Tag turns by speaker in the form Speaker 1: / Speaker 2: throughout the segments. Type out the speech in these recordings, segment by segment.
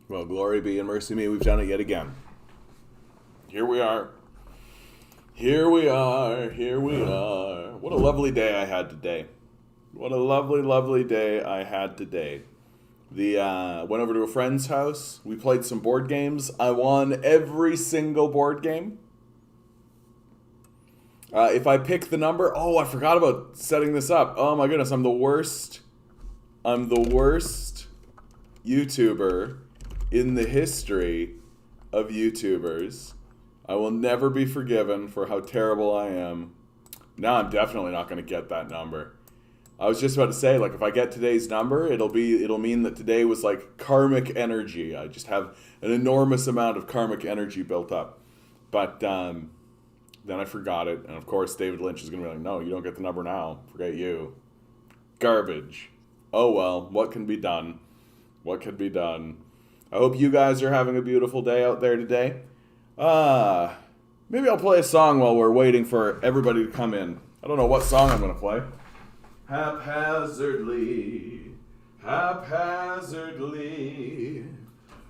Speaker 1: Well, glory be and mercy me, we've done it yet again. Here we are. Here we are. Here we are. What a lovely day I had today. What a lovely, lovely day I had today. Went over to a friend's house. We played some board games. I won every single board game. If I pick the number... Oh, I forgot about setting this up. Oh my goodness, I'm the worst YouTuber in the history of YouTubers. I will never be forgiven for how terrible I am. Now I'm definitely not going to get that number. I was just about to say, like, if I get today's number, it'll mean that today was like karmic energy. I just have an enormous amount of karmic energy built up. But then I forgot it, and of course David Lynch is going to be like, no, you don't get the number now. Forget you. Garbage. Oh well, what can be done? What can be done? I hope you guys are having a beautiful day out there today. Maybe I'll play a song while we're waiting for everybody to come in. I don't know what song I'm going to play. Haphazardly,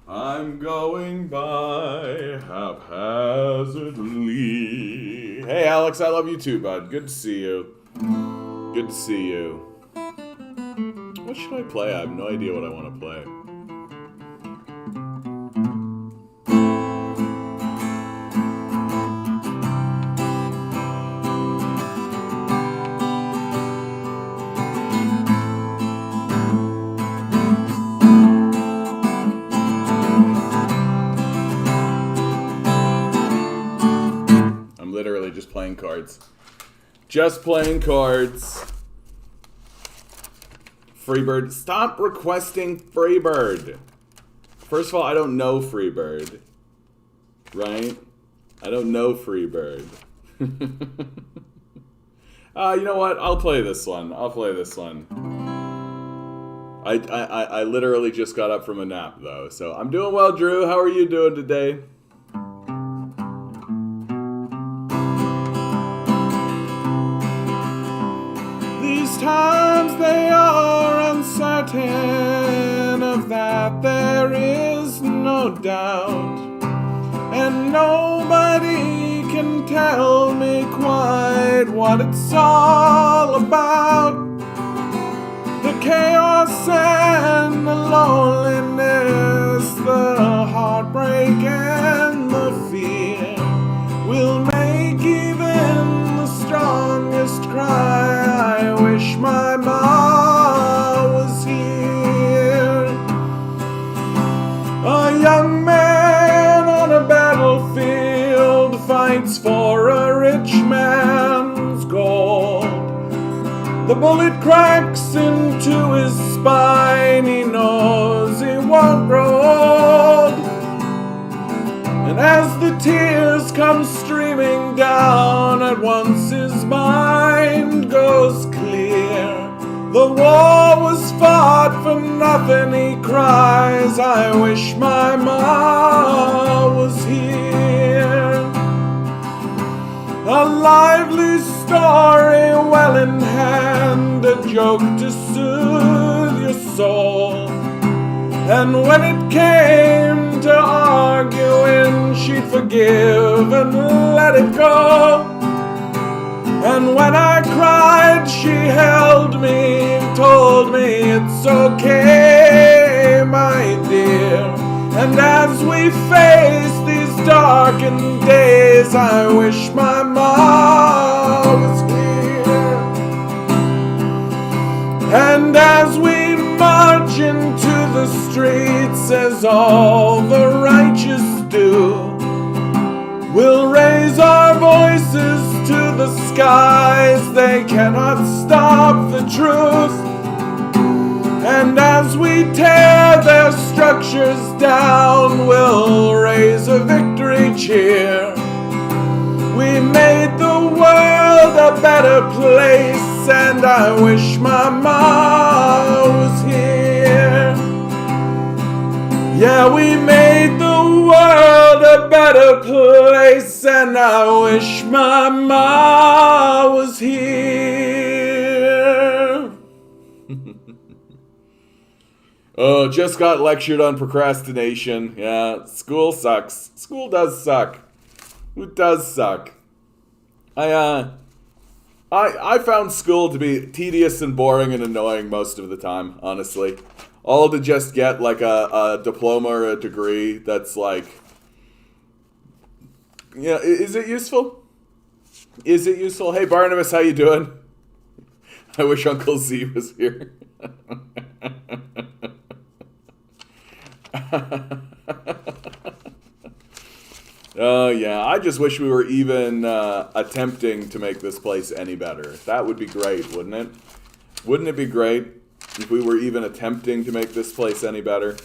Speaker 1: I'm going by haphazardly. Hey Alex, I love you too, bud. Good to see you. Good to see you. What should I play? I have no idea what I want to play. Literally just playing cards. Just playing cards. Freebird. Stop requesting Freebird. First of all, I don't know Freebird. Right? I don't know Freebird. You know what? I'll play this one. I literally just got up from a nap, though. So I'm doing well, Drew. How are you doing today? Times they are uncertain, of that there is no doubt, and nobody can tell me quite what it's all about. The chaos and the loneliness, the heartbreak and the fear will make even the strongest cry, I wish my mom was here. A young man on a battlefield fights for a rich man's gold. The bullet cracks into his spine, he knows he won't grow old. And as the tears come streaming down, at once his mind goes clear. The war was fought for nothing, he cries, I wish my mom was here. A lively story well in hand, a joke to soothe your soul. And when it came to arguing, she'd forgive and let it go. And when I cried, she held me, told me it's okay, my dear. And as we face these darkened days, I wish my mom was here. And as we march into the streets, as all the righteous do, we'll raise our voices to the skies, they cannot stop the truth. And as we tear their structures down, we'll raise a victory cheer. We made the world a better place, and I wish my mom was here. Yeah, we made the world a better place, and I wish my mom was here. Oh, just got lectured on procrastination. Yeah, school sucks. School does suck. It does suck. I found school to be tedious and boring and annoying most of the time, honestly. All to just get like a diploma or a degree that's like, yeah, is it useful? Is it useful? Hey Barnabas, how you doing? I wish Uncle Z was here. Oh, yeah. I just wish we were even attempting to make this place any better. That would be great, wouldn't it? Wouldn't it be great if we were even attempting to make this place any better?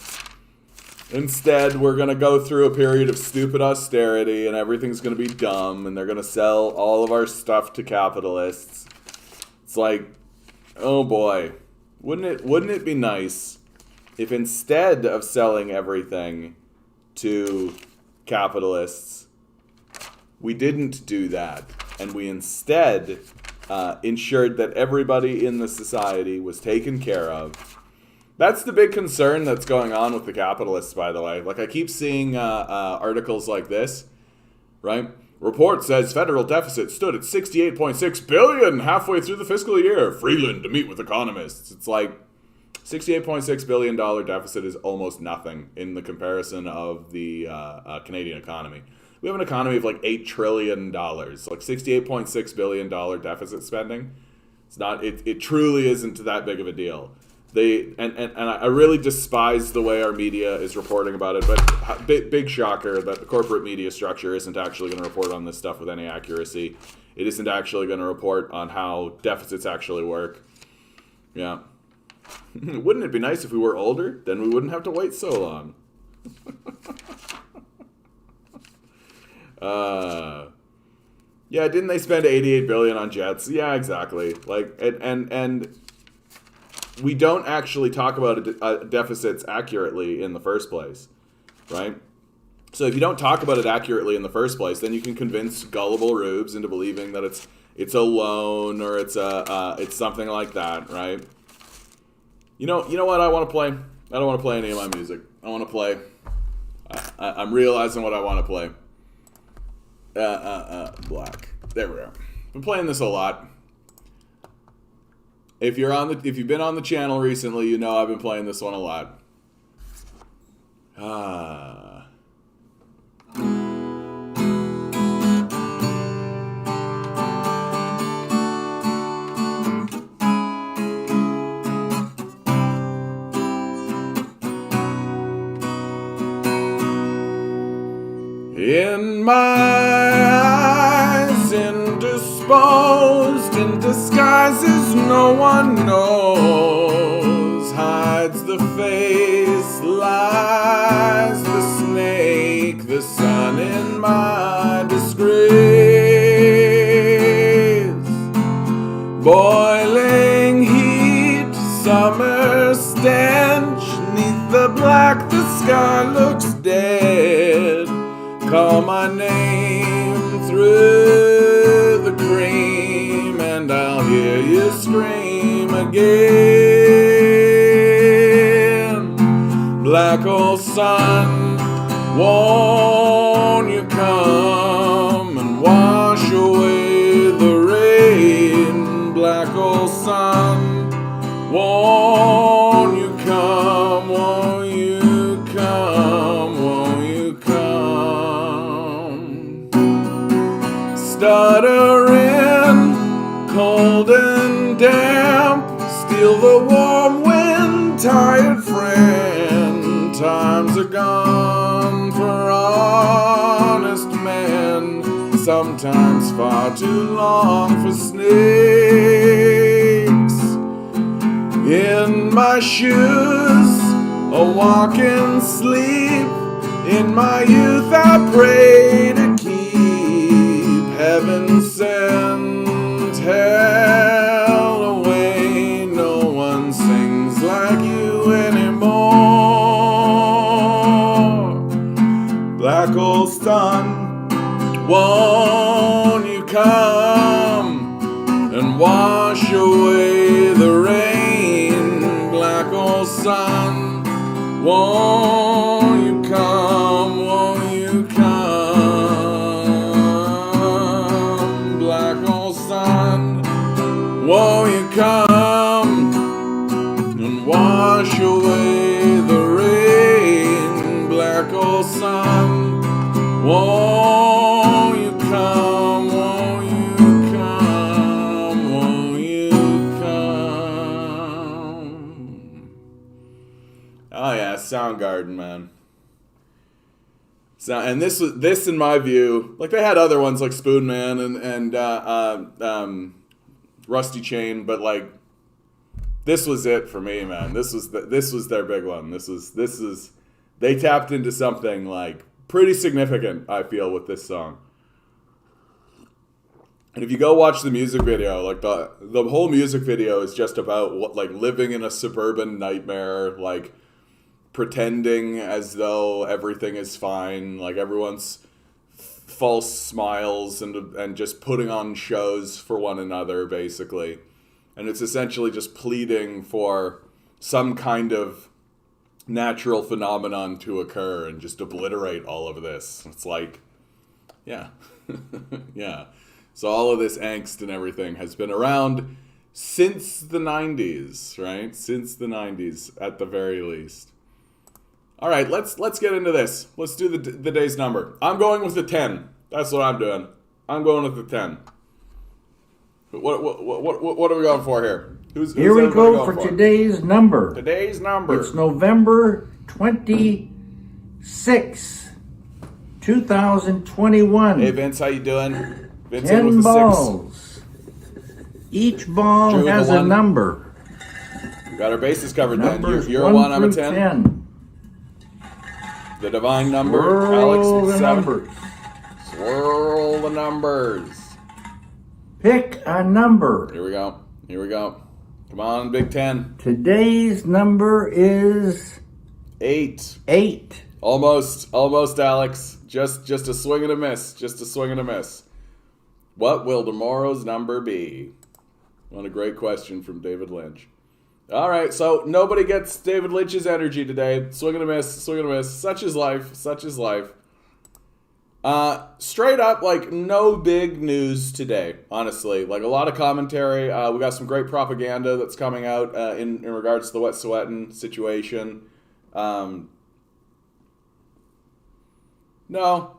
Speaker 1: Instead, we're going to go through a period of stupid austerity, and everything's going to be dumb, and they're going to sell all of our stuff to capitalists. It's like, oh boy. Wouldn't it be nice if instead of selling everything to capitalists, we didn't do that, and we instead ensured that everybody in the society was taken care of. That's the big concern that's going on with the capitalists, by the way. Like, I keep seeing articles like this, right? Report says federal deficit stood at $68.6 billion halfway through the fiscal year. Freeland to meet with economists. It's like, $68.6 billion deficit is almost nothing in the comparison of the Canadian economy. We have an economy of like $8 trillion. Like $68.6 billion deficit spending. It's not. It truly isn't that big of a deal. And I really despise the way our media is reporting about it. But big shocker that the corporate media structure isn't actually going to report on this stuff with any accuracy. It isn't actually going to report on how deficits actually work. Yeah. Wouldn't it be nice if we were older? Then we wouldn't have to wait so long. Yeah, didn't they spend $88 billion on jets? Yeah, exactly. Like, and we don't actually talk about deficits accurately in the first place, right? So if you don't talk about it accurately in the first place, then you can convince gullible rubes into believing that it's a loan or it's something like that, right? You know what I want to play? I don't want to play any of my music. I want to play. I'm realizing what I want to play. Black. There we are. Been playing this a lot. If you've been on the channel recently, you know I've been playing this one a lot. In my eyes, indisposed, in disguises no one knows, hides the face, lies the snake, the sun in my disgrace. Boiling heat, summer stench, neath the black the sky looks dead. Call my name through the cream, and I'll hear you scream again. Black old sun, won't you come and wash away the rain? Black old sun, won't you come, won't you come, won't you come? Stuttering, cold and damp, steal the warm wind, tired friend. Times are gone for honest men, sometimes far too long for snakes. In my shoes, a walk in sleep, in my youth I pray to keep heaven sent hell away. No one sings like you anymore. Black old sun, won't you come and wash away the rain? Black old sun, Won't you come, won't you come, black hole sun? Won't you come and wash away the rain, black hole sun? Won't you come, won't you come, won't you come? Oh yeah, Soundgarden, man. So, and this in my view, like they had other ones like Spoon Man and Rusty Chain, but like this was it for me, man. This was their big one. This is they tapped into something like pretty significant, I feel, with this song. And if you go watch the music video, like the whole music video is just about what, like, living in a suburban nightmare, like pretending as though everything is fine, like everyone's false smiles and just putting on shows for one another, basically. And it's essentially just pleading for some kind of natural phenomenon to occur and just obliterate all of this. It's like, yeah. Yeah. So all of this angst and everything has been around since the 90s, right? Since the 90s, at the very least. All right, let's get into this. Let's do the day's number. I'm going with the 10. That's what I'm doing. I'm going with the 10. What are we going for here? Who's
Speaker 2: here we go for today's number.
Speaker 1: Today's number.
Speaker 2: It's November 26, 2021.
Speaker 1: Hey Vince, how you doing? Vince
Speaker 2: 10 balls. Each ball has a number.
Speaker 1: We got our bases covered.
Speaker 2: Numbers
Speaker 1: then. You're a 1, I'm a 10. The divine number.
Speaker 2: Swirl
Speaker 1: Alex,
Speaker 2: the
Speaker 1: 7.
Speaker 2: numbers.
Speaker 1: Swirl the numbers.
Speaker 2: Pick a number.
Speaker 1: Here we go. Here we go. Come on, Big 10.
Speaker 2: Today's number is
Speaker 1: 8.
Speaker 2: 8.
Speaker 1: Almost, Alex. Just a swing and a miss. Just a swing and a miss. What will tomorrow's number be? What a great question from David Lynch. All right, so nobody gets David Lynch's energy today. Swing and a miss, swing and a miss. Such is life, such is life. Straight up, like, no big news today, honestly. Like, a lot of commentary. We got some great propaganda that's coming out in regards to the Wet'suwet'en situation. No,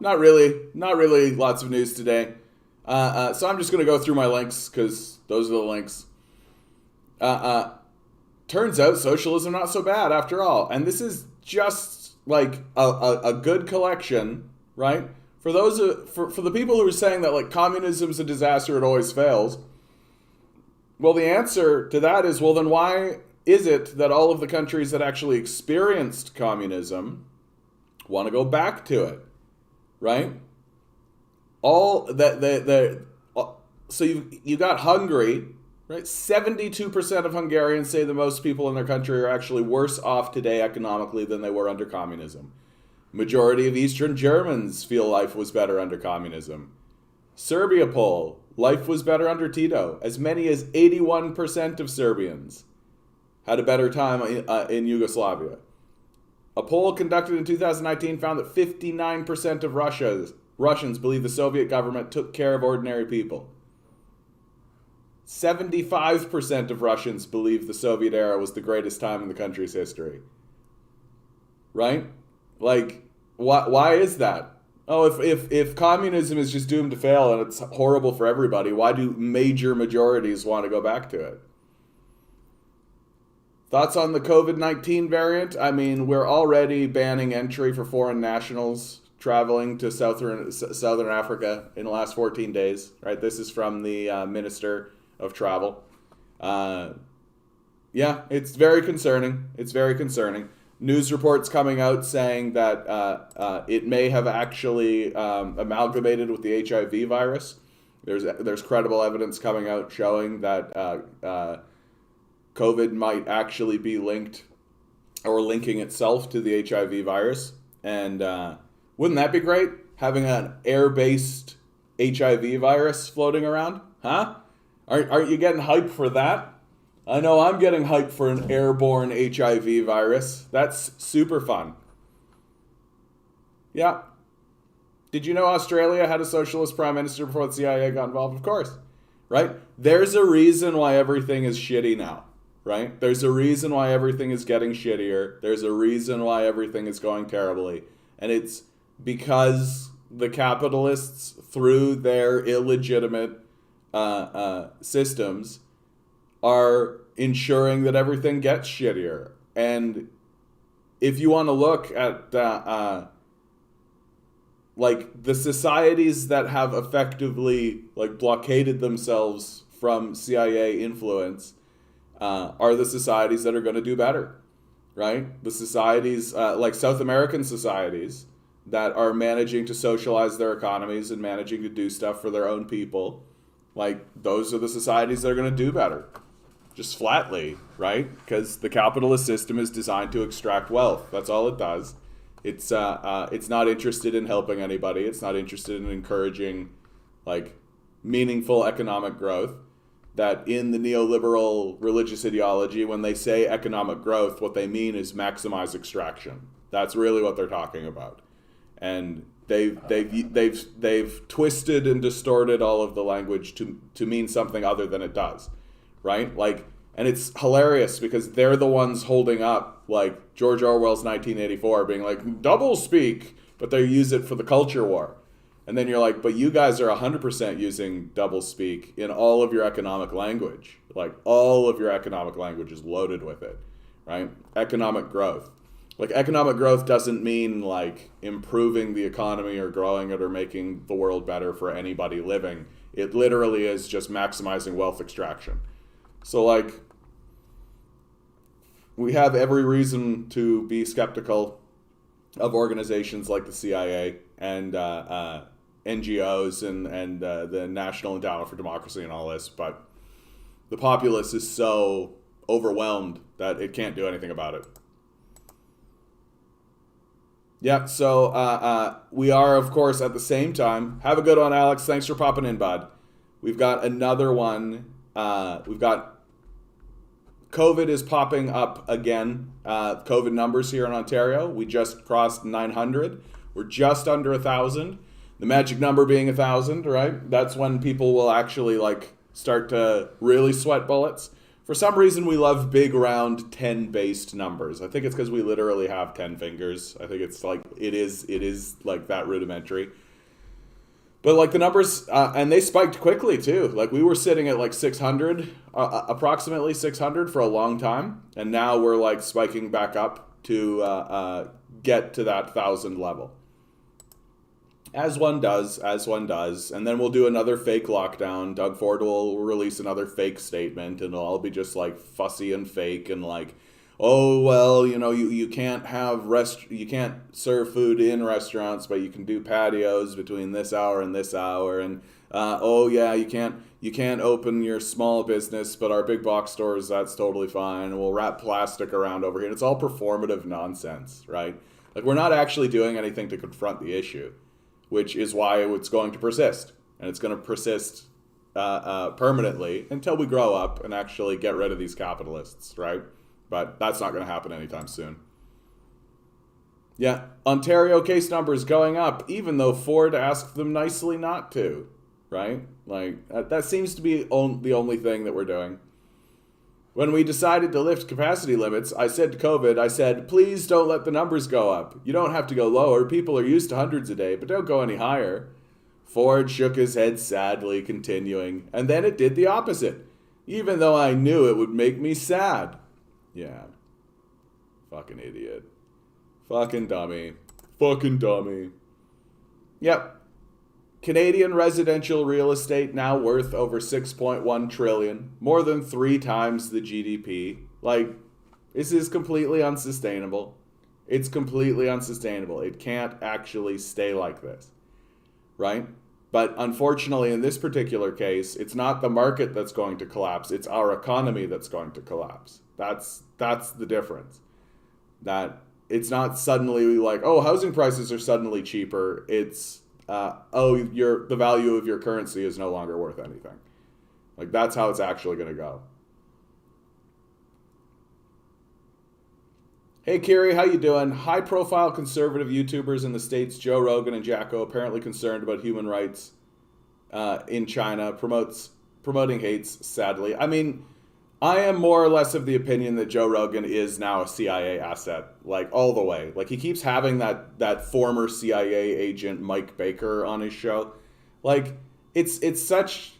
Speaker 1: not really. Not really lots of news today. So I'm just going to go through my links, because those are the links. Turns out socialism not so bad after all. And this is just like a good collection, right? For those for the people who are saying that like communism's a disaster, it always fails. Well, the answer to that is, well, then why is it that all of the countries that actually experienced communism want to go back to it, right? All that so you got Hungary. Right, 72% of Hungarians say that most people in their country are actually worse off today economically than they were under communism. Majority of Eastern Germans feel life was better under communism. Serbia poll, life was better under Tito. As many as 81% of Serbians had a better time in Yugoslavia. A poll conducted in 2019 found that 59% of Russians believe the Soviet government took care of ordinary people. 75% of Russians believe the Soviet era was the greatest time in the country's history. Right? Like, why is that? Oh, if communism is just doomed to fail and it's horrible for everybody, why do major majorities want to go back to it? Thoughts on the COVID-19 variant? I mean, we're already banning entry for foreign nationals traveling to Southern Africa in the last 14 days. Right? This is from the Minister of Travel. Yeah, it's very concerning. It's very concerning. News reports coming out saying that it may have actually amalgamated with the HIV virus. There's credible evidence coming out showing that COVID might actually be linked or linking itself to the HIV virus. And wouldn't that be great? Having an air-based HIV virus floating around? Huh? Aren't you getting hyped for that? I know I'm getting hyped for an airborne HIV virus. That's super fun. Yeah. Did you know Australia had a socialist prime minister before the CIA got involved? Of course. Right? There's a reason why everything is shitty now. Right? There's a reason why everything is getting shittier. There's a reason why everything is going terribly. And it's because the capitalists, through their illegitimate systems, are ensuring that everything gets shittier. And if you want to look at like the societies that have effectively like blockaded themselves from CIA influence, are the societies that are going to do better, right? The societies like South American societies that are managing to socialize their economies and managing to do stuff for their own people, like those are the societies that are going to do better, just flatly, right? Because the capitalist system is designed to extract wealth. That's all it does. It's not interested in helping anybody. It's not interested in encouraging like meaningful economic growth. That in the neoliberal religious ideology, when they say economic growth, what they mean is maximize extraction. That's really what they're talking about. And they've twisted and distorted all of the language to mean something other than it does, right? Like, and it's hilarious because they're the ones holding up like George Orwell's 1984, being like double speak, but they use it for the culture war. And then you're like, but you guys are 100% using double speak in all of your economic language. Like all of your economic language is loaded with it, right? Economic growth. Like economic growth doesn't mean like improving the economy or growing it or making the world better for anybody living. It literally is just maximizing wealth extraction. So like, we have every reason to be skeptical of organizations like the CIA and NGOs and the National Endowment for Democracy and all this, but the populace is so overwhelmed that it can't do anything about it. Yeah, so we are, of course, at the same time. Have a good one, Alex. Thanks for popping in, bud. We've got another one. We've got COVID is popping up again. COVID numbers here in Ontario. We just crossed 900. We're just under 1,000. The magic number being 1,000, right? That's when people will actually like start to really sweat bullets. For some reason, we love big, round, 10-based numbers. I think it's because we literally have 10 fingers. I think it's like, it is like that rudimentary. But like the numbers, and they spiked quickly too. Like we were sitting at like 600, approximately 600 for a long time. And now we're like spiking back up to get to that 1,000 level. As one does. And then we'll do another fake lockdown. Doug Ford will release another fake statement, and it'll all be just like fussy and fake and like, oh, well, you know, you can't have you can't serve food in restaurants, but you can do patios between this hour and this hour. And, oh yeah, you can't open your small business, but our big box stores, that's totally fine. And we'll wrap plastic around over here. And it's all performative nonsense, right? Like we're not actually doing anything to confront the issue, which is why it's going to persist. And it's going to persist permanently until we grow up and actually get rid of these capitalists, right? But that's not going to happen anytime soon. Yeah, Ontario case numbers going up, even though Ford asked them nicely not to, right? Like, that seems to be the only thing that we're doing. When we decided to lift capacity limits, I said to COVID, please don't let the numbers go up. You don't have to go lower. People are used to hundreds a day, but don't go any higher. Ford shook his head sadly, continuing, and then it did the opposite, even though I knew it would make me sad. Yeah. Fucking idiot. Fucking dummy. Fucking dummy. Yep. Canadian residential real estate now worth over 6.1 trillion, more than 3 times the GDP. Like, this is completely unsustainable. It's completely unsustainable. It can't actually stay like this, right? But unfortunately, in this particular case, it's not the market that's going to collapse. It's our economy that's going to collapse. That's the difference. That it's not suddenly like, oh, housing prices are suddenly cheaper. It's the value of your currency is no longer worth anything. Like that's how it's actually going to go. Hey Kiri, how you doing? High-profile conservative YouTubers in the States, Joe Rogan and Jacko, apparently concerned about human rights in China, promoting hates, sadly. I mean, I am more or less of the opinion that Joe Rogan is now a CIA asset, like all the way. Like he keeps having that former CIA agent Mike Baker on his show. Like it's such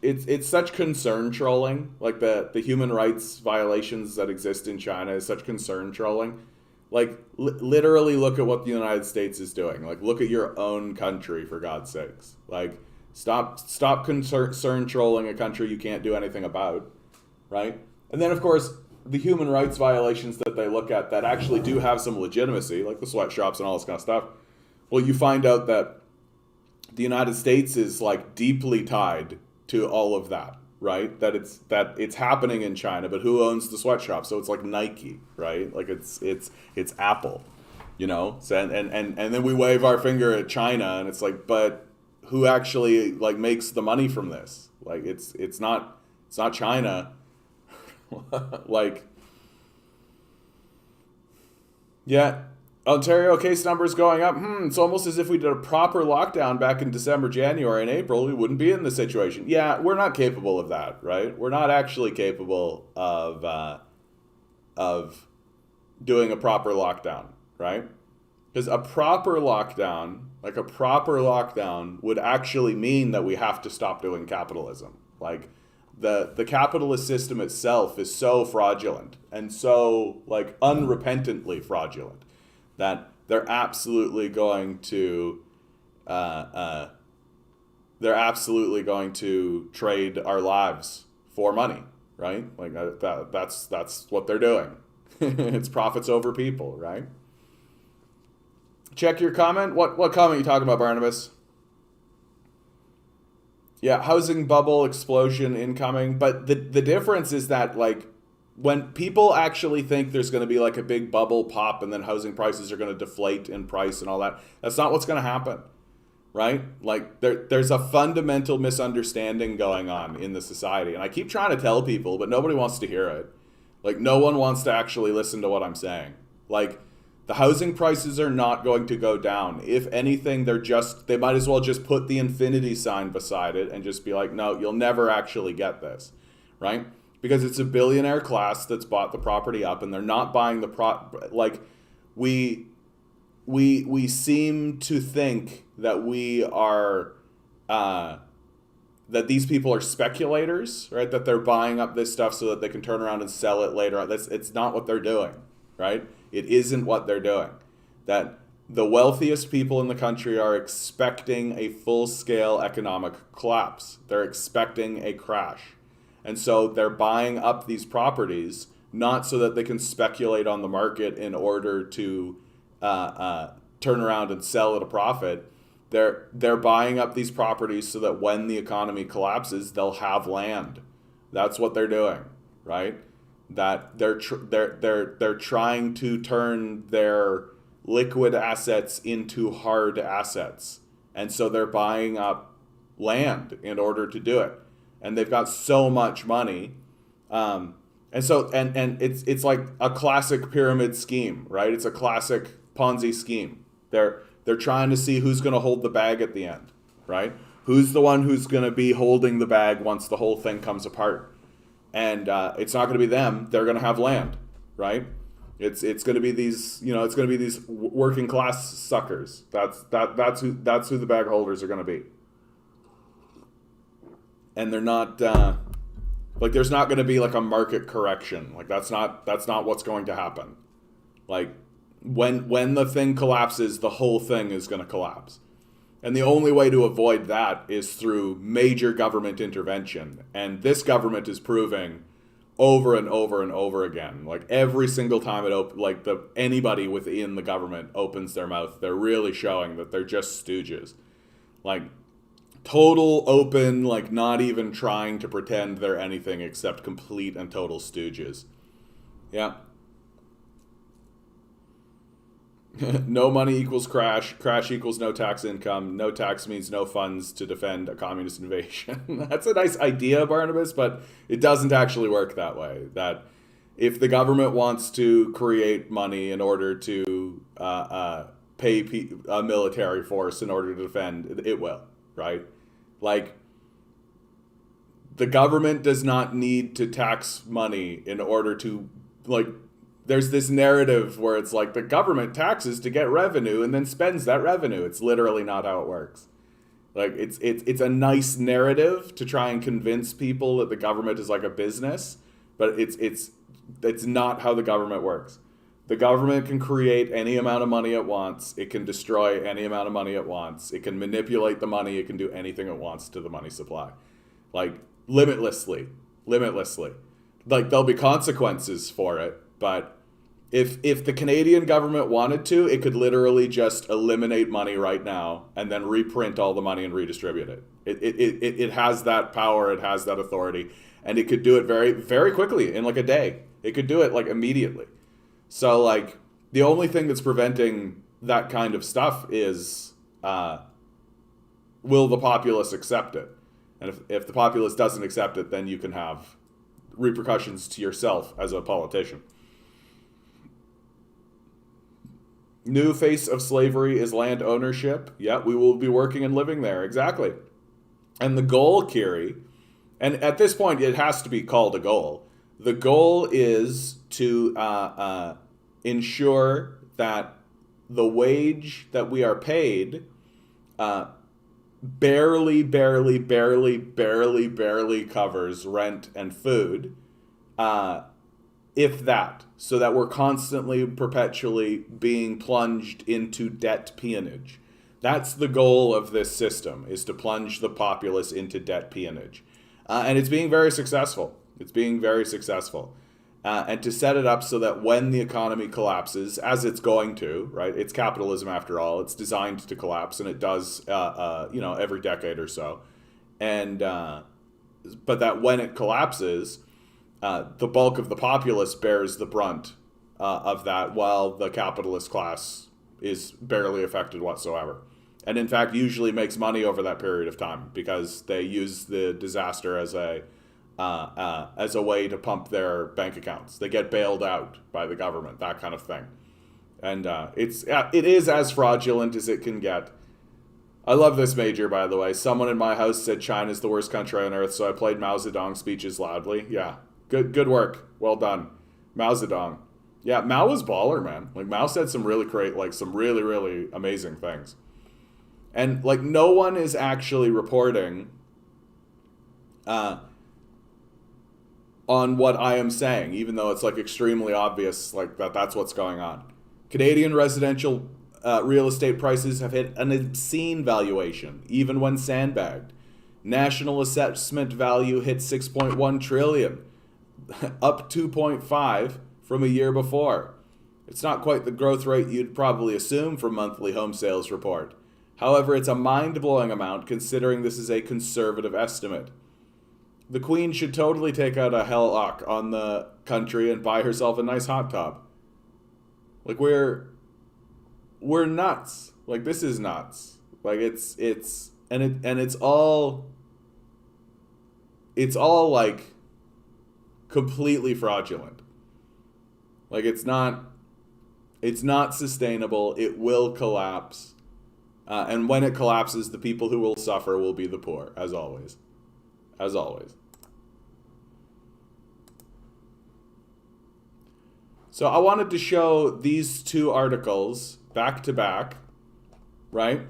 Speaker 1: concern trolling. Like the human rights violations that exist in China is such concern trolling. Like literally look at what the United States is doing. Like look at your own country, for God's sakes. Like stop concern trolling a country you can't do anything about, right? And then, of course, the human rights violations that they look at that actually do have some legitimacy, like the sweatshops and all this kind of stuff. Well, you find out that the United States is like deeply tied to all of that, right? That it's happening in China, but who owns the sweatshop? So it's like Nike, right? Like it's Apple, you know. So and then we wave our finger at China, and it's like, but who actually like makes the money from this? Like it's not China. Like, yeah, Ontario case numbers going up. It's almost as if we did a proper lockdown back in December, January, and April. We wouldn't be in this situation. Yeah, we're not capable of that, right? We're not actually capable of doing a proper lockdown, right? Because a proper lockdown, would actually mean that we have to stop doing capitalism. Like, the capitalist system itself is so fraudulent and so like unrepentantly fraudulent that they're absolutely going to trade our lives for money, right? Like that's what they're doing. It's profits over people, right? Check your comment. What comment are you talking about, Barnabas? Yeah, housing bubble explosion incoming. But the difference is that, like, when people actually think there's going to be, like, a big bubble pop and then housing prices are going to deflate in price and all that, that's not what's going to happen, right? Like, there's a fundamental misunderstanding going on in the society. And I keep trying to tell people, but nobody wants to hear it. Like, no one wants to actually listen to what I'm saying. Like, the housing prices are not going to go down. If anything, they might as well just put the infinity sign beside it and just be like, no, you'll never actually get this, right? Because it's a billionaire class that's bought the property up and they're not buying like we seem to think that we are, that these people are speculators, right? That they're buying up this stuff so that they can turn around and sell it later on. It's not what they're doing, right? It isn't what they're doing. That the wealthiest people in the country are expecting a full-scale economic collapse. They're expecting a crash. And so they're buying up these properties, not so that they can speculate on the market in order to turn around and sell at a profit. They're buying up these properties so that when the economy collapses, they'll have land. That's what they're doing, right? That they're trying to turn their liquid assets into hard assets, and so they're buying up land in order to do it. And they've got so much money, and it's like a classic pyramid scheme, right? It's a classic Ponzi scheme. They're trying to see who's going to hold the bag at the end, right? Who's the one who's going to be holding the bag once the whole thing comes apart. And it's not going to be them. They're going to have land, right? It's going to be these, it's going to be these working class suckers. That's who the bag holders are going to be. And they're not like there's not going to be like a market correction. Like that's not what's going to happen. Like when the thing collapses, the whole thing is going to collapse. And the only way to avoid that is through major government intervention. And this government is proving over and over and over again, like every single time anybody within the government opens their mouth, they're really showing that they're just stooges. Like total open, like not even trying to pretend they're anything except complete and total stooges. Yeah. No money equals crash. Crash equals no tax income. No tax means no funds to defend a communist invasion. That's a nice idea, Barnabas, but it doesn't actually work that way. That If the government wants to create money in order to pay a military force in order to defend, it will, right? Like, the government does not need to tax money in order to, like, there's this narrative where it's like the government taxes to get revenue and then spends that revenue. It's literally not how it works. Like, it's a nice narrative to try and convince people that the government is like a business, but it's not how the government works. The government can create any amount of money it wants. It can destroy any amount of money it wants. It can manipulate the money. It can do anything it wants to the money supply. Like, limitlessly. Like, there'll be consequences for it, but if the Canadian government wanted to, it could literally just eliminate money right now and then reprint all the money and redistribute it. It has that power, it has that authority, and it could do it very, very quickly in like a day. It could do it like immediately. So like the only thing that's preventing that kind of stuff is will the populace accept it? And if the populace doesn't accept it, then you can have repercussions to yourself as a politician. New face of slavery is land ownership. Yeah, we will be working and living there. Exactly. And the goal, Kiri, and at this point it has to be called a goal. The goal is to ensure that the wage that we are paid barely covers rent and food. If that, so that we're constantly, perpetually being plunged into debt peonage. That's the goal of this system, is to plunge the populace into debt peonage. And it's being very successful. And to set it up so that when the economy collapses, as it's going to, right? It's capitalism after all. It's designed to collapse, and it does, every decade or so. And but that when it collapses, the bulk of the populace bears the brunt of that, while the capitalist class is barely affected whatsoever. And in fact, usually makes money over that period of time because they use the disaster as a way to pump their bank accounts. They get bailed out by the government, that kind of thing. And it is as fraudulent as it can get. I love this major, by the way. Someone in my house said China's the worst country on earth, so I played Mao Zedong speeches loudly. Yeah. Good work. Well done. Mao Zedong. Yeah, Mao was baller, man. Like, Mao said some really great, like, some really, really amazing things. And, like, no one is actually reporting on what I am saying, even though it's, like, extremely obvious, like, that's what's going on. Canadian residential real estate prices have hit an obscene valuation, even when sandbagged. National assessment value hit $6.1 trillion. Up 2.5 from a year before. It's not quite the growth rate you'd probably assume from monthly home sales report. However, it's a mind-blowing amount considering this is a conservative estimate. The Queen should totally take out a hell-lock on the country and buy herself a nice hot tub. Like, we're nuts. Like, this is nuts. Like, it's all like completely fraudulent. Like, it's not sustainable. It will collapse. And when it collapses, the people who will suffer will be the poor, as always. As always. So I wanted to show these two articles back to back, right?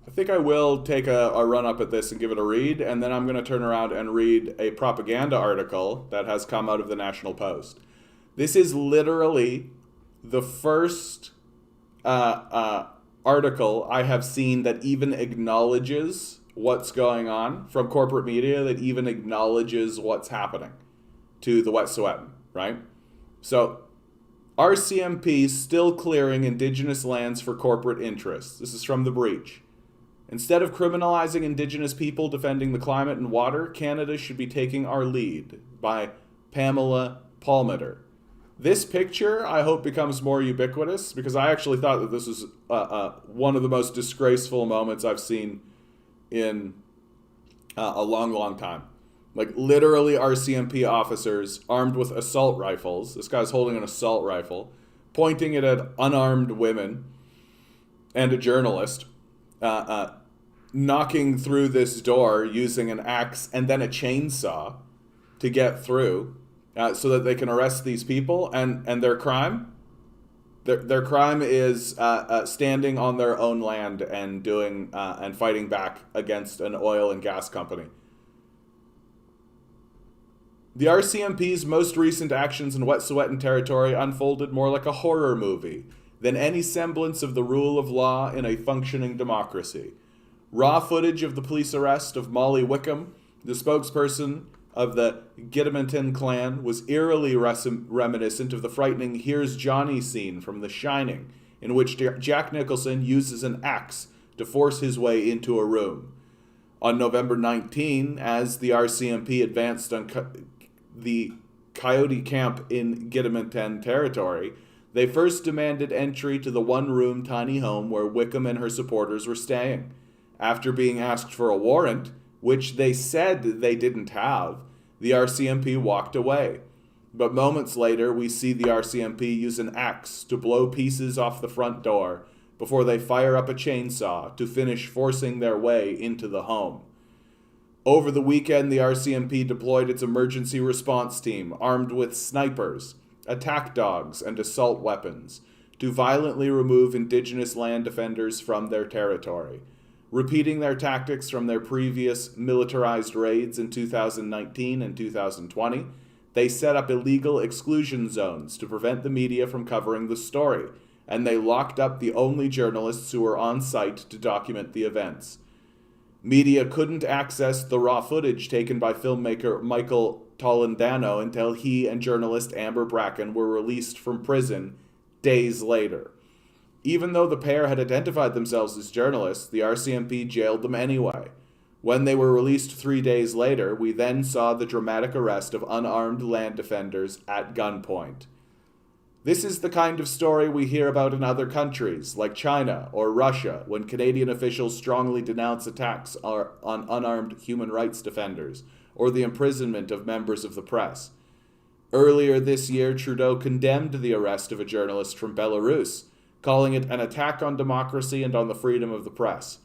Speaker 1: I think I will take a run up at this and give it a read, and then I'm going to turn around and read a propaganda article that has come out of the National Post. This is literally the first article I have seen that even acknowledges what's going on from corporate media, that even acknowledges what's happening to the Wet'suwet'en, right? So, RCMP still clearing Indigenous lands for corporate interests. This is from The Breach. Instead of criminalizing Indigenous people defending the climate and water, Canada should be taking our lead, by Pamela Palmater. This picture, I hope, becomes more ubiquitous, because I actually thought that this was one of the most disgraceful moments I've seen in a long, long time. Like literally RCMP officers armed with assault rifles. This guy's holding an assault rifle, pointing it at unarmed women and a journalist, knocking through this door using an axe and then a chainsaw to get through, so that they can arrest these people. And their crime? Their crime is standing on their own land and doing and fighting back against an oil and gas company. The RCMP's most recent actions in Wet'suwet'en territory unfolded more like a horror movie than any semblance of the rule of law in a functioning democracy. Raw footage of the police arrest of Molly Wickham, the spokesperson of the Gidimantine clan, was eerily reminiscent of the frightening Here's Johnny scene from The Shining, in which Jack Nicholson uses an axe to force his way into a room. On November 19, as the RCMP advanced on the Coyote camp in Gidimantine territory, they first demanded entry to the one-room tiny home where Wickham and her supporters were staying. After being asked for a warrant, which they said they didn't have, the RCMP walked away. But moments later, we see the RCMP use an axe to blow pieces off the front door before they fire up a chainsaw to finish forcing their way into the home. Over the weekend, the RCMP deployed its emergency response team, armed with snipers, attack dogs, and assault weapons, to violently remove indigenous land defenders from their territory. Repeating their tactics from their previous militarized raids in 2019 and 2020, they set up illegal exclusion zones to prevent the media from covering the story, and they locked up the only journalists who were on site to document the events. Media couldn't access the raw footage taken by filmmaker Michael Toledano until he and journalist Amber Bracken were released from prison days later. Even though the pair had identified themselves as journalists, the RCMP jailed them anyway. When they were released 3 days later, we then saw the dramatic arrest of unarmed land defenders at gunpoint. This is the kind of story we hear about in other countries, like China or Russia, when Canadian officials strongly denounce attacks on unarmed human rights defenders, or the imprisonment of members of the press. Earlier this year, Trudeau condemned the arrest of a journalist from Belarus, calling it an attack on democracy and on the freedom of the press.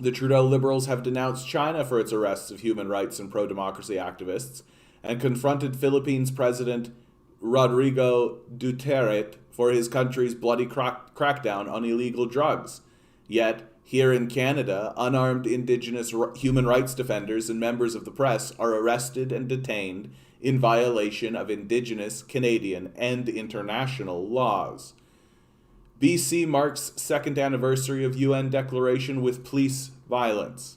Speaker 1: The Trudeau Liberals have denounced China for its arrests of human rights and pro-democracy activists, and confronted Philippines President Rodrigo Duterte for his country's bloody crackdown on illegal drugs. Yet, here in Canada, unarmed Indigenous human rights defenders and members of the press are arrested and detained in violation of Indigenous, Canadian, and international laws. BC marks second anniversary of UN declaration with police violence.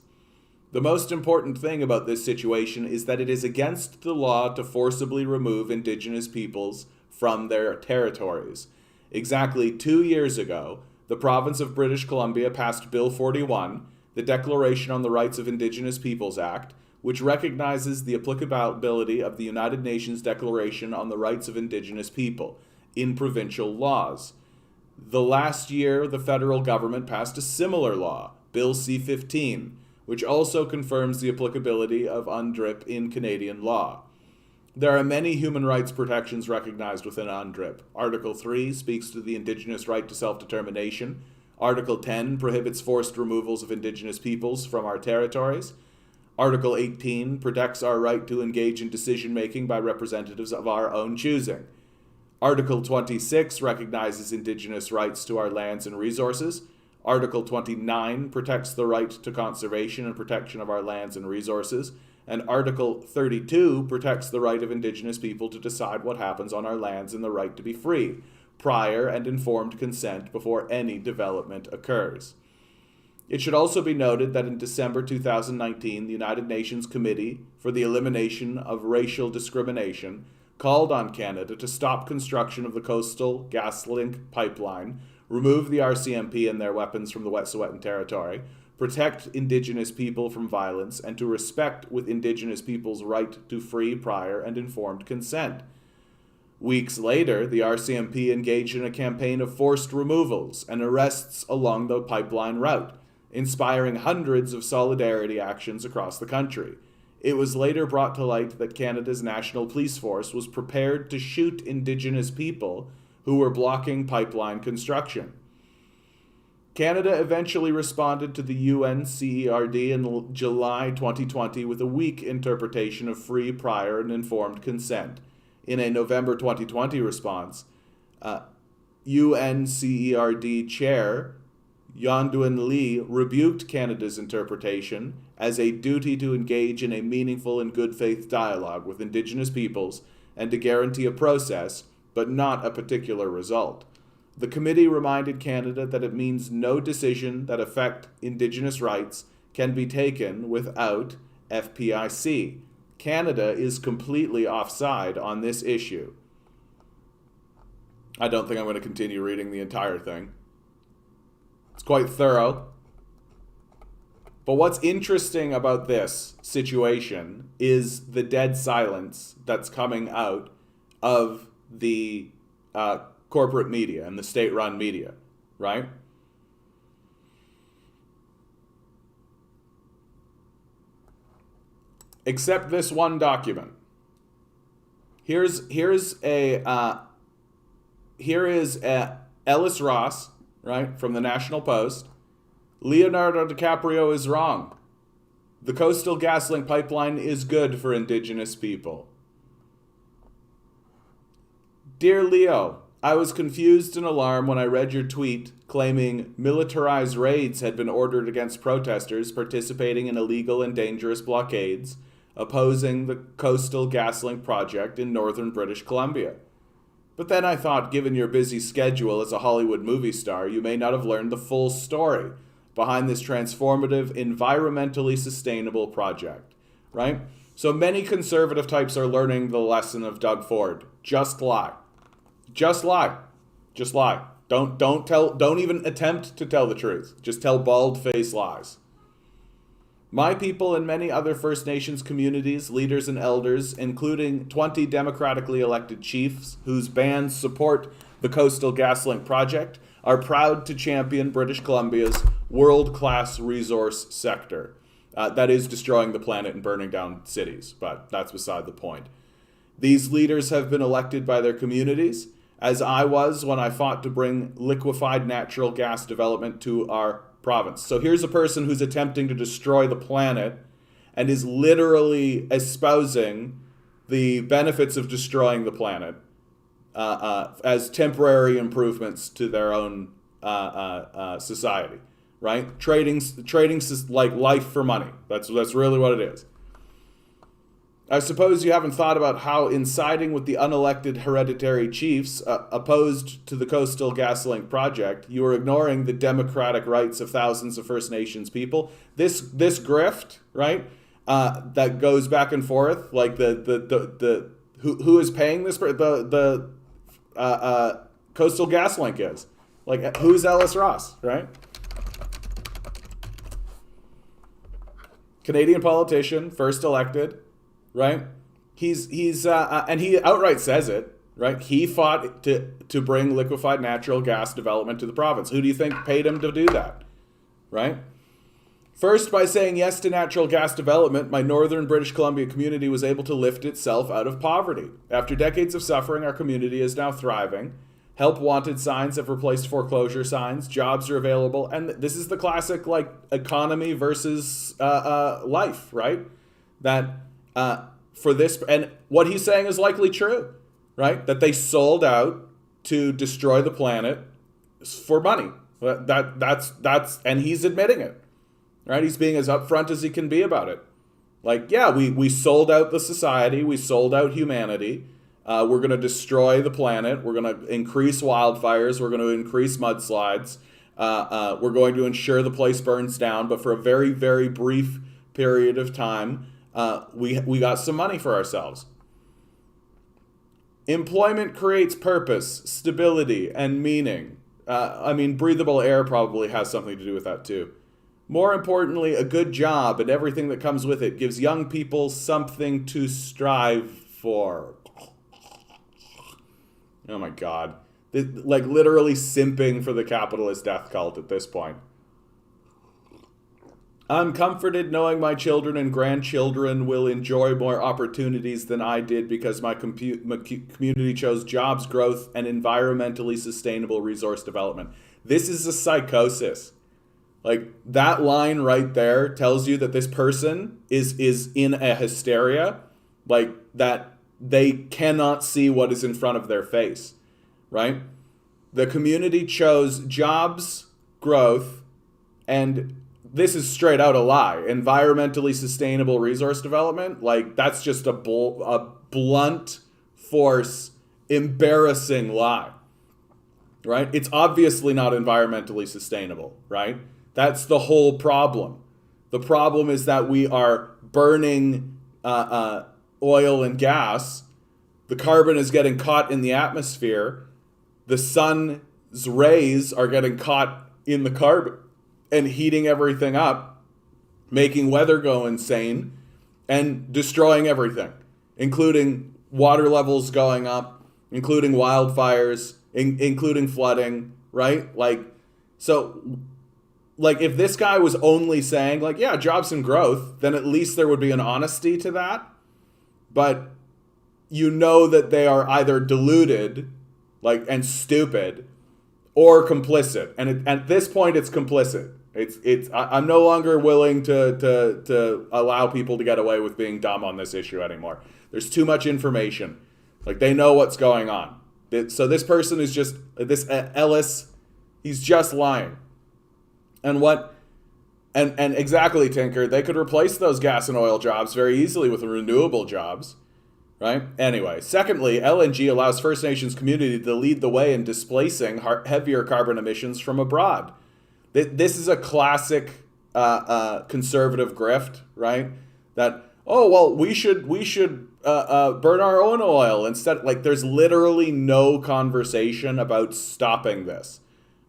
Speaker 1: The most important thing about this situation is that it is against the law to forcibly remove Indigenous peoples from their territories. Exactly 2 years ago, the province of British Columbia passed Bill 41, the Declaration on the Rights of Indigenous Peoples Act, which recognizes the applicability of the United Nations Declaration on the Rights of Indigenous People in provincial laws. The last year, the federal government passed a similar law, Bill C-15, which also confirms the applicability of UNDRIP in Canadian law. There are many human rights protections recognized within UNDRIP. Article 3 speaks to the Indigenous right to self-determination. Article 10 prohibits forced removals of Indigenous peoples from our territories. Article 18 protects our right to engage in decision-making by representatives of our own choosing. Article 26 recognizes Indigenous rights to our lands and resources. Article 29 protects the right to conservation and protection of our lands and resources. And Article 32 protects the right of Indigenous people to decide what happens on our lands and the right to be free, prior and informed consent before any development occurs. It should also be noted that in December 2019, the United Nations Committee for the Elimination of Racial Discrimination called on Canada to stop construction of the Coastal GasLink pipeline, remove the RCMP and their weapons from the Wet'suwet'en territory, protect Indigenous people from violence, and to respect with Indigenous people's right to free, prior, and informed consent. Weeks later, the RCMP engaged in a campaign of forced removals and arrests along the pipeline route, inspiring hundreds of solidarity actions across the country. It was later brought to light that Canada's National Police Force was prepared to shoot Indigenous people who were blocking pipeline construction. Canada eventually responded to the UNCERD in July 2020 with a weak interpretation of free, prior, and informed consent. In a November 2020 response, UNCERD Chair Yanduan Lee rebuked Canada's interpretation as a duty to engage in a meaningful and good faith dialogue with Indigenous peoples and to guarantee a process, but not a particular result. The committee reminded Canada that it means no decision that affect Indigenous rights can be taken without FPIC. Canada is completely offside on this issue. I don't think I'm going to continue reading the entire thing. It's quite thorough. But what's interesting about this situation is the dead silence that's coming out of the corporate media and the state-run media, right? Except this one document. Here is Ellis Ross, right, from the National Post. Leonardo DiCaprio is wrong. The Coastal GasLink pipeline is good for Indigenous people. Dear Leo, I was confused and alarmed when I read your tweet claiming militarized raids had been ordered against protesters participating in illegal and dangerous blockades opposing the Coastal GasLink project in northern British Columbia. But then I thought, given your busy schedule as a Hollywood movie star, you may not have learned the full story behind this transformative, environmentally sustainable project, right? So many conservative types are learning the lesson of Doug Ford. Just lie. Just lie. Just lie. Don't even attempt to tell the truth. Just tell bald-faced lies. My people and many other First Nations communities, leaders and elders, including 20 democratically elected chiefs whose bands support the Coastal GasLink project, are proud to champion British Columbia's world-class resource sector. That is destroying the planet and burning down cities, but that's beside the point. These leaders have been elected by their communities, as I was when I fought to bring liquefied natural gas development to our province. So here's a person who's attempting to destroy the planet and is literally espousing the benefits of destroying the planet as temporary improvements to their own society, right? Trading like life for money. That's really what it is. I suppose you haven't thought about how in siding with the unelected hereditary chiefs opposed to the Coastal GasLink project, you are ignoring the democratic rights of thousands of First Nations people. This grift, right, that goes back and forth, like who is paying this? The Coastal GasLink is. Like, who's Ellis Ross, right? Canadian politician, first elected. Right, he's and he outright says it. Right, he fought to bring liquefied natural gas development to the province. Who do you think paid him to do that? Right, first by saying yes to natural gas development, my northern British Columbia community was able to lift itself out of poverty. After decades of suffering, our community is now thriving. Help wanted signs have replaced foreclosure signs. Jobs are available, and this is the classic like economy versus life, right? That. For this, and what he's saying is likely true, right? That they sold out to destroy the planet for money. That's, and he's admitting it, right? He's being as upfront as he can be about it. Like, yeah, we sold out the society, we sold out humanity. We're going to destroy the planet. We're going to increase wildfires. We're going to increase mudslides. We're going to ensure the place burns down, but for a very, very brief period of time. We got some money for ourselves. Employment creates purpose, stability, and meaning. Breathable air probably has something to do with that too. More importantly, a good job and everything that comes with it gives young people something to strive for. Oh my God. Like literally simping for the capitalist death cult at this point. I'm comforted knowing my children and grandchildren will enjoy more opportunities than I did because my community chose jobs growth and environmentally sustainable resource development. This is a psychosis. Like, that line right there tells you that this person is in a hysteria, like, that they cannot see what is in front of their face, right? The community chose jobs growth, and this is straight out a lie. Environmentally sustainable resource development, like, that's just a blunt force, embarrassing lie, right? It's obviously not environmentally sustainable, right? That's the whole problem. The problem is that we are burning oil and gas. The carbon is getting caught in the atmosphere. The sun's rays are getting caught in the carbon and heating everything up, making weather go insane, and destroying everything, including water levels going up, including wildfires, including flooding, right? Like, so, like, if this guy was only saying, like, yeah, jobs and growth, then at least there would be an honesty to that. But you know that they are either deluded, like, and stupid, or complicit. And at this point, it's complicit. I'm no longer willing to allow people to get away with being dumb on this issue anymore. There's too much information. Like, they know what's going on. So this person is just, this Ellis, he's just lying. And exactly, Tinker, they could replace those gas and oil jobs very easily with renewable jobs, right? Anyway, secondly, LNG allows First Nations community to lead the way in displacing heavier carbon emissions from abroad. This is a classic conservative grift, right? That, oh, well, we should burn our own oil instead. Like, there's literally no conversation about stopping this,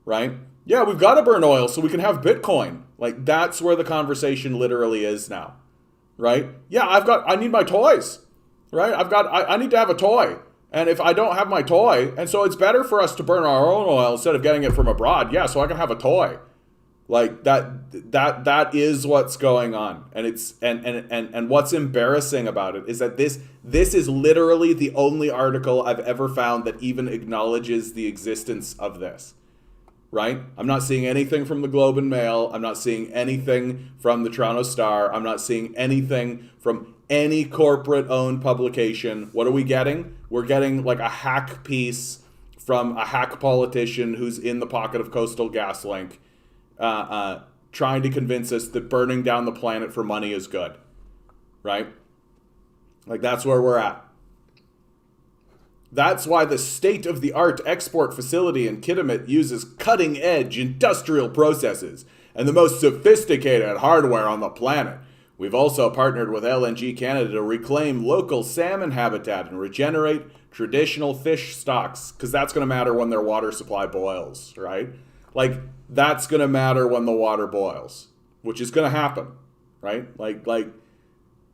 Speaker 1: right? Yeah, we've got to burn oil so we can have Bitcoin. Like, that's where the conversation literally is now, right? Yeah, I need my toys, right? I need to have a toy. And if I don't have my toy, and so it's better for us to burn our own oil instead of getting it from abroad. Yeah, so I can have a toy. Like, that is what's going on. And it's and what's embarrassing about it is that this is literally the only article I've ever found that even acknowledges the existence of this. Right? I'm not seeing anything from the Globe and Mail. I'm not seeing anything from the Toronto Star. I'm not seeing anything from any corporate-owned publication. What are we getting? We're getting like a hack piece from a hack politician who's in the pocket of Coastal GasLink, trying to convince us that burning down the planet for money is good. Right? Like, that's where we're at. That's why the state-of-the-art export facility in Kitimat uses cutting-edge industrial processes and the most sophisticated hardware on the planet. We've also partnered with LNG Canada to reclaim local salmon habitat and regenerate traditional fish stocks, because that's going to matter when their water supply boils, right? Like, that's going to matter when the water boils, which is going to happen, right? Like,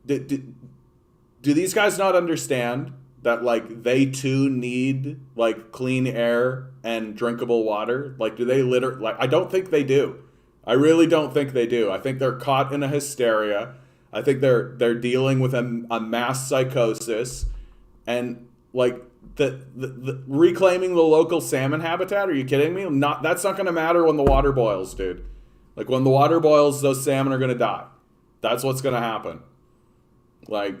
Speaker 1: do these guys not understand that, like, they too need, like, clean air and drinkable water? Like, do they literally, like, I don't think they do. I really don't think they do. I think they're caught in a hysteria. I think they're dealing with a mass psychosis, and, like, the reclaiming the local salmon habitat. Are you kidding me? That's not going to matter when the water boils, dude. Like, when the water boils, those salmon are going to die. That's what's going to happen. Like,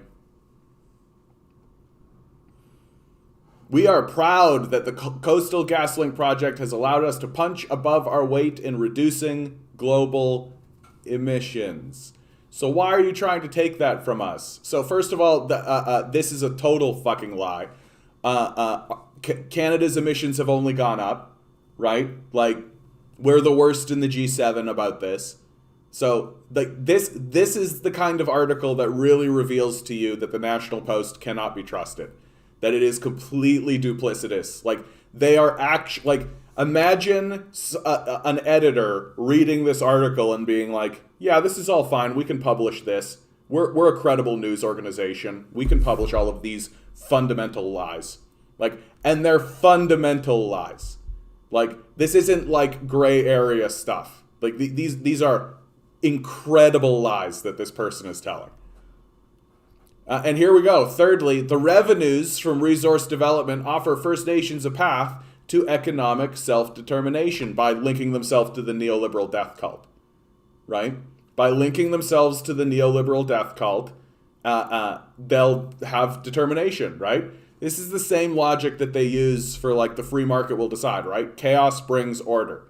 Speaker 1: we are proud that the Coastal GasLink project has allowed us to punch above our weight in reducing global emissions. So why are you trying to take that from us? So first of all, this is a total fucking lie. Canada's emissions have only gone up, right? Like, we're the worst in the G7 about this. So, like, this is the kind of article that really reveals to you that the National Post cannot be trusted. That it is completely duplicitous. Like, they are like, imagine an editor reading this article and being like, yeah, this is all fine. We can publish this. We're a credible news organization. We can publish all of these fundamental lies. Like, and they're fundamental lies. Like, this isn't like gray area stuff. Like, these are incredible lies that this person is telling. And here we go. Thirdly, the revenues from resource development offer First Nations a path to economic self-determination by linking themselves to the neoliberal death cult, right? By linking themselves to the neoliberal death cult, they'll have determination, right? This is the same logic that they use for like the free market will decide, right? Chaos brings order.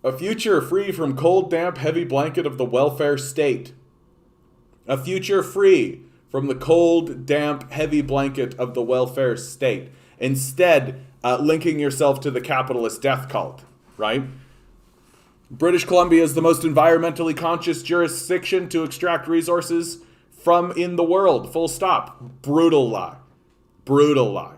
Speaker 1: A future free from cold, damp, heavy blanket of the welfare state. A future free from the cold, damp, heavy blanket of the welfare state. Instead, linking yourself to the capitalist death cult, right? British Columbia is the most environmentally conscious jurisdiction to extract resources from in the world. Full stop. Brutal lie. Brutal lie.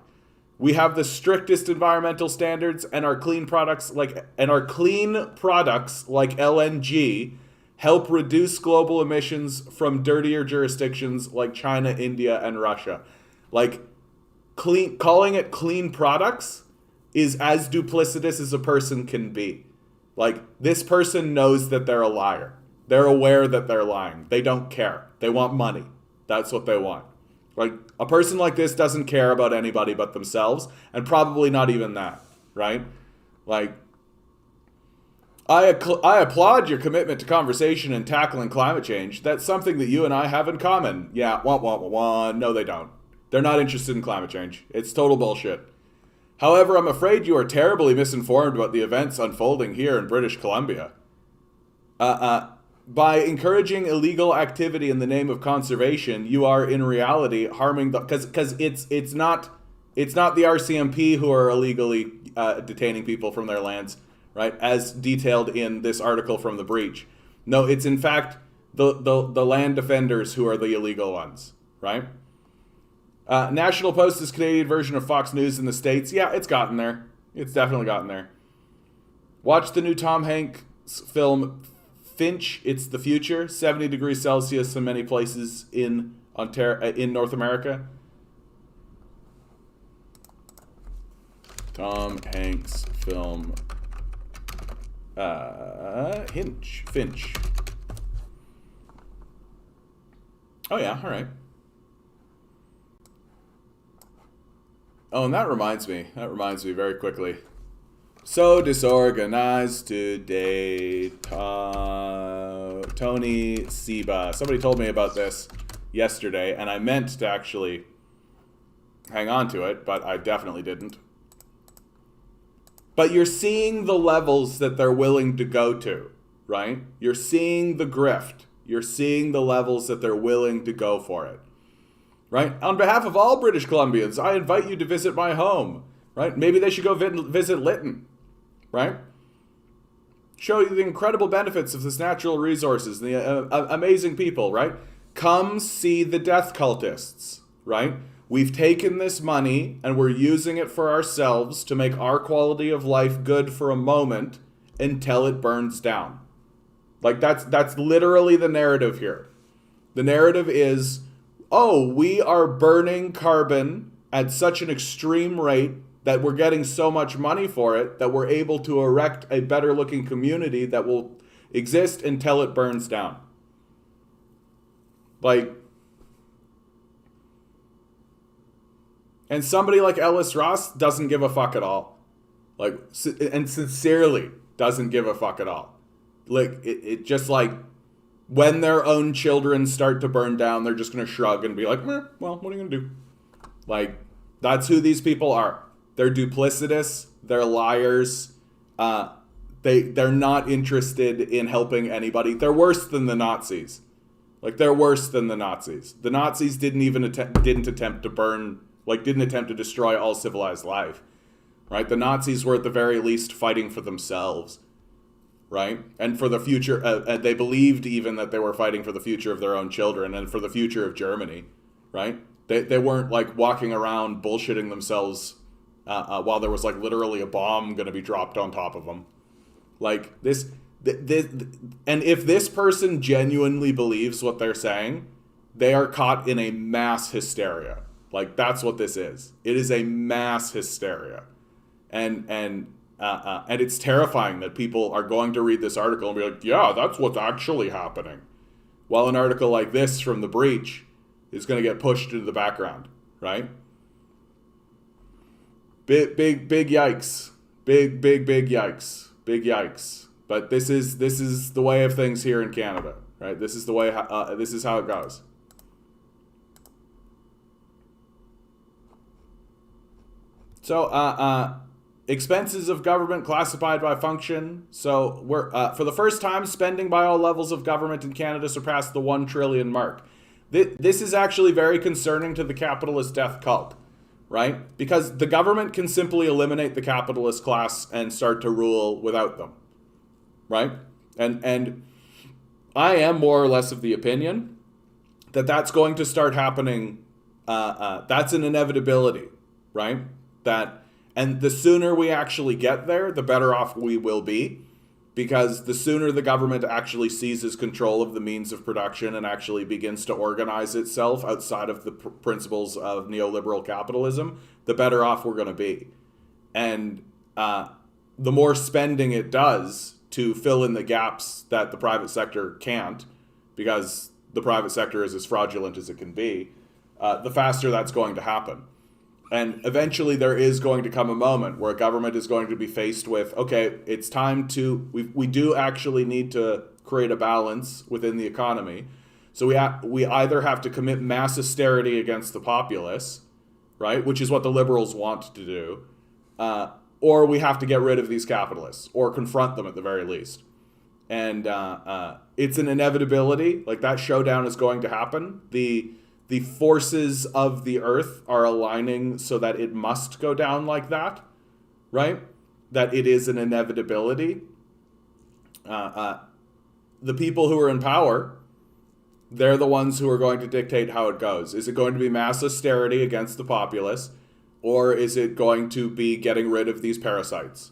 Speaker 1: We have the strictest environmental standards, and our clean products like LNG help reduce global emissions from dirtier jurisdictions like China, India, and Russia. Like, calling it clean products is as duplicitous as a person can be. Like, this person knows that they're a liar. They're aware that they're lying. They don't care. They want money. That's what they want. Like, a person like this doesn't care about anybody but themselves, and probably not even that, right? Like, I applaud your commitment to conversation and tackling climate change. That's something that you and I have in common. Yeah, no they don't. They're not interested in climate change. It's total bullshit. However, I'm afraid you are terribly misinformed about the events unfolding here in British Columbia. By encouraging illegal activity in the name of conservation, you are in reality harming the because it's not the RCMP who are illegally detaining people from their lands, right? As detailed in this article from The Breach. No, it's in fact the land defenders who are the illegal ones, right? National Post is Canadian version of Fox News in the States. Yeah, it's gotten there. It's definitely gotten there. Watch the new Tom Hanks film Finch, It's the Future. 70 degrees Celsius in many places in Ontario, in North America. Tom Hanks film Finch. Oh yeah, all right. Oh, and that reminds me very quickly. So disorganized today, Tony Seba. Somebody told me about this yesterday, and I meant to actually hang on to it, but I definitely didn't. But you're seeing the levels that they're willing to go to, right? You're seeing the grift. You're seeing the levels that they're willing to go for it. Right? On behalf of all British Columbians, I invite you to visit my home. Right? Maybe they should go visit Lytton. Right? Show you the incredible benefits of this natural resources, the amazing people. Right? Come see the death cultists. Right? We've taken this money and we're using it for ourselves to make our quality of life good for a moment until it burns down. Like that's literally the narrative here. The narrative is, oh, we are burning carbon at such an extreme rate that we're getting so much money for it that we're able to erect a better looking community that will exist until it burns down. Like, and somebody like Ellis Ross doesn't give a fuck at all. Like, and sincerely doesn't give a fuck at all. Like, it just like, when their own children start to burn down, they're just going to shrug and be like, well, what are you going to do? Like, that's who these people are. They're duplicitous. They're liars. They're not interested in helping anybody. They're worse than the Nazis. Like, they're worse than the Nazis. The Nazis didn't attempt to destroy all civilized life. Right? The Nazis were at the very least fighting for themselves. Right? And for the future, they believed even that they were fighting for the future of their own children and for the future of Germany, right? They weren't like walking around bullshitting themselves while there was like literally a bomb going to be dropped on top of them. Like this, and if this person genuinely believes what they're saying, they are caught in a mass hysteria. Like that's what this is. It is a mass hysteria. And and it's terrifying that people are going to read this article and be like, yeah, that's what's actually happening. While an article like this from The Breach is going to get pushed into the background, right? Big yikes. Big yikes. Big yikes. But this is the way of things here in Canada, right? This is the way. This is how it goes. So, expenses of government classified by function. So we're for the first time, spending by all levels of government in Canada surpassed the 1 trillion mark. This is actually very concerning to the capitalist death cult, right? Because the government can simply eliminate the capitalist class and start to rule without them, right? And I am more or less of the opinion that that's going to start happening. That's an inevitability, right? And the sooner we actually get there, the better off we will be, because the sooner the government actually seizes control of the means of production and actually begins to organize itself outside of the principles of neoliberal capitalism, the better off we're going to be. And the more spending it does to fill in the gaps that the private sector can't, because the private sector is as fraudulent as it can be, the faster that's going to happen. And eventually there is going to come a moment where a government is going to be faced with, okay, it's time to, we do actually need to create a balance within the economy. So we either have to commit mass austerity against the populace, right, which is what the liberals want to do, or we have to get rid of these capitalists, or confront them at the very least. And it's an inevitability. Like, that showdown is going to happen. The forces of the earth are aligning so that it must go down like that, right? That it is an inevitability. The people who are in power, they're the ones who are going to dictate how it goes. Is it going to be mass austerity against the populace, or is it going to be getting rid of these parasites?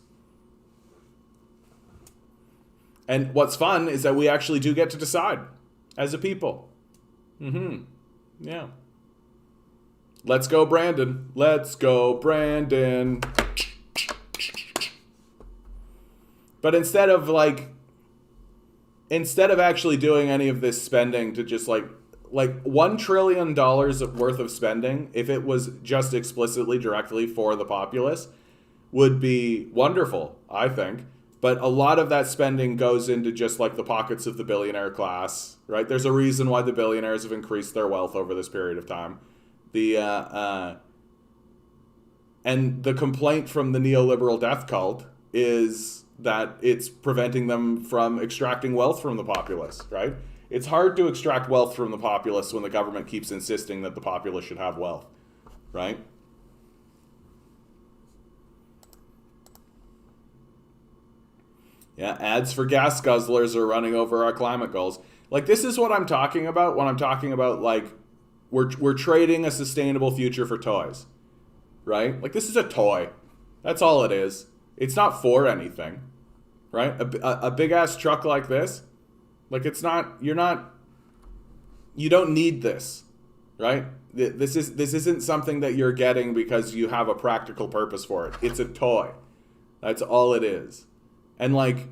Speaker 1: And what's fun is that we actually do get to decide as a people. Yeah. Let's go, Brandon. Let's go, Brandon. But instead of actually doing any of this spending to just like $1 trillion worth of spending, if it was just explicitly directly for the populace, would be wonderful, I think. But a lot of that spending goes into just like the pockets of the billionaire class, right? There's a reason why the billionaires have increased their wealth over this period of time. And the complaint from the neoliberal death cult is that it's preventing them from extracting wealth from the populace, right? It's hard to extract wealth from the populace when the government keeps insisting that the populace should have wealth, right? Yeah, ads for gas guzzlers are running over our climate goals. Like, this is what I'm talking about when I'm talking about, like, we're trading a sustainable future for toys, right? Like, this is a toy. That's all it is. It's not for anything, right? A big-ass truck like this, like, it's not, you don't need this, right? This isn't something that you're getting because you have a practical purpose for it. It's a toy. That's all it is. And, like,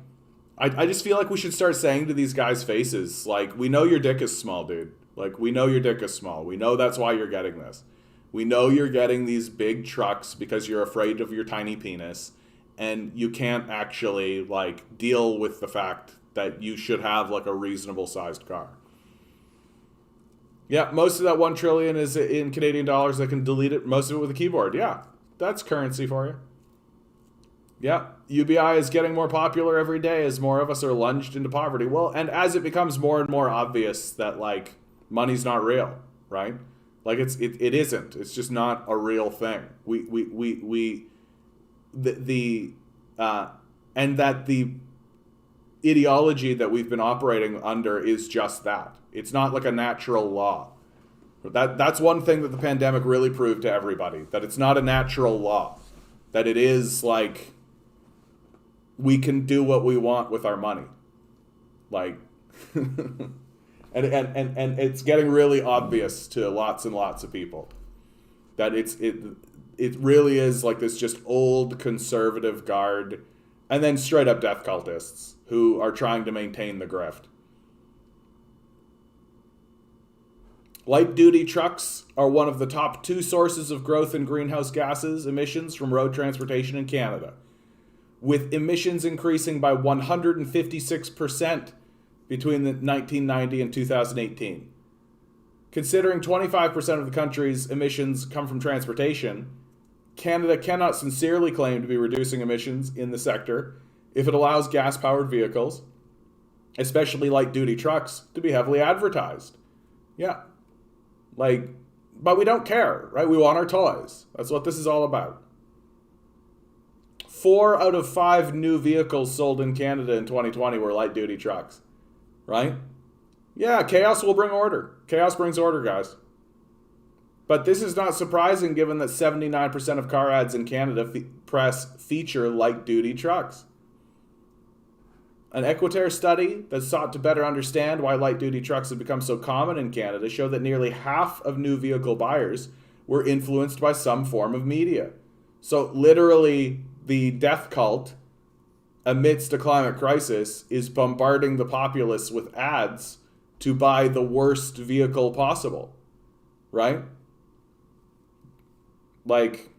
Speaker 1: I just feel like we should start saying to these guys' faces, like, we know your dick is small, dude. Like, we know your dick is small. We know that's why you're getting this. We know you're getting these big trucks because you're afraid of your tiny penis, and you can't actually, like, deal with the fact that you should have, like, a reasonable-sized car. Yeah, most of that 1 trillion is in Canadian dollars. I can delete it, most of it with a keyboard. Yeah, that's currency for you. Yeah, UBI is getting more popular every day as more of us are lunged into poverty. Well, and as it becomes more and more obvious that, like, money's not real, right? Like, it isn't. It's just not a real thing. And that the ideology that we've been operating under is just that. It's not like a natural law. That's one thing that the pandemic really proved to everybody, that it's not a natural law. That it is like, we can do what we want with our money. Like, and it's getting really obvious to lots and lots of people that it really is like this just old conservative guard, and then straight up death cultists who are trying to maintain the grift. Light duty trucks are one of the top 2 sources of growth in greenhouse gases emissions from road transportation in Canada, with emissions increasing by 156% between the 1990 and 2018. Considering 25% of the country's emissions come from transportation, Canada cannot sincerely claim to be reducing emissions in the sector if it allows gas-powered vehicles, especially light-duty trucks, to be heavily advertised. Yeah. But we don't care, right? We want our toys. That's what this is all about. 4 out of 5 new vehicles sold in Canada in 2020 were light-duty trucks, right? Yeah, chaos will bring order. Chaos brings order, guys. But this is not surprising given that 79% of car ads in Canada feature light-duty trucks. An Equiterre study that sought to better understand why light-duty trucks have become so common in Canada showed that nearly half of new vehicle buyers were influenced by some form of media. So literally, the death cult, amidst a climate crisis, is bombarding the populace with ads to buy the worst vehicle possible, right? Like,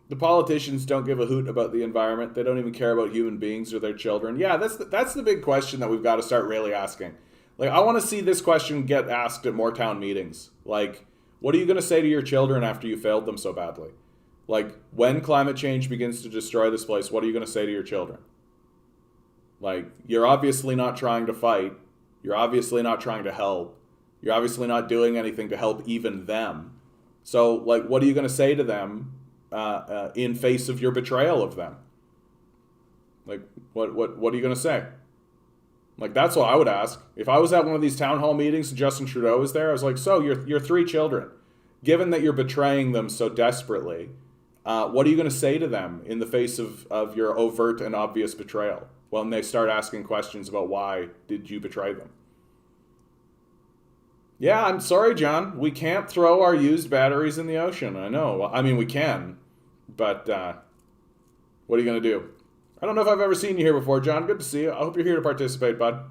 Speaker 1: the politicians don't give a hoot about the environment. They don't even care about human beings or their children. Yeah, that's the big question that we've got to start really asking. Like, I want to see this question get asked at more town meetings. Like, what are you going to say to your children after you failed them so badly? Like, when climate change begins to destroy this place, what are you going to say to your children? Like, you're obviously not trying to fight. You're obviously not trying to help. You're obviously not doing anything to help even them. So, like, what are you going to say to them in face of your betrayal of them? Like, what are you going to say? Like, that's what I would ask. If I was at one of these town hall meetings and Justin Trudeau was there, I was like, so, your 3 children, given that you're betraying them so desperately, what are you going to say to them in the face of your overt and obvious betrayal when they start asking questions about why did you betray them? Yeah, I'm sorry, John. We can't throw our used batteries in the ocean. I know. I mean, we can, but what are you going to do? I don't know if I've ever seen you here before, John. Good to see you. I hope you're here to participate, bud.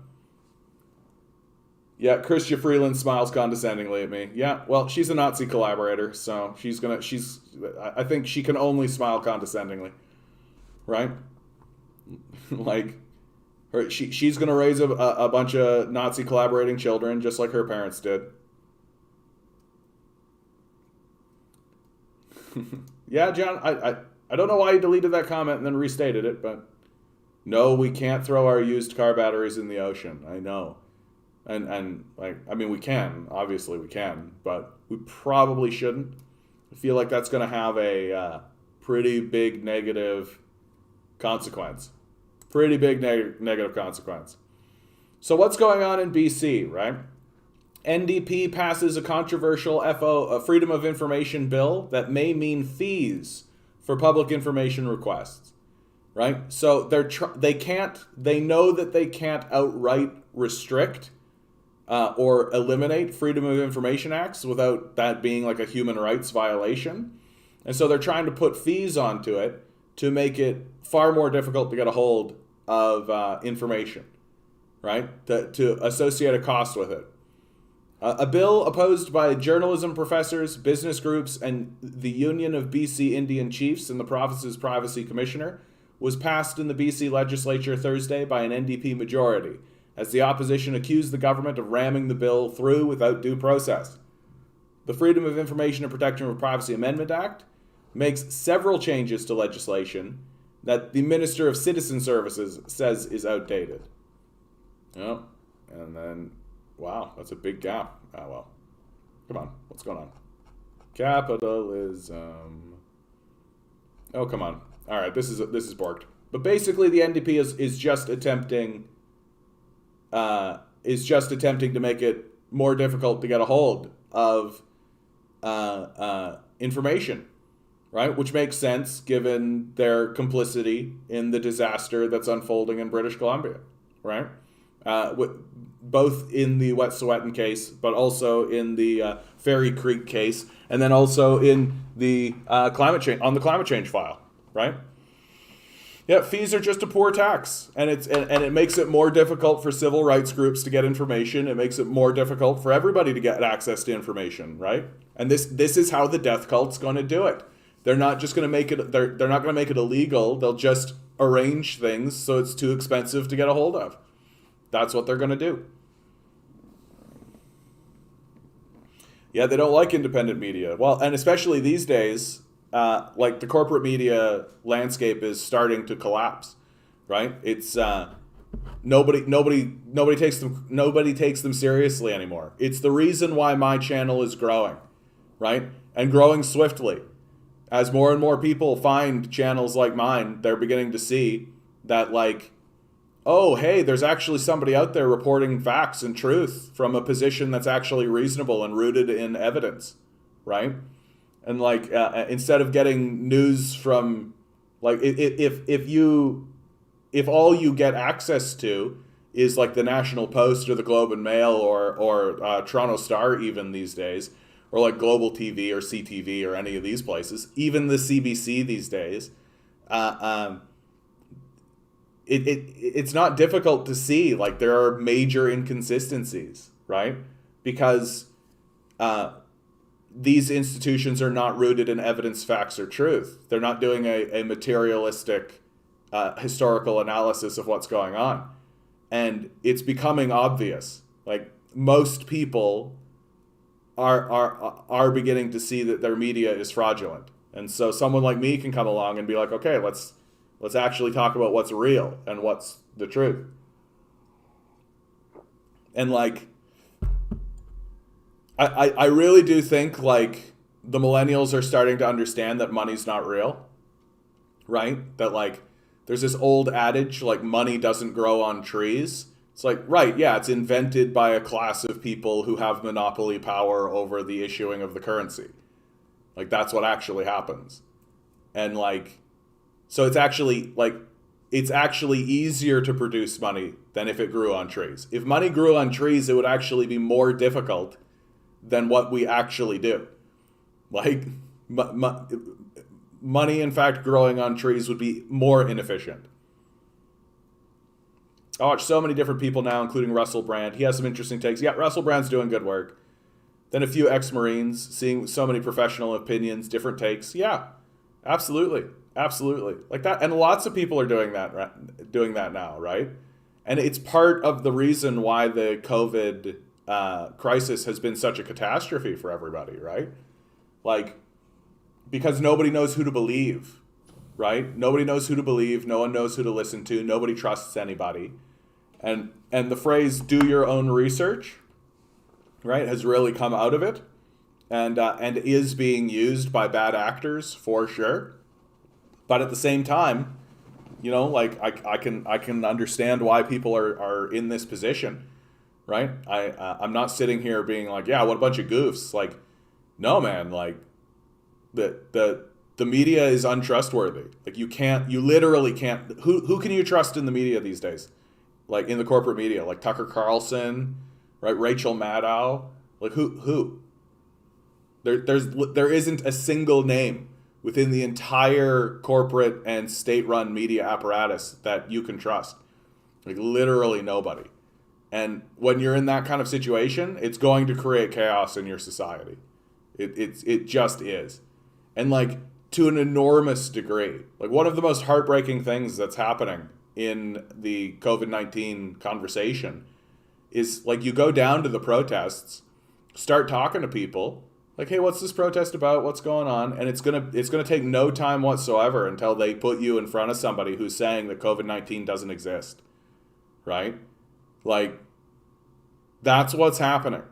Speaker 1: Yeah, Christia Freeland smiles condescendingly at me. Yeah, well, she's a Nazi collaborator, so I think she can only smile condescendingly, right? Like, she's gonna raise a bunch of Nazi collaborating children just like her parents did. Yeah, John, I don't know why you deleted that comment and then restated it, but no, we can't throw our used car batteries in the ocean. I know. And like, I mean, we can, obviously we can, but we probably shouldn't. I feel like that's going to have a pretty big negative consequence. Pretty big negative consequence. So what's going on in BC, right? NDP passes a controversial a Freedom of Information bill that may mean fees for public information requests, right? So they know that they can't outright restrict or eliminate Freedom of Information Acts without that being like a human rights violation. And so they're trying to put fees onto it to make it far more difficult to get a hold of information, right? To associate a cost with it. A bill opposed by journalism professors, business groups, and the Union of BC Indian Chiefs and the province's privacy commissioner was passed in the BC legislature Thursday by an NDP majority, as the opposition accused the government of ramming the bill through without due process. The Freedom of Information and Protection of Privacy Amendment Act makes several changes to legislation that the Minister of Citizen Services says is outdated. Oh, and then, wow, that's a big gap. Oh, well. Come on, what's going on? Capitalism. Oh, come on. All right, this is borked. But basically, the NDP is just attempting to make it more difficult to get a hold of information, right? Which makes sense given their complicity in the disaster that's unfolding in British Columbia, right? both in the Wet'suwet'en case, but also in the Fairy Creek case, and then also in the climate change file, right? Yeah, fees are just a poor tax, and it makes it more difficult for civil rights groups to get information. It makes it more difficult for everybody to get access to information, right? And this is how the death cult's going to do it. They're not just going to make it. They're not going to make it illegal. They'll just arrange things so it's too expensive to get a hold of. That's what they're going to do. Yeah, they don't like independent media. Well, and especially these days, like the corporate media landscape is starting to collapse, right? It's nobody takes them seriously anymore. It's the reason why my channel is growing, right? And growing swiftly. As more and more people find channels like mine, they're beginning to see that, like, oh, hey, there's actually somebody out there reporting facts and truth from a position that's actually reasonable and rooted in evidence, right? And like, instead of getting news from, like, if all you get access to is like the National Post or the Globe and Mail or Toronto Star even these days, or like Global TV or CTV or any of these places, even the CBC these days, it's not difficult to see, like, there are major inconsistencies, right? Because these institutions are not rooted in evidence, facts, or truth. They're not doing a materialistic historical analysis of what's going on. And it's becoming obvious. Like, most people are beginning to see that their media is fraudulent. And so someone like me can come along and be like, okay, let's actually talk about what's real and what's the truth. And like, I really do think, like, the millennials are starting to understand that money's not real, right? That, like, there's this old adage, like, money doesn't grow on trees. It's like, right, yeah, it's invented by a class of people who have monopoly power over the issuing of the currency. Like, that's what actually happens. And, like, so it's actually easier to produce money than if it grew on trees. If money grew on trees, it would actually be more difficult than what we actually do. Like, money, in fact, growing on trees would be more inefficient. I watch so many different people now, including Russell Brand. He has some interesting takes. Yeah, Russell Brand's doing good work. Then a few ex-Marines, seeing so many professional opinions, different takes. Yeah, absolutely. Absolutely. Like that. And lots of people are doing that now, right? And it's part of the reason why the COVID crisis has been such a catastrophe for everybody, right? Like, because nobody knows who to believe, right? Nobody knows who to believe. No one knows who to listen to. Nobody trusts anybody. And the phrase "do your own research," right, has really come out of it, and is being used by bad actors for sure. But at the same time, you know, like, I can understand why people are in this position, right? I'm not sitting here being like, yeah, what a bunch of goofs. Like, no, man, like, the media is untrustworthy. Like, you literally can't. Who can you trust in the media these days? Like, in the corporate media, like Tucker Carlson, right? Rachel Maddow, like who? There isn't a single name within the entire corporate and state-run media apparatus that you can trust. Like, literally nobody. And when you're in that kind of situation, it's going to create chaos in your society. It just is. And, like, to an enormous degree. Like, one of the most heartbreaking things that's happening in the COVID-19 conversation is, like, you go down to the protests, start talking to people, like, hey, what's this protest about? What's going on? And it's gonna take no time whatsoever until they put you in front of somebody who's saying that COVID-19 doesn't exist, right? Like, that's what's happening.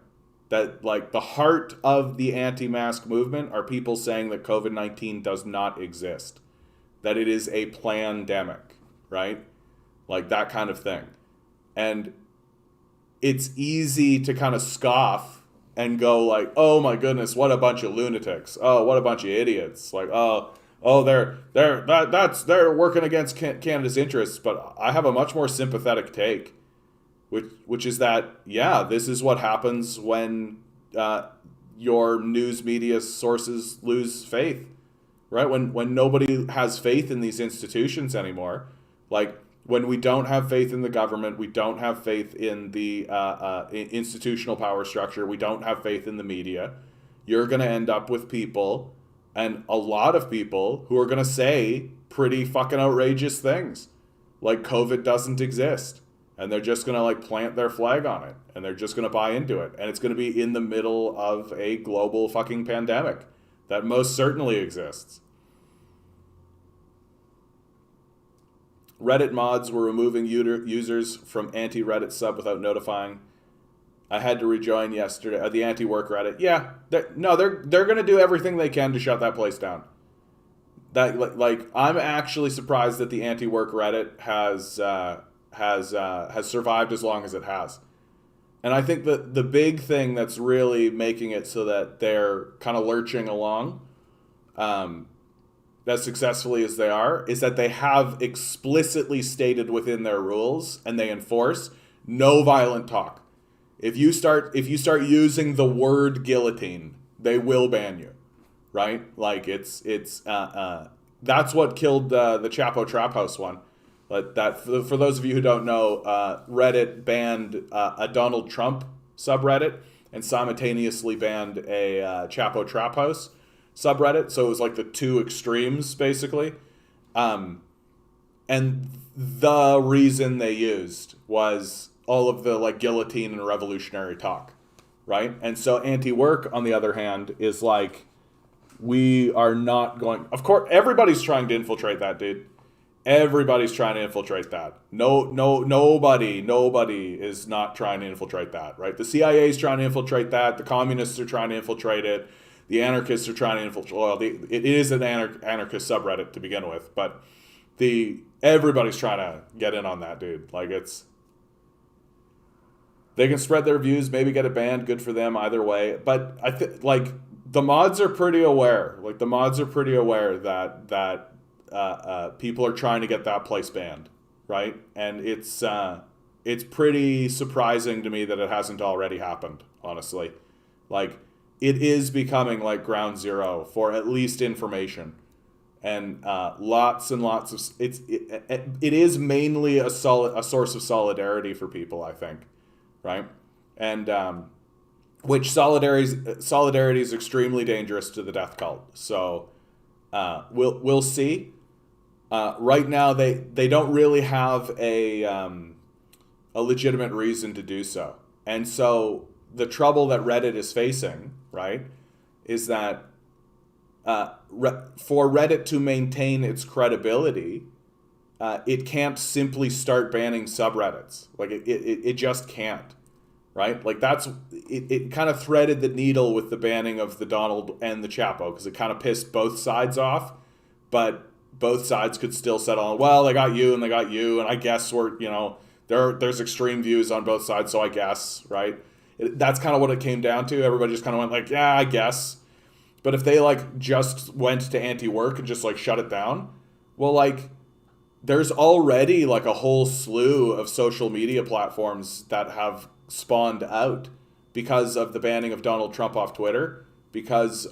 Speaker 1: That, like, the heart of the anti-mask movement are people saying that COVID-19 does not exist, that it is a plandemic, right? Like, that kind of thing. And it's easy to kind of scoff and go like, oh my goodness, what a bunch of lunatics. Oh, what a bunch of idiots. Like, they're working against Canada's interests. But I have a much more sympathetic take. which is that, yeah, this is what happens when your news media sources lose faith, right? When nobody has faith in these institutions anymore, like when we don't have faith in the government, we don't have faith in the institutional power structure, we don't have faith in the media, you're going to end up with people, and a lot of people, who are going to say pretty fucking outrageous things, like COVID doesn't exist. And they're just going to like plant their flag on it. And they're just going to buy into it. And it's going to be in the middle of a global fucking pandemic that most certainly exists. Reddit mods were removing users from anti-Reddit sub without notifying. I had to rejoin yesterday. The anti-work Reddit. Yeah. They're going to do everything they can to shut that place down. That like I'm actually surprised that the anti-work Reddit has survived as long as it has. And I think that the big thing that's really making it so that they're kind of lurching along as successfully as they are is that they have explicitly stated within their rules, and they enforce no violent talk. If you start using the word guillotine, they will ban you, right? Like it's that's what killed the Chapo Trap House one. But that, for those of you who don't know, Reddit banned a Donald Trump subreddit and simultaneously banned a Chapo Trap House subreddit. So it was like the two extremes, basically. And the reason they used was all of the like guillotine and revolutionary talk, right? And so anti-work, on the other hand, is like, we are not going... Of course, everybody's trying to infiltrate that, dude. Everybody's trying to infiltrate that. Nobody is not trying to infiltrate that, right? The CIA is trying to infiltrate that. The communists are trying to infiltrate it. The anarchists are trying to infiltrate. Well, it is an anarchist subreddit to begin with, but everybody's trying to get in on that, dude. Like they can spread their views, maybe get it banned. Good for them, either way. But I think like the mods are pretty aware. Like the mods are pretty aware that people are trying to get that place banned, right? And it's pretty surprising to me that it hasn't already happened, honestly. Like, it is becoming like ground zero for at least information. And lots and lots of... It is mainly a source of solidarity for people, I think, right? And which solidarity is extremely dangerous to the death cult. So we'll see. Right now, they don't really have a legitimate reason to do so. And so the trouble that Reddit is facing, right, is that for Reddit to maintain its credibility, it can't simply start banning subreddits. Like, it just can't, right? Like, it kind of threaded the needle with the banning of the Donald and the Chapo, because it kind of pissed both sides off, but both sides could still settle on, well, they got you, and I guess there's extreme views on both sides, so I guess, right? That's kind of what it came down to. Everybody just kind of went like, yeah, I guess. But if they like just went to anti-work and just like shut it down, well, like there's already like a whole slew of social media platforms that have spawned out because of the banning of Donald Trump off Twitter, because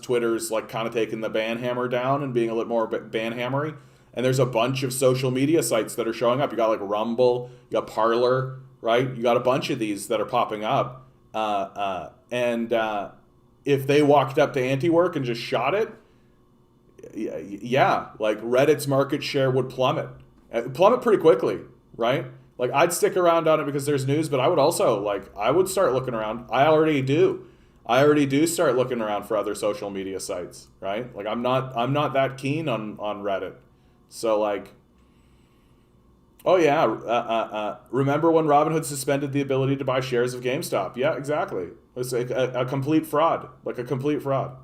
Speaker 1: Twitter's like kind of taking the ban hammer down and being a little more ban hammery. And there's a bunch of social media sites that are showing up. You got like Rumble, you got Parler, right? You got a bunch of these that are popping up. And if they walked up to anti-work and just shot it, yeah, like Reddit's market share would plummet pretty quickly, right? Like I'd stick around on it because there's news, but I would also I would start looking around. I already do start looking around for other social media sites, right? Like I'm not that keen on Reddit. So like, oh yeah, remember when Robinhood suspended the ability to buy shares of GameStop? Yeah, exactly. It's a complete fraud, like a complete fraud.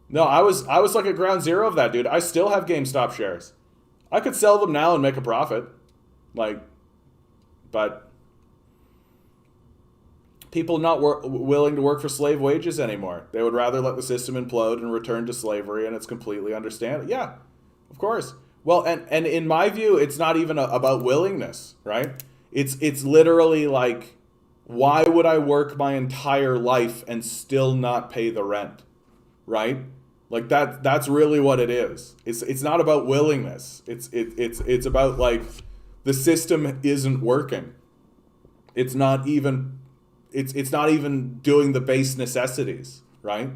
Speaker 1: No, I was like at ground zero of that, dude. I still have GameStop shares. I could sell them now and make a profit, but people not willing to work for slave wages anymore. They would rather let the system implode and return to slavery, and it's completely understandable. Yeah, of course. Well, and in my view, it's not even about willingness, right? It's literally like, why would I work my entire life and still not pay the rent, right? Like that's really what it is. It's not about willingness. It's about like the system isn't working. It's not even it's not even doing the base necessities, right?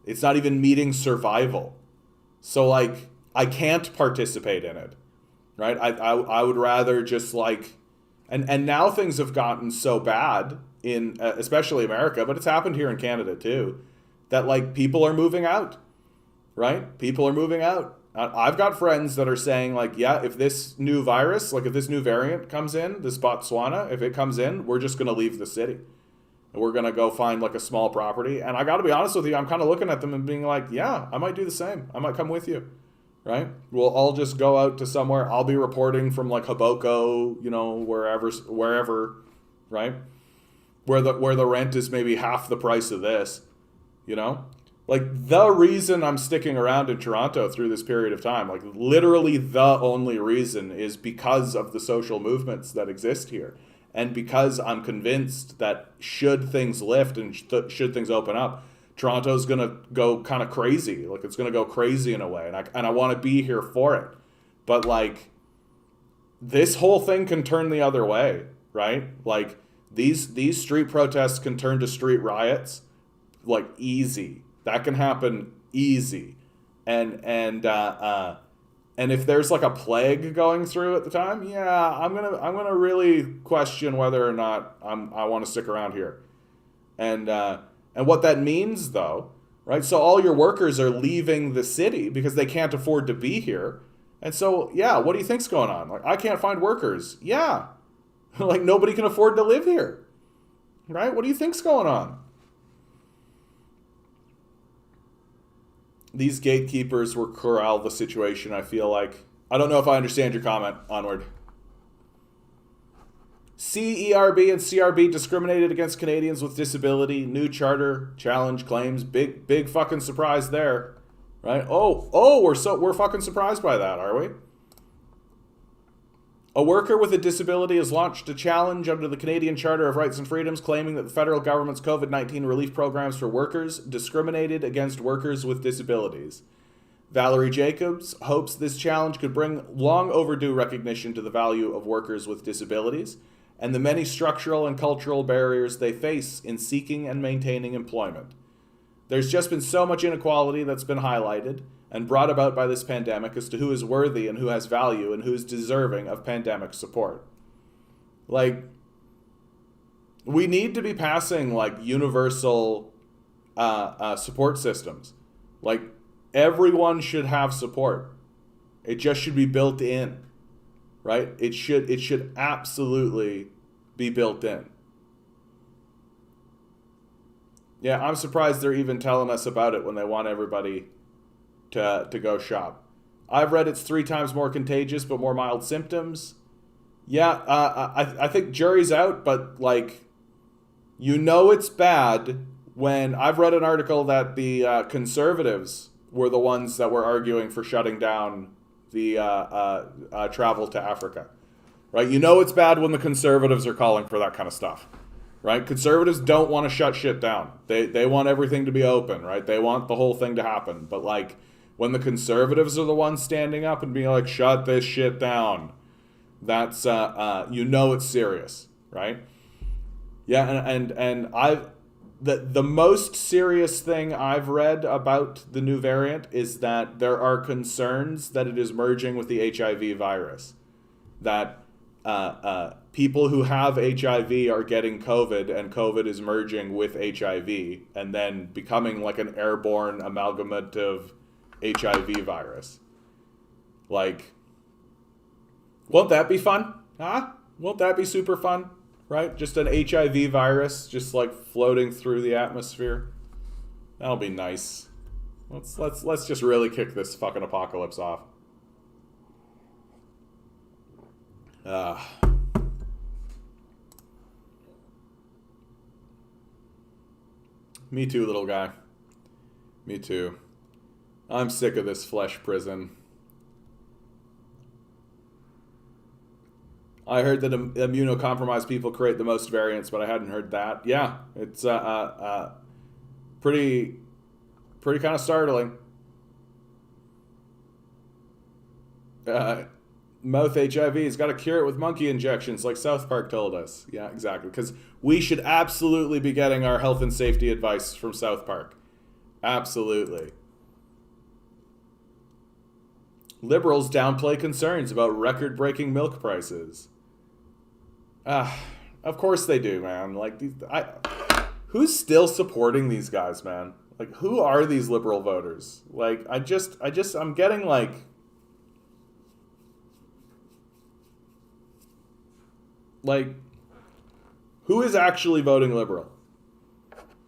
Speaker 1: It's not even meeting survival. So like I can't participate in it, right? I would rather just like, and now things have gotten so bad in especially America, but it's happened here in Canada too, that like people are moving out, right? People are moving out. I've got friends that are saying like, yeah, if this new virus, like if this new variant comes in, this Botswana, if it comes in, we're just going to leave the city. And we're going to go find like a small property. And I got to be honest with you, I'm kind of looking at them and being like, yeah, I might do the same. I might come with you, right? We'll all just go out to somewhere. I'll be reporting from like Hoboken, you know, wherever, right? Where the rent is maybe half the price of this, you know? Like the reason I'm sticking around in Toronto through this period of time, like literally the only reason, is because of the social movements that exist here. And because I'm convinced that should things lift and should things open up, Toronto's going to go kind of crazy. Like it's going to go crazy in a way. And I want to be here for it. But like this whole thing can turn the other way, right? Like these street protests can turn to street riots like easy. That can happen easy. And if there's like a plague going through at the time, yeah, I'm gonna really question whether or not I want to stick around here, and what that means though, right? So all your workers are leaving the city because they can't afford to be here, and so yeah, what do you think's going on? Like I can't find workers, yeah, like nobody can afford to live here, right? What do you think's going on? These gatekeepers will corral the situation, I feel like. I don't know if I understand your comment. Onward. CERB and CRB discriminated against Canadians with disability. New charter challenge claims. Big fucking surprise there. Right? Oh, we're fucking surprised by that, are we? A worker with a disability has launched a challenge under the Canadian Charter of Rights and Freedoms claiming that the federal government's COVID-19 relief programs for workers discriminated against workers with disabilities. Valerie Jacobs hopes this challenge could bring long overdue recognition to the value of workers with disabilities and the many structural and cultural barriers they face in seeking and maintaining employment. There's just been so much inequality that's been highlighted and brought about by this pandemic as to who is worthy and who has value and who is deserving of pandemic support. Like, we need to be passing like universal support systems. Like, everyone should have support. It just should be built in, right? It should absolutely be built in. Yeah, I'm surprised they're even telling us about it when they want everybody to go shop. I've read it's 3 times more contagious but more mild symptoms. Yeah, I think jury's out, but like, you know it's bad when I've read an article that the conservatives were the ones that were arguing for shutting down the travel to Africa, right? You know it's bad when the conservatives are calling for that kind of stuff, right? Conservatives don't want to shut shit down. They want everything to be open, right? They want the whole thing to happen, but like, when the conservatives are the ones standing up and being like, shut this shit down, that's, you know it's serious, right? Yeah, and the most serious thing I've read about the new variant is that there are concerns that it is merging with the HIV virus. That people who have HIV are getting COVID, and COVID is merging with HIV and then becoming like an airborne amalgamative HIV virus. Like, won't that be fun? Huh? Won't that be super fun? Right? Just an HIV virus just like floating through the atmosphere. That'll be nice. Let's just really kick this fucking apocalypse off. Me too, little guy. Me too. I'm sick of this flesh prison. I heard that immunocompromised people create the most variants, but I hadn't heard that. Yeah, it's pretty kind of startling. Mouth HIV has got to cure it with monkey injections, like South Park told us. Yeah, exactly. Because we should absolutely be getting our health and safety advice from South Park. Absolutely. Liberals downplay concerns about record-breaking milk prices. Of course they do, man. Like, who's still supporting these guys, man? Like, who are these liberal voters? Like, I'm getting like, who is actually voting liberal?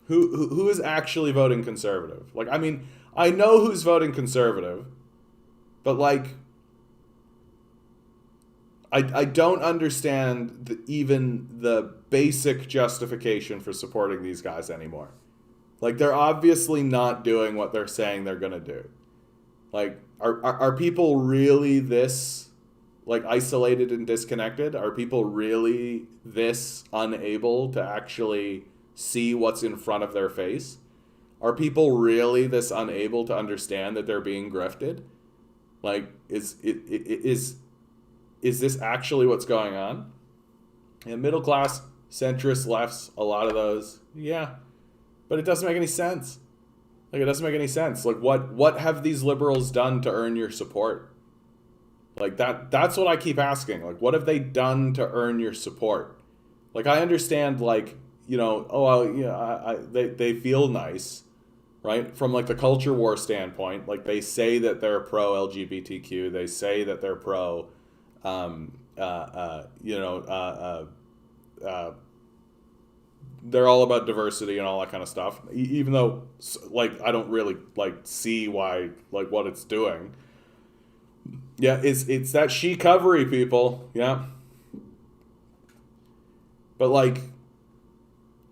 Speaker 1: Who is actually voting conservative? Like, I mean, I know who's voting conservative, but like, I don't understand even the basic justification for supporting these guys anymore. Like, they're obviously not doing what they're saying they're gonna do. Like, are people really this like isolated and disconnected? Are people really this unable to actually see what's in front of their face? Are people really this unable to understand that they're being grifted? Like, is this actually what's going on? And middle class, centrist lefts, a lot of those, yeah. But it doesn't make any sense. Like, it doesn't make any sense. Like, what have these liberals done to earn your support? Like, that's what I keep asking. Like, what have they done to earn your support? Like, I understand, like, you know, they feel nice, right? From like the culture war standpoint, like they say that they're pro LGBTQ, they say that they're pro, they're all about diversity and all that kind of stuff. Even though, like, I don't really like see why, like, what it's doing. Yeah, it's that she-covery, people. Yeah. But like,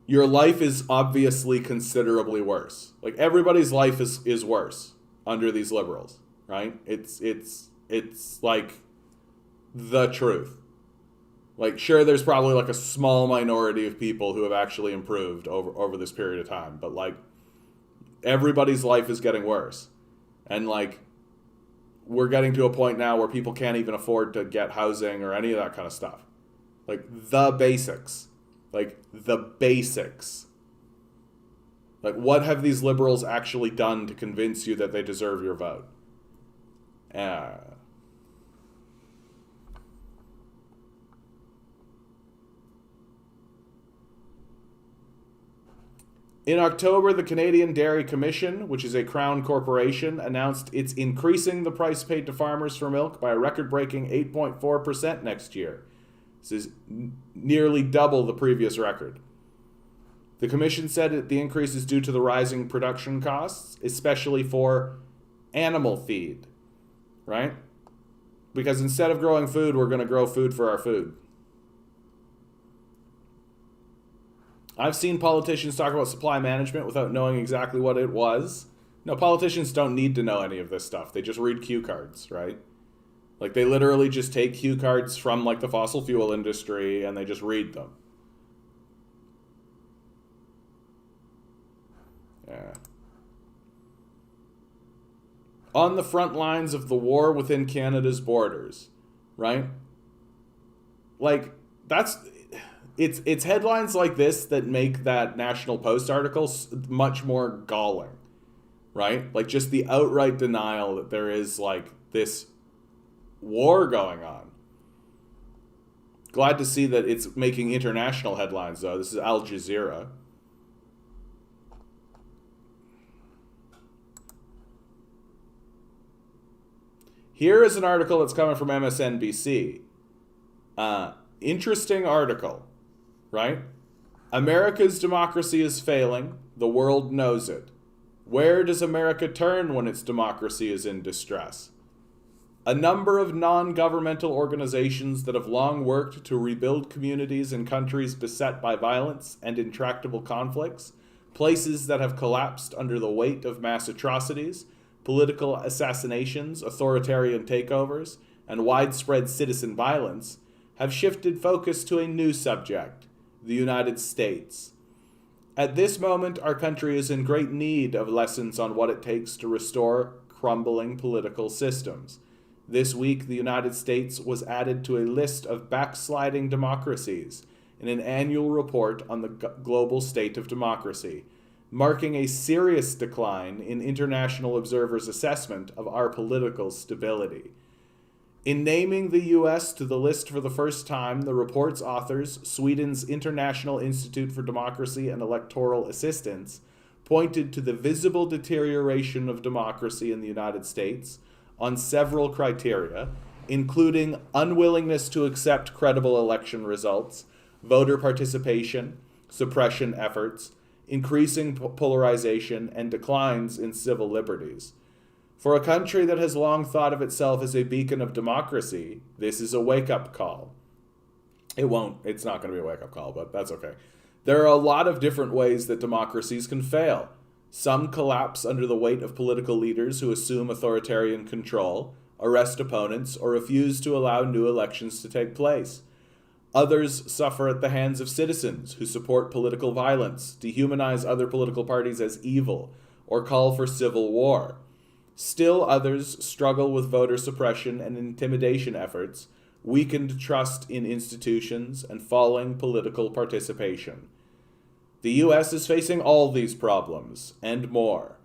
Speaker 1: your life is obviously considerably worse. Like, everybody's life is worse under these liberals, right? It's like the truth. Like, sure, there's probably like a small minority of people who have actually improved over this period of time, but like, everybody's life is getting worse. And like, we're getting to a point now where people can't even afford to get housing or any of that kind of stuff. Like, the basics. Like, the basics. Like, what have these liberals actually done to convince you that they deserve your vote? In October, the Canadian Dairy Commission, which is a Crown corporation, announced it's increasing the price paid to farmers for milk by a record-breaking 8.4% next year. This is nearly double the previous record. The commission said that the increase is due to the rising production costs, especially for animal feed, right? Because instead of growing food, we're going to grow food for our food. I've seen politicians talk about supply management without knowing exactly what it was. No, politicians don't need to know any of this stuff. They just read cue cards, right? Like, they literally just take cue cards from, like, the fossil fuel industry and they just read them. Yeah. On the front lines of the war within Canada's borders, right? Like, it's headlines like this that make that National Post article much more galling, right? Like, just the outright denial that there is, like, this war going on. Glad to see that it's making international headlines, though. This is Al Jazeera. Here is an article that's coming from MSNBC. Interesting article, right? America's democracy is failing. The world knows it. Where does America turn when its democracy is in distress? A number of non-governmental organizations that have long worked to rebuild communities in countries beset by violence and intractable conflicts, places that have collapsed under the weight of mass atrocities, political assassinations, authoritarian takeovers, and widespread citizen violence, have shifted focus to a new subject, the United States. At this moment, our country is in great need of lessons on what it takes to restore crumbling political systems. This week, the United States was added to a list of backsliding democracies in an annual report on the global state of democracy, marking a serious decline in international observers' assessment of our political stability. In naming the U.S. to the list for the first time, the report's authors, Sweden's International Institute for Democracy and Electoral Assistance, pointed to the visible deterioration of democracy in the United States on several criteria, including unwillingness to accept credible election results, voter participation, suppression efforts, increasing polarization, and declines in civil liberties. For a country that has long thought of itself as a beacon of democracy, this is a wake-up call. It's not going to be a wake-up call, but that's okay. There are a lot of different ways that democracies can fail. Some collapse under the weight of political leaders who assume authoritarian control, arrest opponents, or refuse to allow new elections to take place. Others suffer at the hands of citizens who support political violence, dehumanize other political parties as evil, or call for civil war. Still others struggle with voter suppression and intimidation efforts, weakened trust in institutions, and falling political participation. The U.S. is facing all these problems, and more.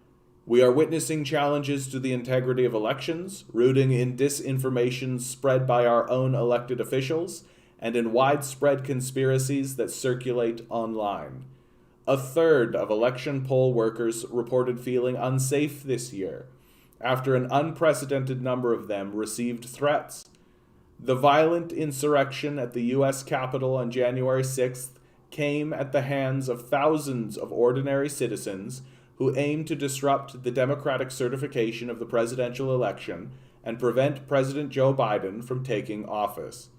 Speaker 1: We are witnessing challenges to the integrity of elections, rooting in disinformation spread by our own elected officials, and in widespread conspiracies that circulate online. A third of election poll workers reported feeling unsafe this year, after an unprecedented number of them received threats. The violent insurrection at the U.S. Capitol on January 6th came at the hands of thousands of ordinary citizens who aimed to disrupt the democratic certification of the presidential election and prevent President Joe Biden from taking office.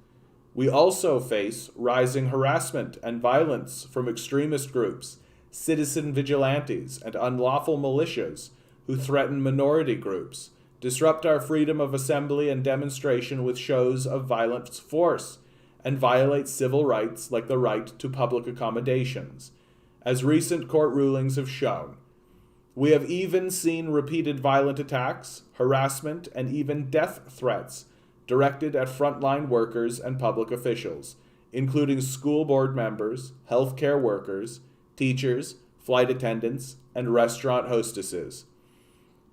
Speaker 1: We also face rising harassment and violence from extremist groups, citizen vigilantes, and unlawful militias who threaten minority groups, disrupt our freedom of assembly and demonstration with shows of violent force, and violate civil rights like the right to public accommodations, as recent court rulings have shown. We have even seen repeated violent attacks, harassment, and even death threats directed at frontline workers and public officials, including school board members, healthcare workers, teachers, flight attendants, and restaurant hostesses.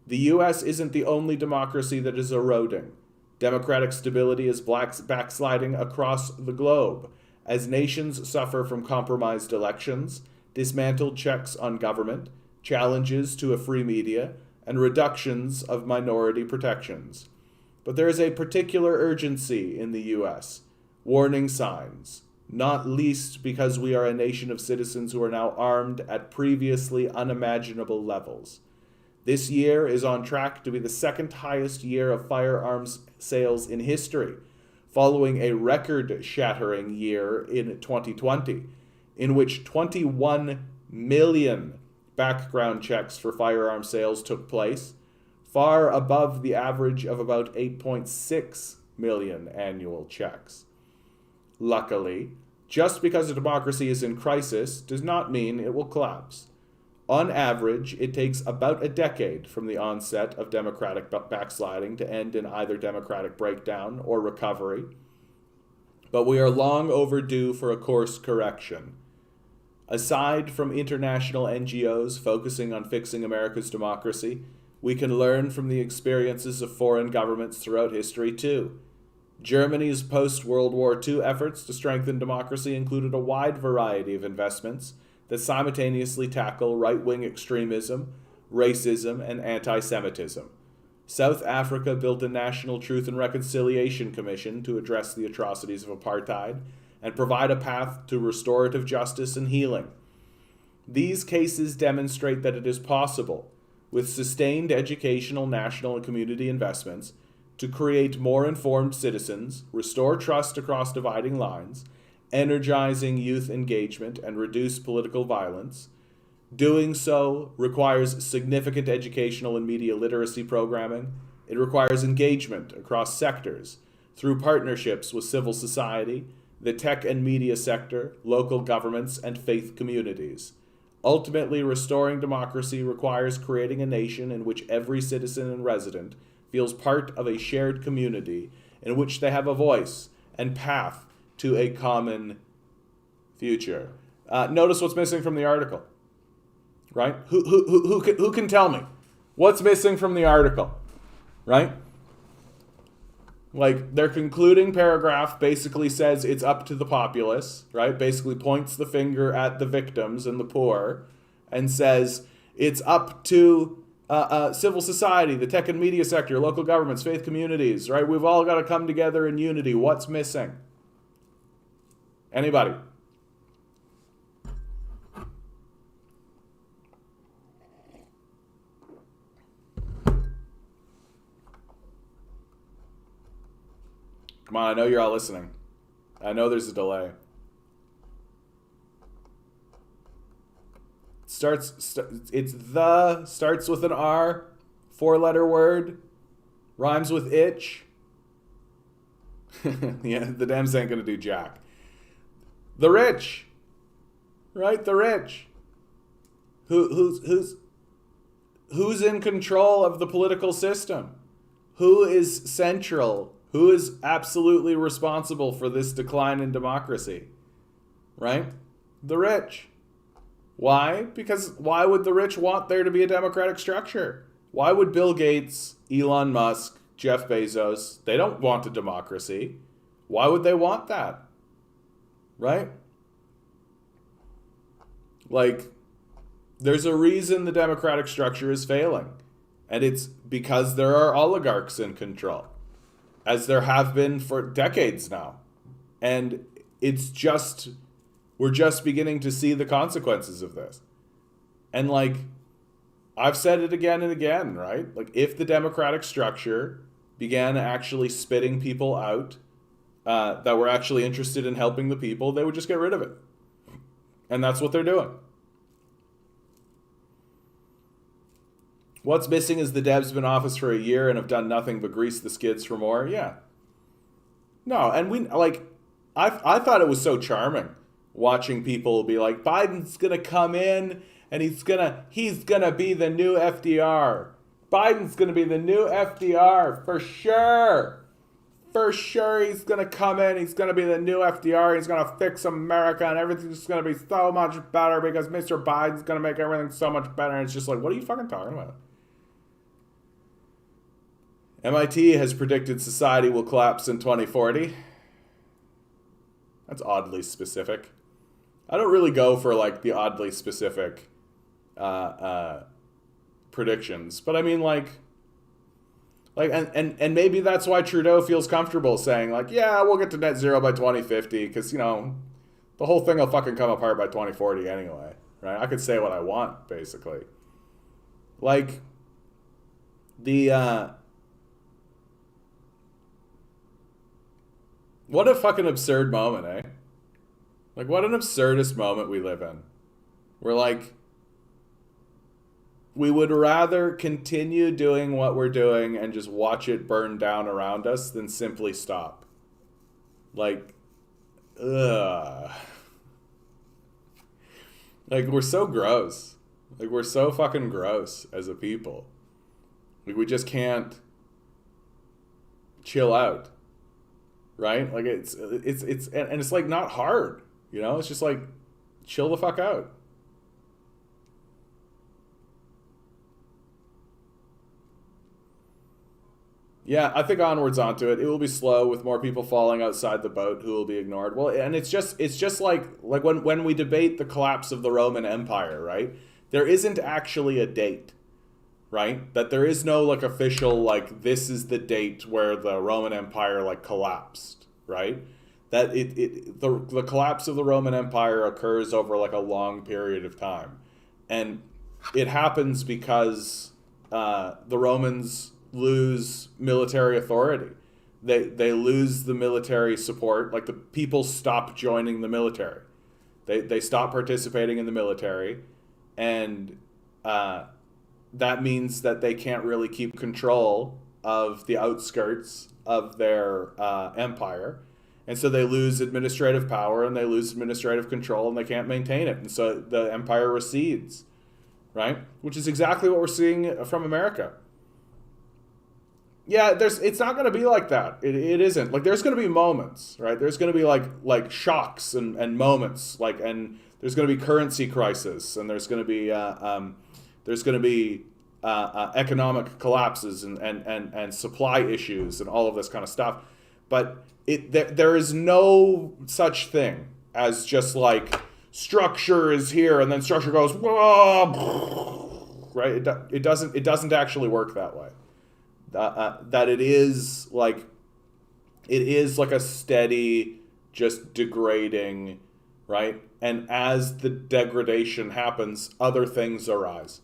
Speaker 1: The U.S. isn't the only democracy that is eroding. Democratic stability is backsliding across the globe as nations suffer from compromised elections, dismantled checks on government, challenges to a free media, and reductions of minority protections. But there is a particular urgency in the U.S., warning signs, not least because we are a nation of citizens who are now armed at previously unimaginable levels. This year is on track to be the second highest year of firearms sales in history, following a record-shattering year in 2020, in which 21 million background checks for firearm sales took place, far above the average of about 8.6 million annual checks. Luckily, just because a democracy is in crisis does not mean it will collapse. On average, it takes about a decade from the onset of democratic backsliding to end in either democratic breakdown or recovery. But we are long overdue for a course correction. Aside from international NGOs focusing on fixing America's democracy, we can learn from the experiences of foreign governments throughout history too. Germany's post-World War II efforts to strengthen democracy included a wide variety of investments that simultaneously tackle right-wing extremism, racism, and anti-Semitism. South Africa built a National Truth and Reconciliation Commission to address the atrocities of apartheid and provide a path to restorative justice and healing. These cases demonstrate that it is possible, with sustained educational, national, and community investments, to create more informed citizens, restore trust across dividing lines, energizing youth engagement, and reduce political violence. Doing so requires significant educational and media literacy programming. It requires engagement across sectors, through partnerships with civil society, the tech and media sector, local governments, and faith communities. Ultimately, restoring democracy requires creating a nation in which every citizen and resident feels part of a shared community in which they have a voice and path to a common future. Notice what's missing from the article, right? Who can tell me what's missing from the article, right? Like, their concluding paragraph basically says it's up to the populace, right? Basically points the finger at the victims and the poor and says it's up to civil society, the tech and media sector, local governments, faith communities, right? We've all got to come together in unity. What's missing? Anybody? Come on, I know you're all listening. I know there's a delay. Starts with an R, 4-letter word, rhymes with itch. Yeah, the Dems ain't gonna do jack. The rich, right? The rich. Who's in control of the political system? Who is central? Who is absolutely responsible for this decline in democracy? Right? The rich. Why? Because why would the rich want there to be a democratic structure? Why would Bill Gates, Elon Musk, Jeff Bezos, they don't want a democracy. Why would they want that? Right? Like, there's a reason the democratic structure is failing. And it's because there are oligarchs in control, as there have been for decades now. And we're just beginning to see the consequences of this. And like, I've said it again and again, right? Like, if the democratic structure began actually spitting people out that were actually interested in helping the people, they would just get rid of it. And that's what they're doing. What's missing is the Debs been in office for a year and have done nothing but grease the skids for more. Yeah. No, and I thought it was so charming watching people be like, Biden's gonna come in and he's gonna be the new FDR. Biden's gonna be the new FDR for sure. For sure, he's gonna come in. He's gonna be the new FDR. He's gonna fix America, and everything's gonna be so much better because Mr. Biden's gonna make everything so much better. And it's just like, what are you fucking talking about? MIT has predicted society will collapse in 2040. That's oddly specific. I don't really go for like the oddly specific predictions, but I mean and maybe that's why Trudeau feels comfortable saying like, yeah, we'll get to net zero by 2050 because, you know, the whole thing will fucking come apart by 2040 anyway, right? I could say what I want, basically. Like, what a fucking absurd moment, eh? Like, what an absurdist moment we live in. We're like, we would rather continue doing what we're doing and just watch it burn down around us than simply stop. Like, ugh. Like, we're so gross. Like, we're so fucking gross as a people. Like, we just can't chill out. Right? Like, it's like not hard, you know? It's just like, chill the fuck out. Yeah, I think onwards onto it. It will be slow with more people falling outside the boat who will be ignored. Well, and it's just like when we debate the collapse of the Roman Empire, right? There isn't actually a date, right? That there is no like official like this is the date where the Roman Empire like collapsed, right? That the collapse of the Roman Empire occurs over like a long period of time, and it happens because the Romans lose military authority. They lose the military support. Like, the people stop joining the military. They stop participating in the military, and that means that they can't really keep control of the outskirts of their empire. And so they lose administrative power and they lose administrative control and they can't maintain it. And so the empire recedes, right? Which is exactly what we're seeing from America. Yeah, it's not going to be like that. It isn't. Like, there's going to be moments, right? There's going to be like shocks and moments, and there's going to be currency crisis, and there's going to be economic collapses and supply issues and all of this kind of stuff. But there is no such thing as just like structure is here and then structure goes, whoa, right? It doesn't actually work that way. That it is like a steady, just degrading, right? And as the degradation happens, other things arise,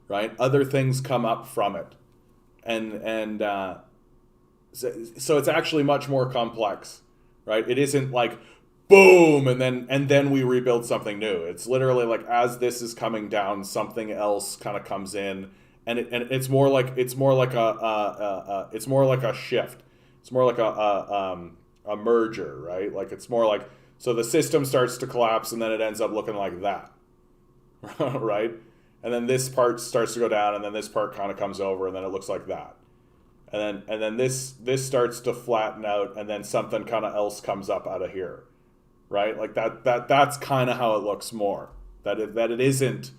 Speaker 1: right? Other things come up from it, and so it's actually much more complex, right? It isn't like boom and then we rebuild something new. It's literally like as this is coming down, something else kind of comes in. And it's more like a shift. It's more like a merger, right? Like it's more like, so the system starts to collapse and then it ends up looking like that, right? And then this part starts to go down and then this part kind of comes over and then it looks like that, and then this starts to flatten out and then something kind of else comes up out of here, right? Like that's kind of how it looks more. That it isn't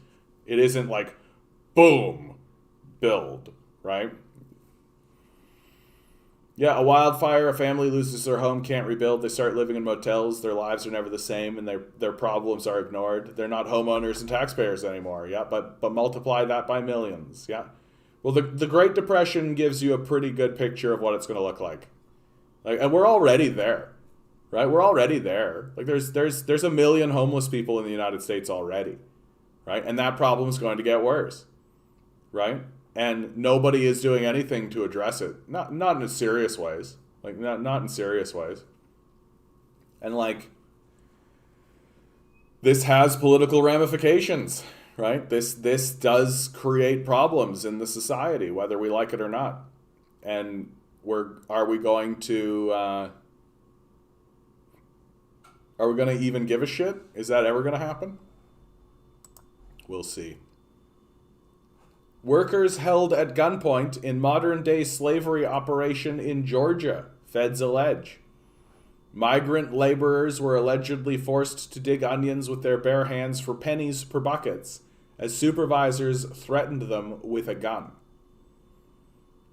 Speaker 1: like boom. Build, right? Yeah, a wildfire, a family loses their home, can't rebuild, they start living in motels, their lives are never the same, and their problems are ignored. They're not homeowners and taxpayers anymore, yeah, but multiply that by millions, yeah. Well, the Great Depression gives you a pretty good picture of what it's going to look like. And we're already there, right? We're already there. Like there's a million homeless people in the United States already, right? And that problem is going to get worse, right? And nobody is doing anything to address it. Not in serious ways. Like not in serious ways. And like this has political ramifications, right? This does create problems in the society, whether we like it or not. And are we going to even give a shit? Is that ever going to happen? We'll see. Workers held at gunpoint in modern-day slavery operation in Georgia, feds allege. Migrant laborers were allegedly forced to dig onions with their bare hands for pennies per buckets, as supervisors threatened them with a gun.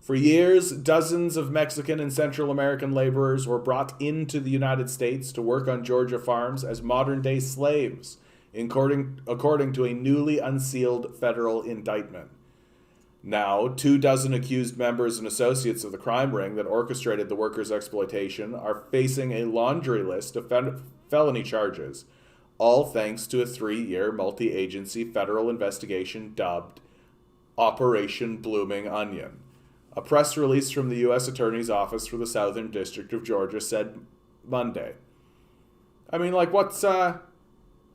Speaker 1: For years, dozens of Mexican and Central American laborers were brought into the United States to work on Georgia farms as modern-day slaves, according to a newly unsealed federal indictment. Now, 24 accused members and associates of the crime ring that orchestrated the workers' exploitation are facing a laundry list of felony charges, all thanks to a 3-year multi-agency federal investigation dubbed Operation Blooming Onion. A press release from the U.S. Attorney's Office for the Southern District of Georgia said Monday. I mean, like, what's the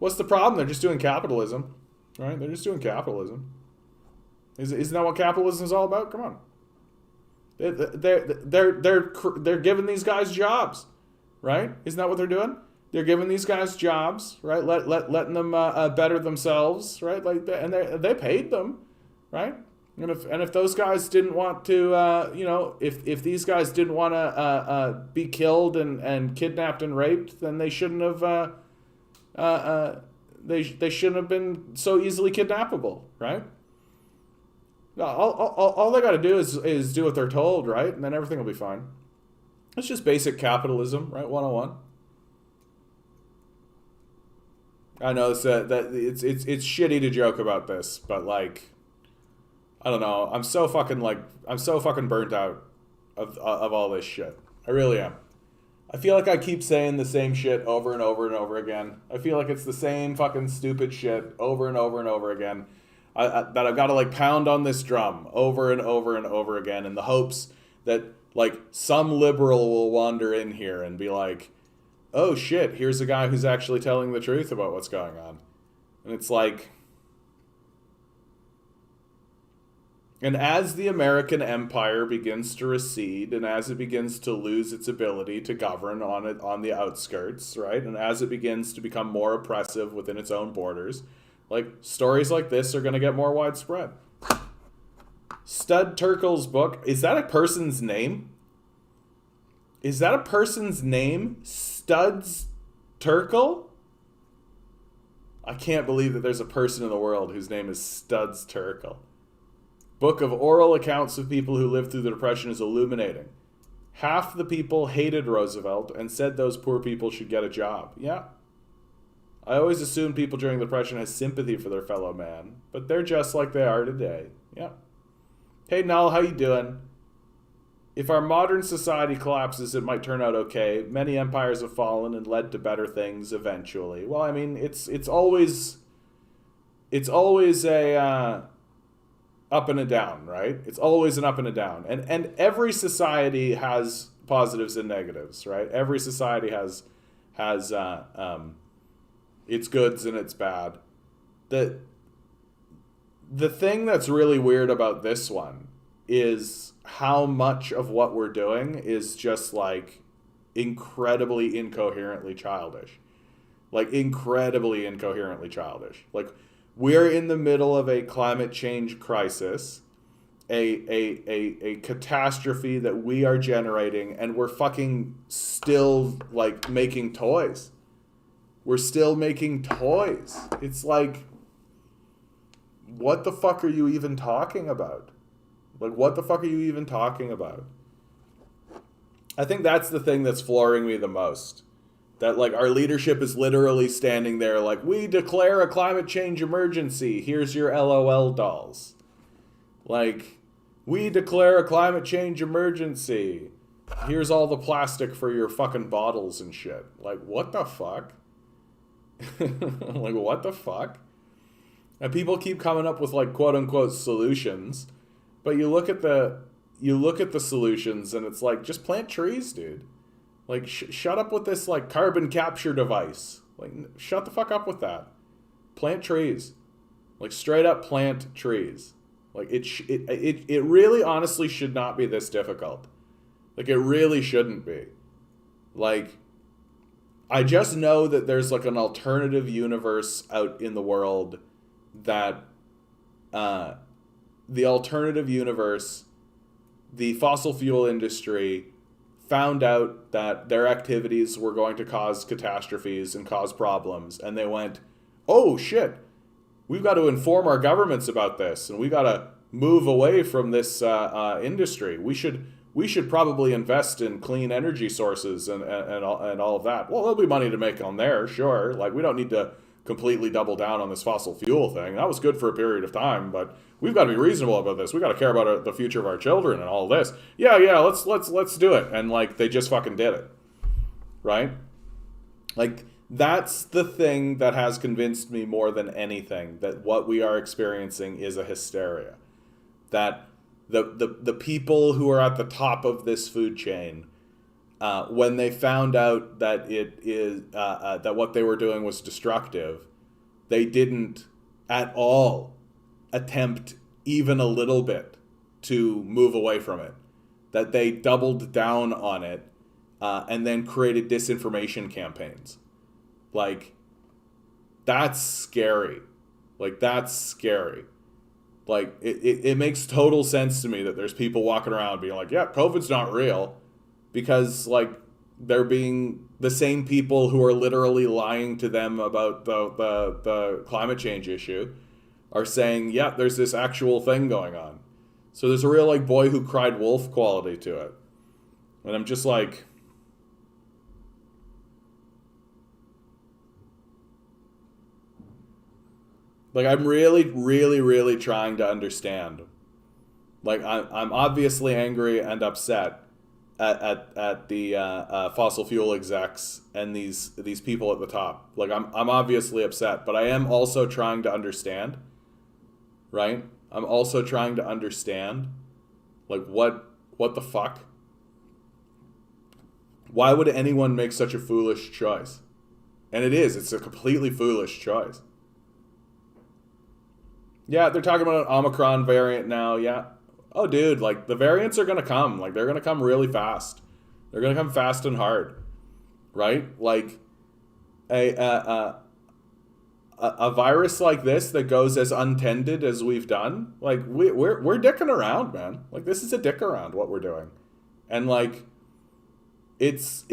Speaker 1: problem? They're just doing capitalism, right? They're just doing capitalism. Isn't that what capitalism is all about? Come on. They're giving these guys jobs, right? Isn't that what they're doing? They're giving these guys jobs, right? Letting them better themselves, right? Like and they paid them, right? And if those guys didn't want to, if these guys didn't want to be killed and kidnapped and raped, then they shouldn't have. They shouldn't have been so easily kidnappable, right? All they got to do is do what they're told, right? And then everything will be fine. It's just basic capitalism, right? 101. I know it's shitty to joke about this, but like, I don't know. I'm so fucking burnt out of all this shit. I really am. I feel like I keep saying the same shit over and over and over again. I feel like it's the same fucking stupid shit over and over and over again. That I've got to like pound on this drum over and over and over again in the hopes that like some liberal will wander in here and be like, oh shit, here's a guy who's actually telling the truth about what's going on. And it's like, And as the American empire begins to recede, and as it begins to lose its ability to govern on the outskirts, right, and as it begins to become more oppressive within its own borders, like stories like this are going to get more widespread. Stud Terkel's book, is that a person's name? Is that a person's name? Studs Terkel? I can't believe that there's a person in the world whose name is Studs Terkel. Book of oral accounts of people who lived through the Depression is illuminating. Half the people hated Roosevelt and said those poor people should get a job. Yeah. I always assumed people during the Depression had sympathy for their fellow man, but they're just like they are today. Yeah. Hey, Null, how you doing? If our modern society collapses, it might turn out okay. Many empires have fallen and led to better things eventually. Well, I mean, it's always a up and a down, right? It's always an up and a down, and every society has positives and negatives, right? Every society has its goods and its bad. The thing that's really weird about this one is how much of what we're doing is just like incredibly incoherently childish. Like incredibly incoherently childish. Like we're in the middle of a climate change crisis, a catastrophe that we are generating, and we're fucking still like making toys. We're still making toys. It's like, what the fuck are you even talking about? Like, what the fuck are you even talking about? I think that's the thing that's flooring me the most. That, like, our leadership is literally standing there like, we declare a climate change emergency. Here's your LOL dolls. Like, we declare a climate change emergency. Here's all the plastic for your fucking bottles and shit. Like, what the fuck? Like, what the fuck? And people keep coming up with, like, quote-unquote solutions. But you look at the solutions and it's like, just plant trees, dude. Like, shut up with this, like, carbon capture device. Like, shut the fuck up with that. Plant trees. Like, straight up plant trees. Like, it really honestly should not be this difficult. Like, it really shouldn't be. Like, I just know that there's, like, an alternative universe out in the world that, the alternative universe, the fossil fuel industry found out that their activities were going to cause catastrophes and cause problems, and they went, oh shit, we've got to inform our governments about this, and we got to move away from this industry. We should probably invest in clean energy sources and all of that. Well, there'll be money to make on there, sure. Like, we don't need to completely double down on this fossil fuel thing. That was good for a period of time, but we've got to be reasonable about this. We've got to care about the future of our children and all this. Yeah, let's do it. And, like, they just fucking did it. Right? Like, that's the thing that has convinced me more than anything that what we are experiencing is a hysteria. That the people who are at the top of this food chain, when they found out that that what they were doing was destructive, they didn't at all attempt even a little bit to move away from it. That they doubled down on it, and then created disinformation campaigns. Like, that's scary. Like, that's scary. Like, it makes total sense to me that there's people walking around being like, yeah, COVID's not real. Because, like, they're being the same people who are literally lying to them about the climate change issue are saying, yeah, there's this actual thing going on. So there's a real, like, boy who cried wolf quality to it. And I'm just like, I'm really, really, really trying to understand. Like, I'm obviously angry and upset at the fossil fuel execs and these people at the top. Like, I'm obviously upset, but I am also trying to understand. Right? I'm also trying to understand. Like, what the fuck? Why would anyone make such a foolish choice? And it's a completely foolish choice. Yeah, they're talking about an Omicron variant now. Yeah. Oh, dude, like the variants are gonna come. Like they're gonna come really fast. They're gonna come fast and hard, right? Like a a, a virus like this that goes as untended as we've done. Like we're dicking around, man. Like this is a dick around what we're doing, and like it's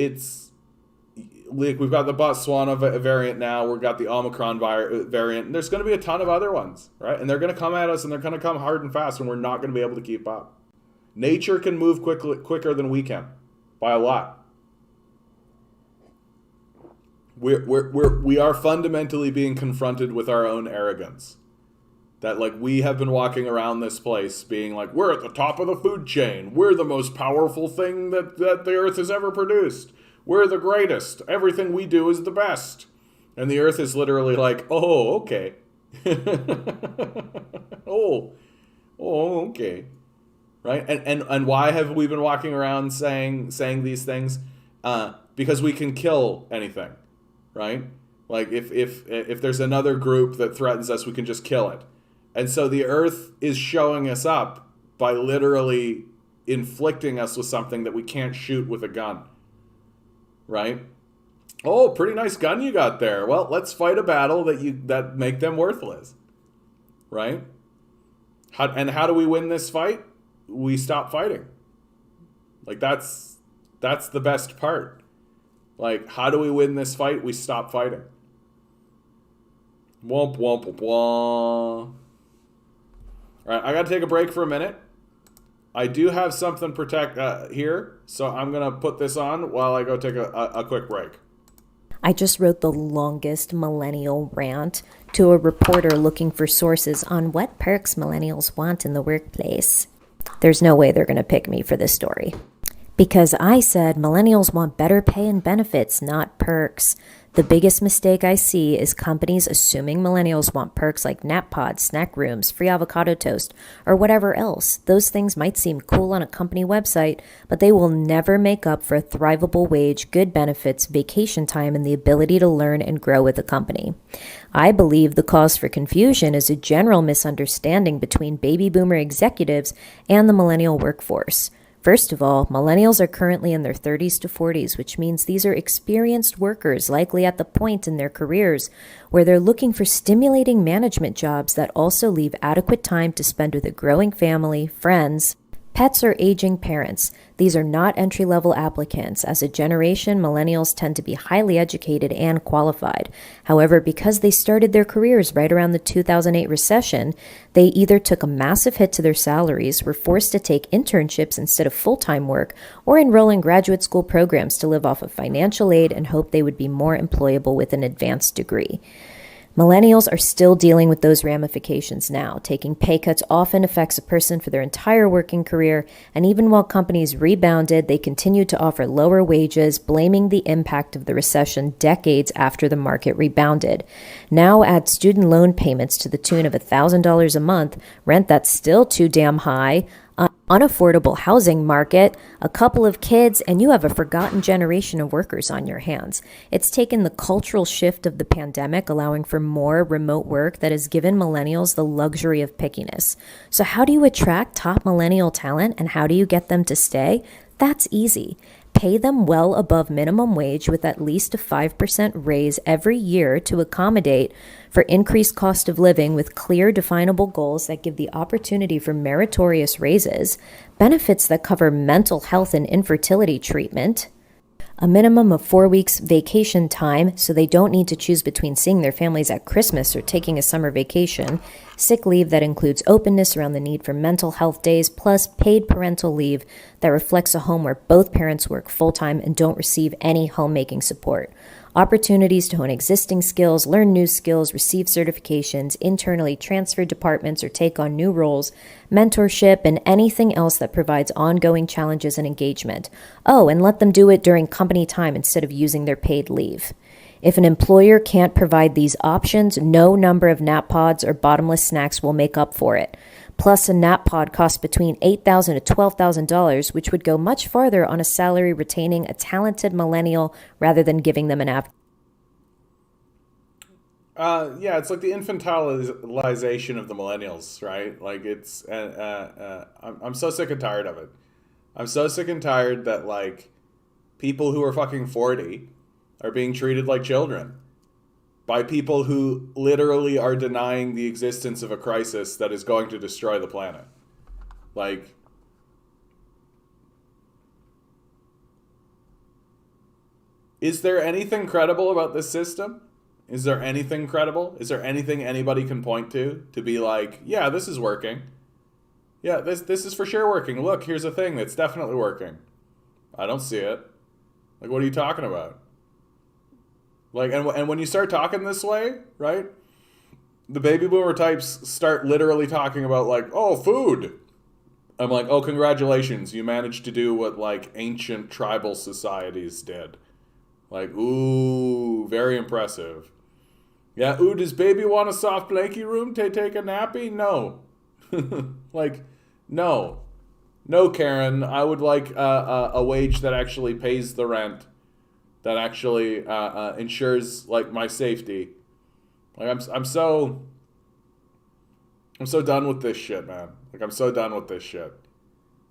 Speaker 1: like we've got the Botswana variant now. We've got the Omicron variant. And there's going to be a ton of other ones, right? And they're going to come at us, and they're going to come hard and fast, and we're not going to be able to keep up. Nature can move quicker than we can, by a lot. We are fundamentally being confronted with our own arrogance. That like we have been walking around this place being like, we're at the top of the food chain. We're the most powerful thing that the earth has ever produced. We're the greatest. Everything we do is the best. And the earth is literally like, oh, okay. oh, okay. Right? And why have we been walking around saying these things? Because we can kill anything, right? Like if there's another group that threatens us, we can just kill it. And so the earth is showing us up by literally inflicting us with something that we can't shoot with a gun. Right? Oh, pretty nice gun you got there. Well, let's fight a battle that make them worthless. Right? How do we win this fight? We stop fighting. Like that's the best part. Like, how do we win this fight? We stop fighting. Womp womp womp womp. All right, I got to take a break for a minute. I do have something here, so I'm going to put this on while I go take a quick break.
Speaker 3: I just wrote the longest millennial rant to a reporter looking for sources on what perks millennials want in the workplace. There's no way they're going to pick me for this story. Because I said millennials want better pay and benefits, not perks. The biggest mistake I see is companies assuming millennials want perks like nap pods, snack rooms, free avocado toast, or whatever else. Those things might seem cool on a company website, but they will never make up for a thrivable wage, good benefits, vacation time, and the ability to learn and grow with a company. I believe the cause for confusion is a general misunderstanding between baby boomer executives and the millennial workforce. First of all, millennials are currently in their 30s to 40s, which means these are experienced workers, likely at the point in their careers where they're looking for stimulating management jobs that also leave adequate time to spend with a growing family, friends, pets, or aging parents. These are not entry-level applicants. As a generation, millennials tend to be highly educated and qualified. However, because they started their careers right around the 2008 recession, they either took a massive hit to their salaries, were forced to take internships instead of full-time work, or enroll in graduate school programs to live off of financial aid and hope they would be more employable with an advanced degree. Millennials are still dealing with those ramifications now. Taking pay cuts often affects a person for their entire working career, and even while companies rebounded, they continued to offer lower wages, blaming the impact of the recession decades after the market rebounded. Now add student loan payments to the tune of $1,000 a month, rent that's still too damn high, unaffordable housing market, a couple of kids, and you have a forgotten generation of workers on your hands. It's taken the cultural shift of the pandemic, allowing for more remote work, that has given millennials the luxury of pickiness. So how do you attract top millennial talent, and how do you get them to stay? That's easy. Pay them well above minimum wage with at least a 5% raise every year to accommodate for increased cost of living, with clear, definable goals that give the opportunity for meritorious raises, benefits that cover mental health and infertility treatment, a minimum of 4 weeks vacation time so they don't need to choose between seeing their families at Christmas or taking a summer vacation, sick leave that includes openness around the need for mental health days, plus paid parental leave that reflects a home where both parents work full-time and don't receive any homemaking support. Opportunities to hone existing skills, learn new skills, receive certifications, internally transfer departments or take on new roles, mentorship, and anything else that provides ongoing challenges and engagement. Oh, and let them do it during company time instead of using their paid leave. If an employer can't provide these options, no number of nap pods or bottomless snacks will make up for it. Plus, a nap pod costs between $8,000 to $12,000, which would go much farther on a salary retaining a talented millennial rather than giving them an
Speaker 1: Yeah, it's like the infantilization of the millennials, right? Like it's, I'm so sick and tired of it. I'm so sick and tired that like people who are fucking 40 are being treated like children by people who literally are denying the existence of a crisis that is going to destroy the planet. Like, is there anything credible about this system? Is there anything credible? Is there anything anybody can point to be like, yeah, this is working. Yeah, this is for sure working. Look, here's a thing that's definitely working. I don't see it. Like, what are you talking about? Like, and when you start talking this way, right? The baby boomer types start literally talking about like, oh, food. I'm like, oh, congratulations, you managed to do what like ancient tribal societies did. Like, ooh, very impressive. Yeah, ooh, does baby want a soft blankie room to take a nappy? No. Like, no. No, Karen, I would like a wage that actually pays the rent, that actually ensures like my safety. Like, I'm so done with this shit, man. Like, I'm so done with this shit.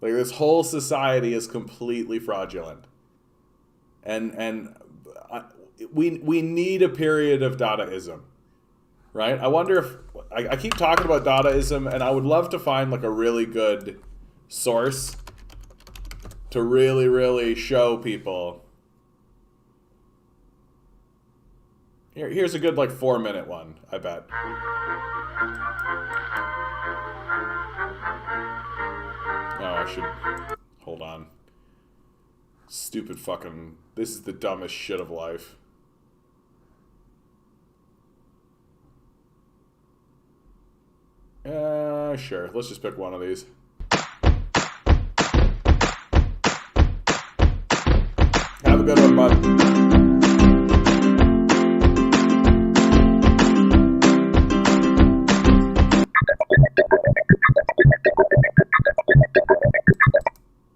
Speaker 1: Like, this whole society is completely fraudulent. And we need a period of Dadaism, right? I wonder if I keep talking about Dadaism, and I would love to find like a really good source to really, really show people. Here's a good like 4-minute one, I bet. Oh, I should hold on. Stupid fucking. This is the dumbest shit of life. Sure. Let's just pick one of these. Have a good one, bud.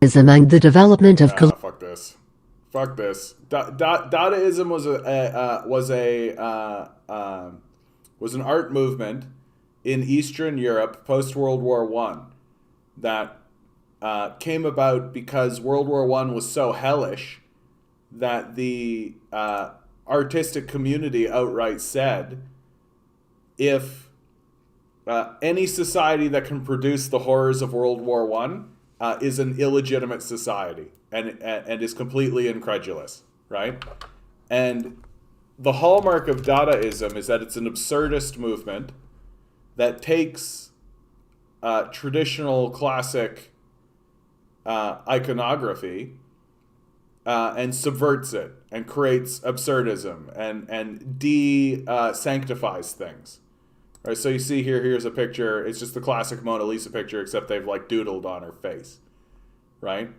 Speaker 4: And the development of
Speaker 1: Fuck this. Fuck this. Dadaism was an art movement in Eastern Europe post World War One that came about because World War One was so hellish that the artistic community outright said, if any society that can produce the horrors of World War One is an illegitimate society and is completely incredulous, right? And the hallmark of Dadaism is that it's an absurdist movement that takes traditional classic iconography and subverts it and creates absurdism and sanctifies things. Right, so you see here's a picture. It's just the classic Mona Lisa picture, except they've like doodled on her face, right?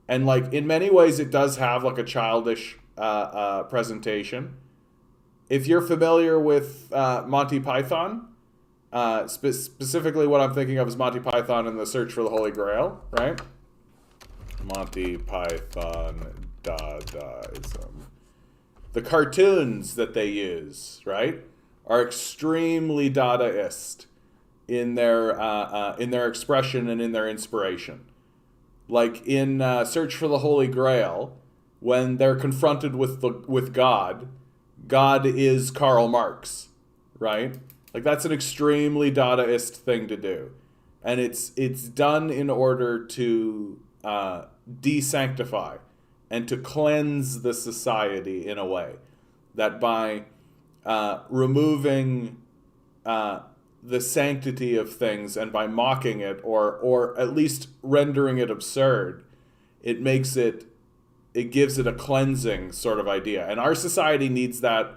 Speaker 1: And like in many ways, it does have like a childish presentation. If you're familiar with Monty Python, specifically what I'm thinking of is Monty Python and the Search for the Holy Grail, right? Monty Python Dadaism. The cartoons that they use, right, are extremely Dadaist in their expression and in their inspiration. Like in Search for the Holy Grail, when they're confronted with God, God is Karl Marx, right? Like that's an extremely Dadaist thing to do, and it's done in order to desanctify and to cleanse the society in a way that by removing the sanctity of things and by mocking it or at least rendering it absurd, it gives it a cleansing sort of idea. And our society needs that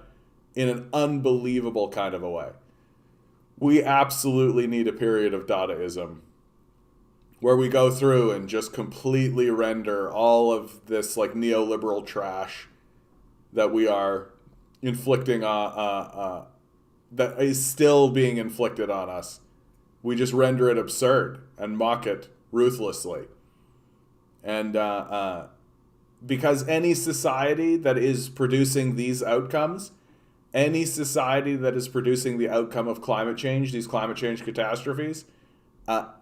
Speaker 1: in an unbelievable kind of a way. We absolutely need a period of Dadaism where we go through and just completely render all of this like neoliberal trash that we are inflicting that is still being inflicted on us. We just render it absurd and mock it ruthlessly. And because any society that is producing these outcomes any society that is producing the outcome of climate change, these climate change catastrophes,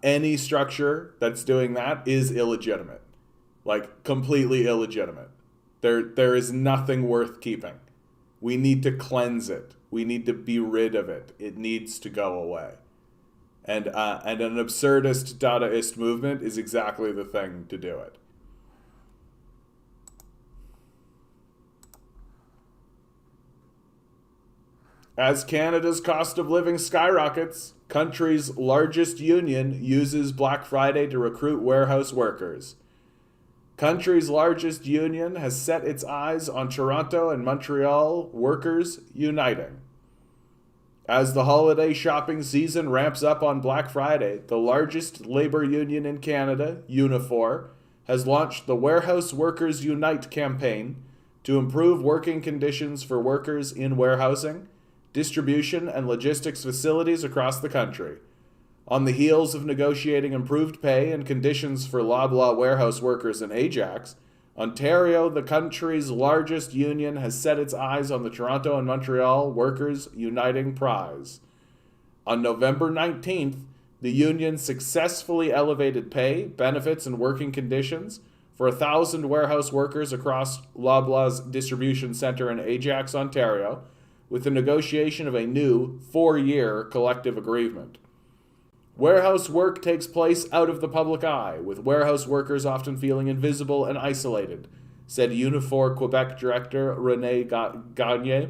Speaker 1: any structure that's doing that is illegitimate. Like, completely illegitimate. There is nothing worth keeping. We need to cleanse it. We need to be rid of it. It needs to go away. And an absurdist Dadaist movement is exactly the thing to do it. As Canada's cost of living skyrockets, country's largest union uses Black Friday to recruit warehouse workers. Country's largest union has set its eyes on Toronto and Montreal workers uniting. As the holiday shopping season ramps up on Black Friday, the largest labor union in Canada, Unifor, has launched the Warehouse Workers Unite campaign to improve working conditions for workers in warehousing, distribution, and logistics facilities across the country. On the heels of negotiating improved pay and conditions for Loblaw warehouse workers in Ajax, Ontario, the country's largest union, has set its eyes on the Toronto and Montreal Workers Uniting Prize. On November 19th, the union successfully elevated pay, benefits, and working conditions for 1,000 warehouse workers across Loblaw's distribution center in Ajax, Ontario, with the negotiation of a new 4-year collective agreement. Warehouse work takes place out of the public eye, with warehouse workers often feeling invisible and isolated, said Unifor Quebec Director René Gagne.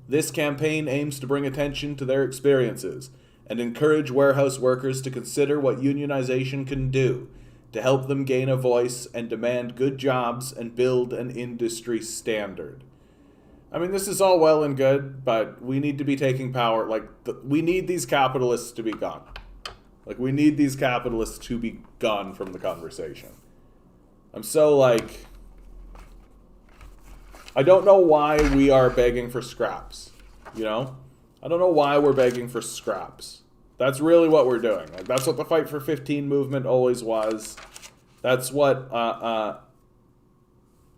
Speaker 1: This campaign aims to bring attention to their experiences and encourage warehouse workers to consider what unionization can do to help them gain a voice and demand good jobs and build an industry standard. I mean, this is all well and good, but we need to be taking power. Like, we need these capitalists to be gone. Like, we need these capitalists to be gone from the conversation. I'm so, like... I don't know why we are begging for scraps, you know? I don't know why we're begging for scraps. That's really what we're doing. Like, that's what the Fight for 15 movement always was. That's what,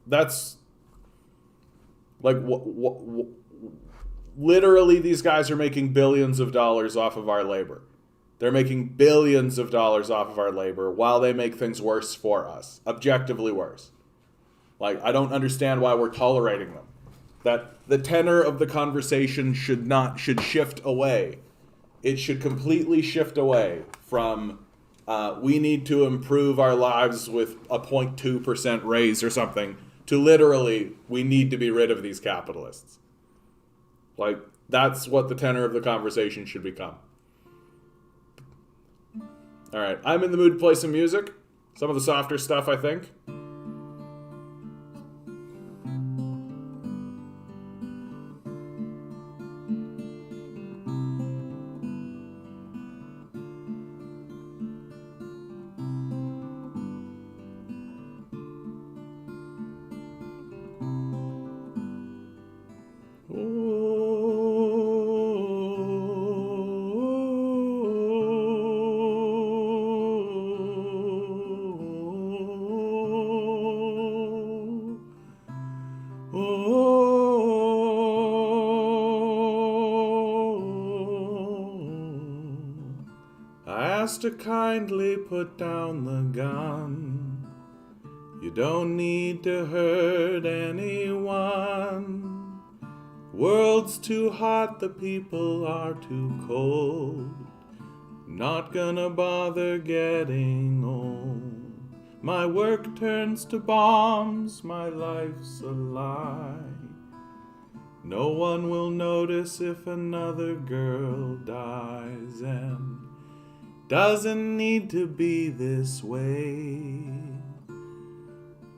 Speaker 1: that's... Like, literally, these guys are making billions of dollars off of our labor. They're making billions of dollars off of our labor while they make things worse for us. Objectively worse. Like, I don't understand why we're tolerating them. That the tenor of the conversation should shift away. It should completely shift away from we need to improve our lives with a 0.2% raise or something, to literally, we need to be rid of these capitalists. Like, that's what the tenor of the conversation should become. All right, I'm in the mood to play some music. Some of the softer stuff, I think. To kindly put down the gun. You don't need to hurt anyone. World's too hot, the people are too cold. Not gonna bother getting old. My work turns to bombs, my life's a lie. No one will notice if another girl dies, and doesn't need to be this way.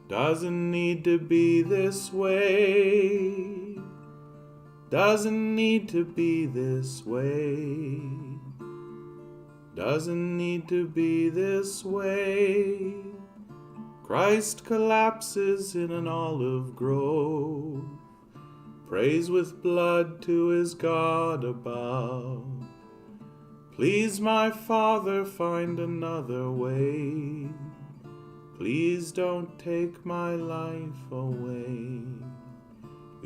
Speaker 1: Doesn't need to be this way. Doesn't need to be this way. Doesn't need to be this way. Christ collapses in an olive grove, prays with blood to his God above. Please, my Father, find another way. Please don't take my life away.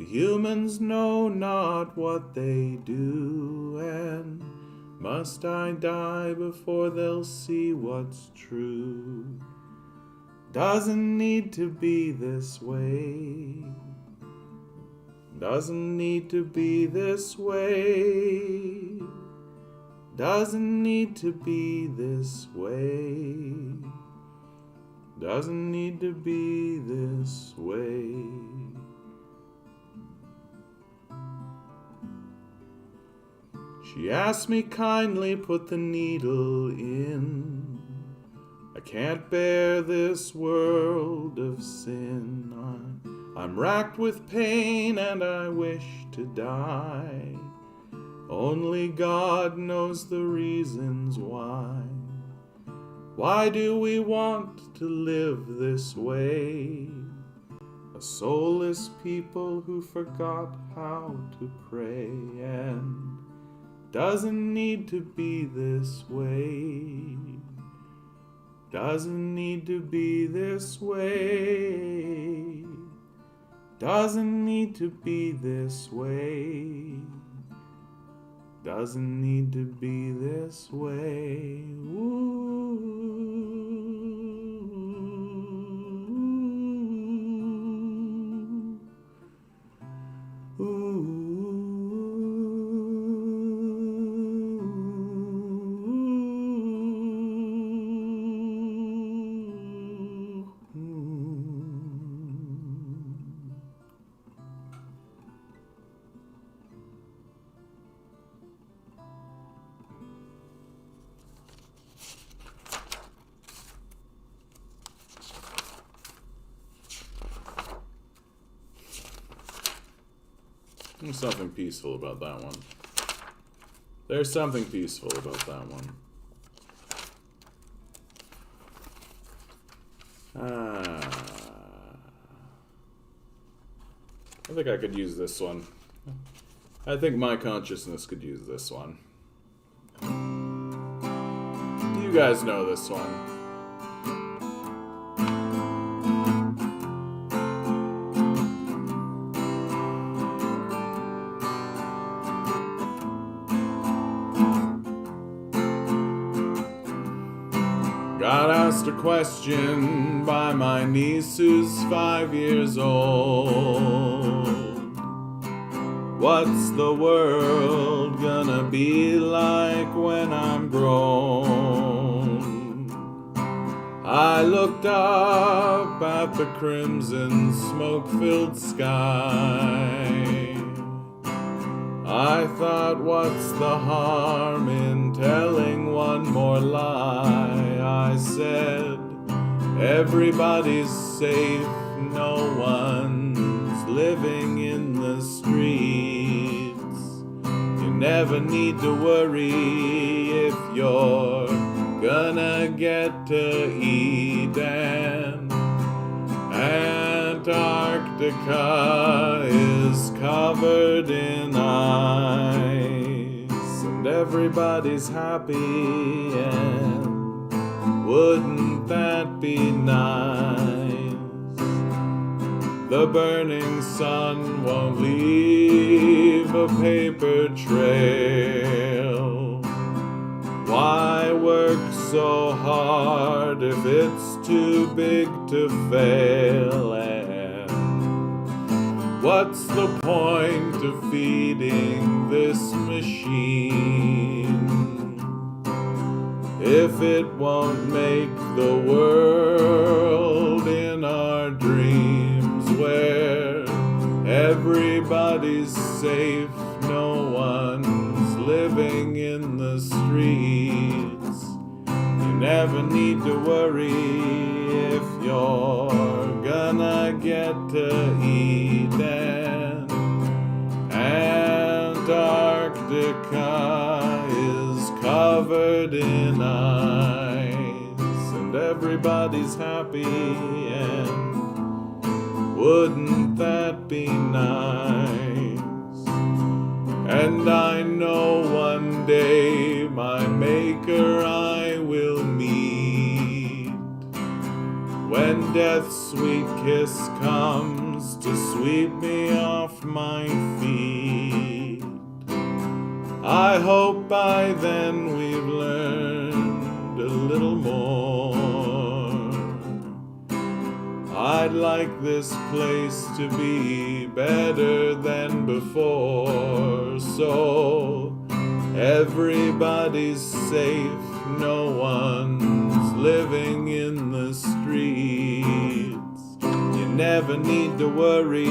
Speaker 1: The humans know not what they do, and must I die before they'll see what's true? Doesn't need to be this way. Doesn't need to be this way. Doesn't need to be this way. Doesn't need to be this way. She asked me kindly, put the needle in. I can't bear this world of sin. I'm racked with pain and I wish to die. Only God knows the reasons why. Why do we want to live this way? A soulless people who forgot how to pray, and doesn't need to be this way. Doesn't need to be this way. Doesn't need to be this way. Doesn't need to be this way. Ooh. Ooh. There's something peaceful about that one. There's something peaceful about that one. I think I could use this one. I think my consciousness could use this one. You guys know this one. Got asked a question by my niece who's 5 years old. What's the world gonna be like when I'm grown? I looked up at the crimson smoke-filled sky. I thought, what's the harm in telling one more lie? I said, everybody's safe, no one's living in the streets. You never need to worry if you're gonna get to eat. And Antarctica is covered in ice, and everybody's happy, and wouldn't that be nice? The burning sun won't leave a paper trail. Why work so hard if it's too big to fail? And what's the point of feeding this machine if it won't make the world in our dreams where everybody's safe, no one's living in the streets? You never need to worry if you're gonna get to eat. And Antarctica is covered in ice, and everybody's happy, and wouldn't that be nice? And I know one day my maker I will meet when death's sweet kiss comes to sweep me off my feet. I hope by then we've learned a little more. I'd like this place to be better than before, so everybody's safe, no one's living in the streets. You never need to worry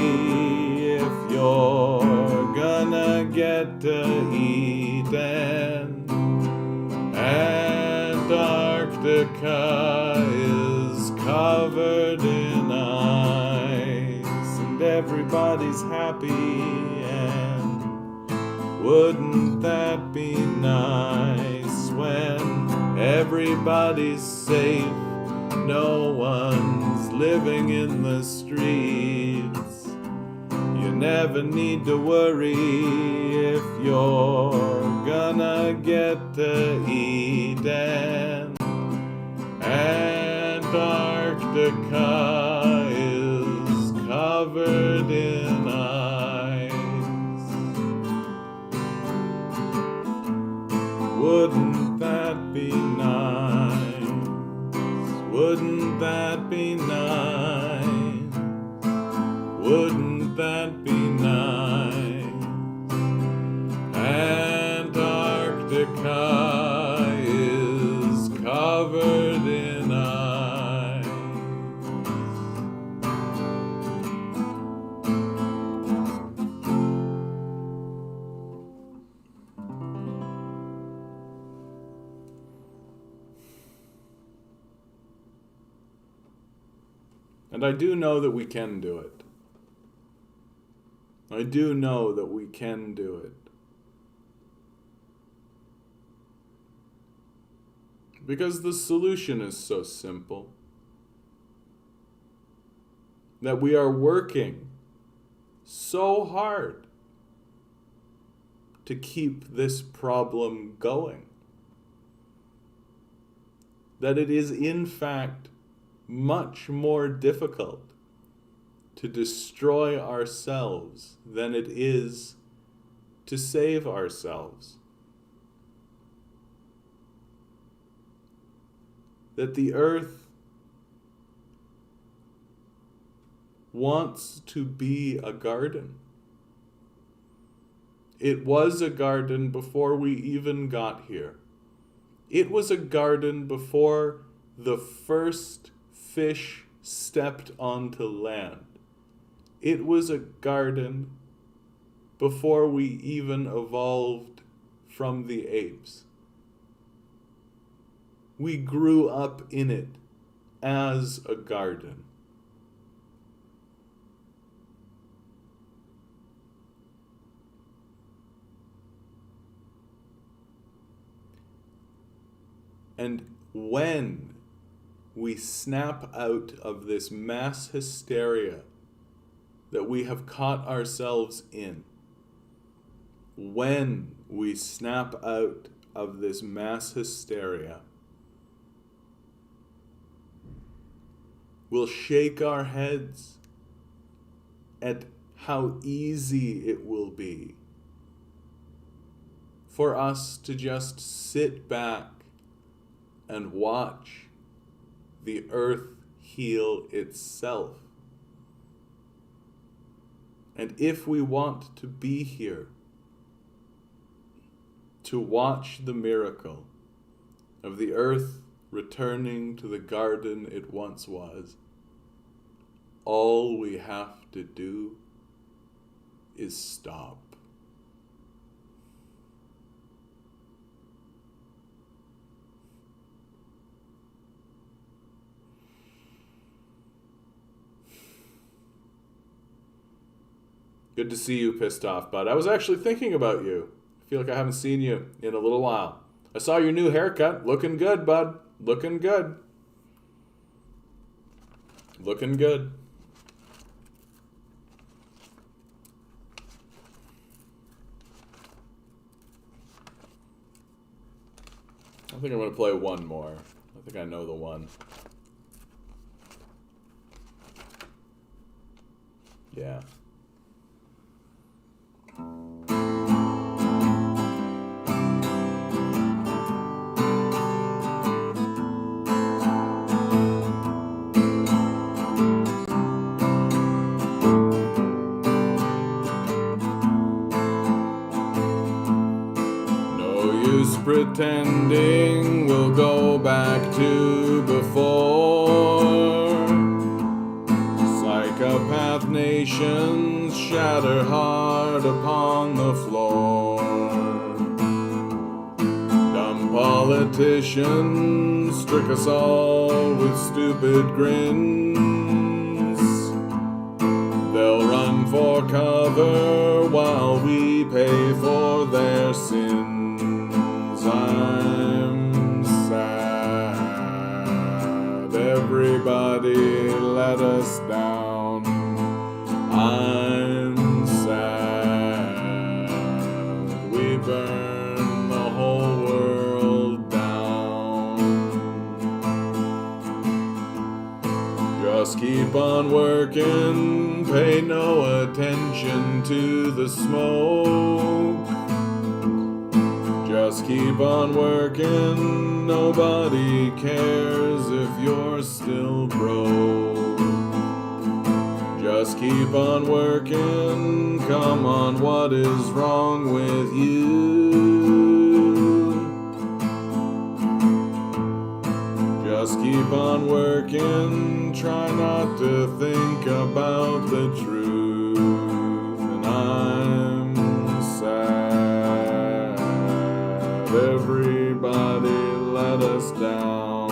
Speaker 1: if you're gonna get to eat, and Antarctica is covered in ice, and everybody's happy, and wouldn't that be nice when everybody's safe, no one's living in the streets. You never need to worry if you're gonna get to eat, and Antarctica is covered in ice. Wouldn't that be nice? Wouldn't that be nice? Wouldn't that be nice? Antarctica is covered in ice. And I do know that we can do it. I do know that we can do it. Because the solution is so simple. That we are working so hard to keep this problem going. That it is in fact much more difficult to destroy ourselves than it is to save ourselves. That the earth wants to be a garden. It was a garden before we even got here. It was a garden before the first fish stepped onto land. It was a garden before we even evolved from the apes. We grew up in it as a garden. And when we snap out of this mass hysteria that we have caught ourselves in, when we snap out of this mass hysteria, we'll shake our heads at how easy it will be for us to just sit back and watch the earth heal itself. And if we want to be here to watch the miracle of the earth returning to the garden it once was, all we have to do is stop. Good to see you pissed off, bud. I was actually thinking about you. I feel like I haven't seen you in a little while. I saw your new haircut. Looking good, bud. Looking good. Looking good. I think I'm going to play one more. I think I know the one. Yeah. No use pretending we'll go back to before. Psychopath nations shatter hard upon the floor. Dumb politicians trick us all with stupid grins. They'll run for cover while we pay for their sins. I'm sad. Everybody let us down. I'm sad. We burn the whole world down. Just keep on working, pay no attention to the smoke. Just keep on working, nobody cares if you're still broke. Just keep on working, come on, what is wrong with you? Just keep on working, try not to think about the truth. And I'm sad. Everybody let us down.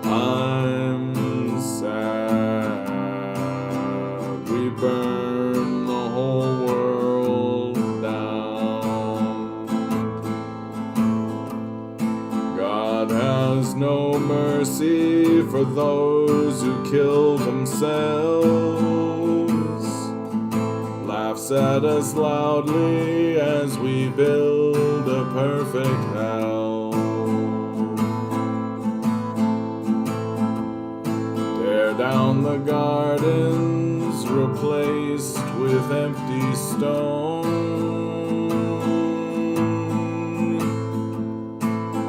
Speaker 1: I'm sad. We burn the whole world down. God has no mercy for those who kill themselves. Laughs at us loudly as we build a perfect hell. Tear down the gardens replaced with empty stone.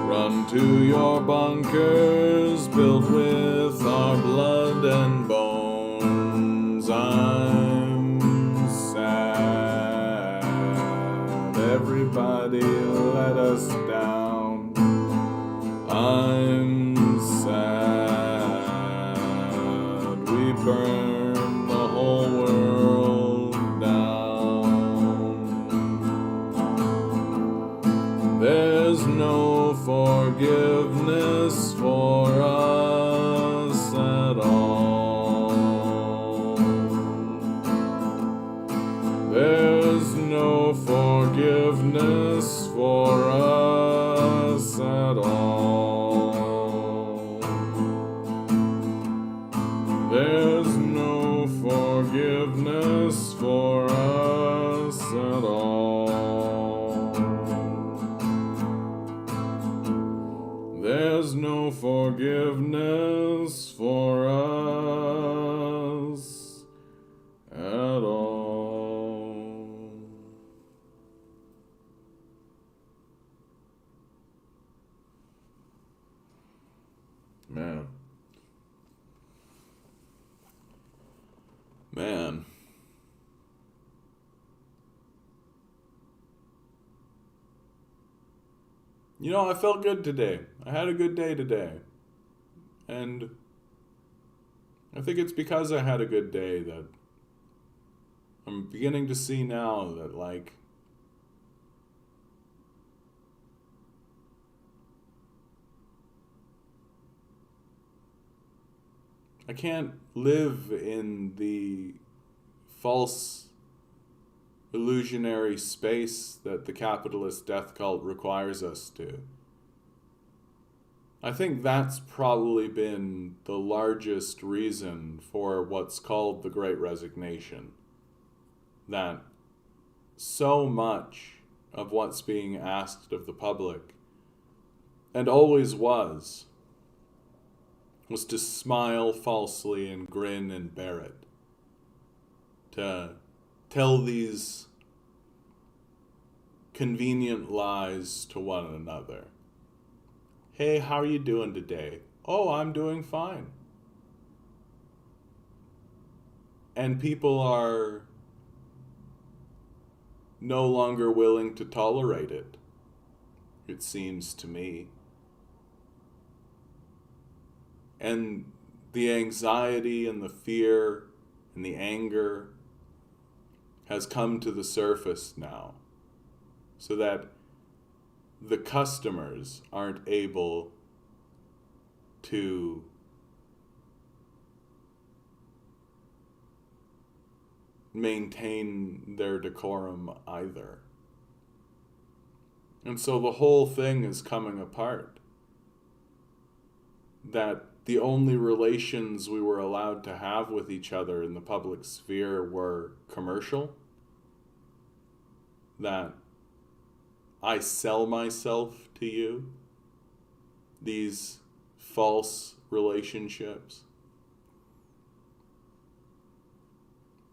Speaker 1: Run to your bunkers built with our blood and bones. I'm sad. Everybody let us down. I'm sad. We burn the whole world down. There's no forgiveness for us at all. There's no forgiveness for us at all. There's no forgiveness for us at all. There's no forgiveness for us at all. Man. Man. You know, I felt good today. I had a good day today. And I think it's because I had a good day that I'm beginning to see now that, like, I can't live in the false illusionary space that the capitalist death cult requires us to. I think that's probably been the largest reason for what's called the Great Resignation. That so much of what's being asked of the public, and always was to smile falsely and grin and bear it. to tell these convenient lies to one another. Hey, how are you doing today? Oh, I'm doing fine. And people are no longer willing to tolerate it, it seems to me. And the anxiety and the fear and the anger has come to the surface now, so that the customers aren't able to maintain their decorum either. And so the whole thing is coming apart. That the only relations we were allowed to have with each other in the public sphere were commercial. That I sell myself to you. These false relationships.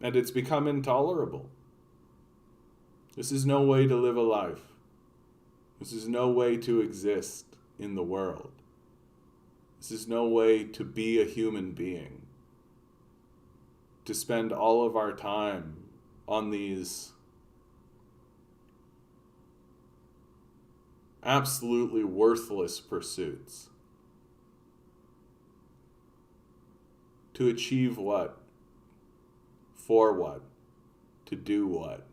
Speaker 1: And it's become intolerable. This is no way to live a life. This is no way to exist in the world. This is no way to be a human being. To spend all of our time on these absolutely worthless pursuits. To achieve what? For what? To do what?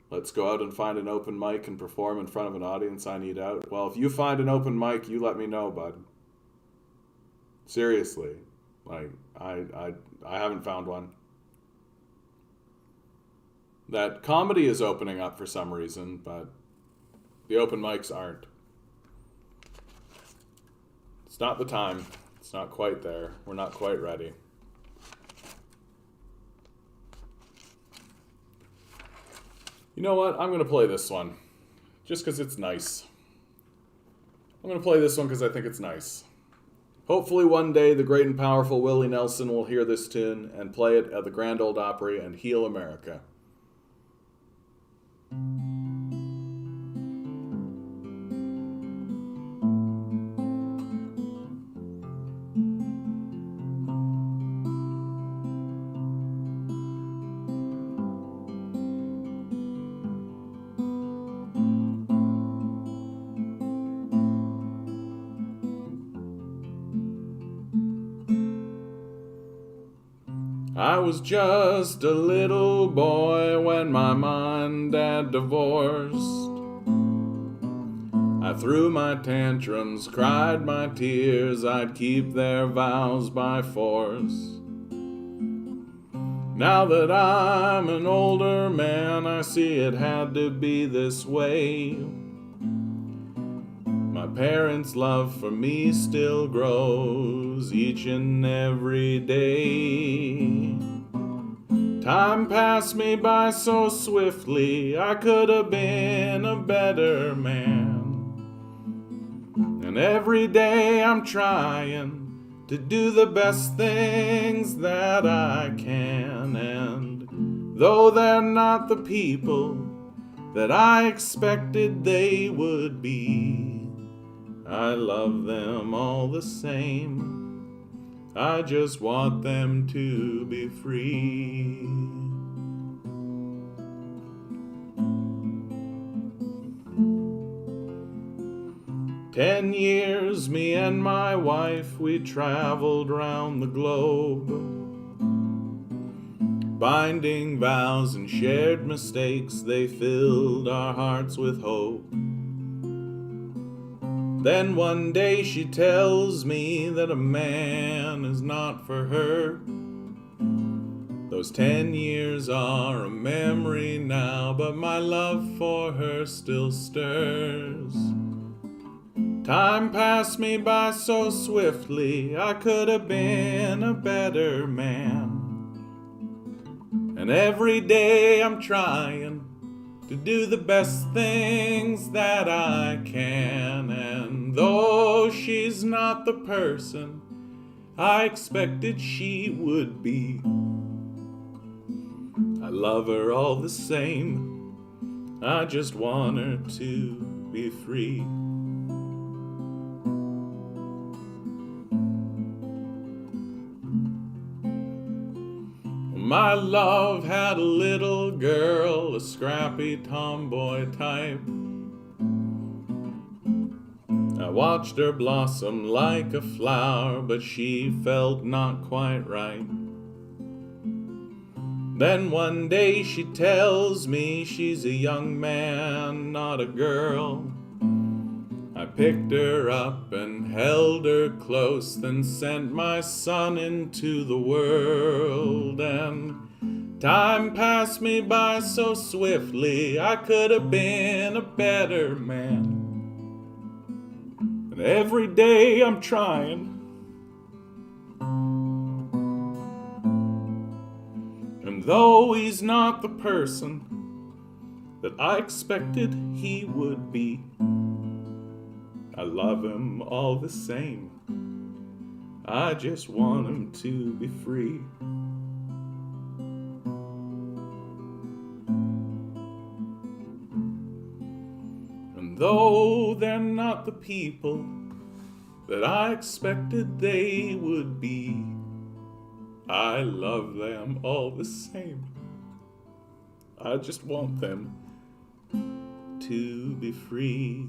Speaker 1: Let's go out and find an open mic and perform in front of an audience I need out. Well, if you find an open mic, you let me know, bud. Seriously. Like, I haven't found one. That comedy is opening up for some reason, but the open mics aren't. It's not the time. It's not quite there. We're not quite ready. You know what? I'm going to play this one. Just because it's nice. I'm going to play this one because I think it's nice. Hopefully one day the great and powerful Willie Nelson will hear this tune and play it at the Grand Ole Opry and heal America. I was just a little boy when my mom and dad divorced. I threw my tantrums, cried my tears, I'd keep their vows by force. Now that I'm an older man, I see it had to be this way. My parents' love for me still grows each and every day. Time passed me by so swiftly, I could have been a better man. And every day I'm trying to do the best things that I can. And though they're not the people that I expected they would be, I love them all the same. I just want them to be free. "10 years, me and my wife, we traveled round the globe, binding vows and shared mistakes, they filled our hearts with hope. Then one day she tells me that a man is not for her. Those 10 years are a memory now, but my love for her still stirs. Time passed me by so swiftly, I could have been a better man. And every day I'm trying to do the best things that I can. And though she's not the person I expected she would be, I love her all the same. I just want her to be free. My love had a little girl, a scrappy tomboy type. I watched her blossom like a flower, but she felt not quite right. Then one day she tells me she's a young man, not a girl. I picked her up and held her close, then sent my son into the world. And time passed me by so swiftly, I could have been a better man. And every day I'm trying. And though he's not the person that I expected he would be, I love him all the same. I just want him to be free. And though they're not the people that I expected they would be, I love them all the same. I just want them to be free.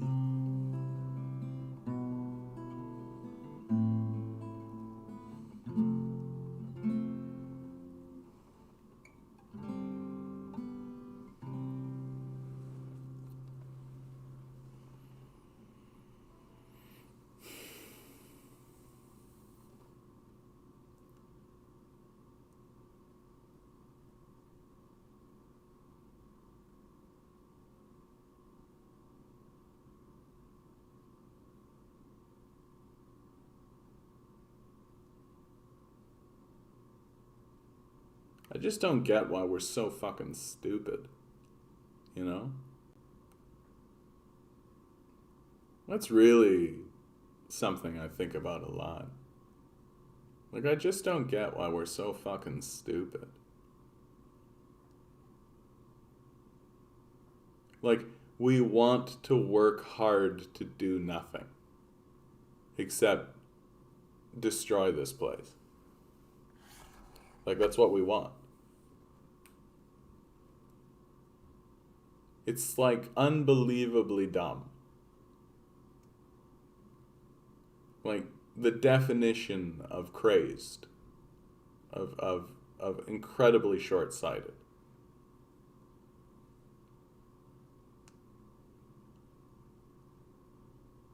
Speaker 1: I just don't get why we're so fucking stupid. You know? That's really something I think about a lot. Like, I just don't get why we're so fucking stupid. Like, we want to work hard to do nothing except destroy this place. Like, that's what we want. It's like unbelievably dumb. Like the definition of crazed, of incredibly short-sighted.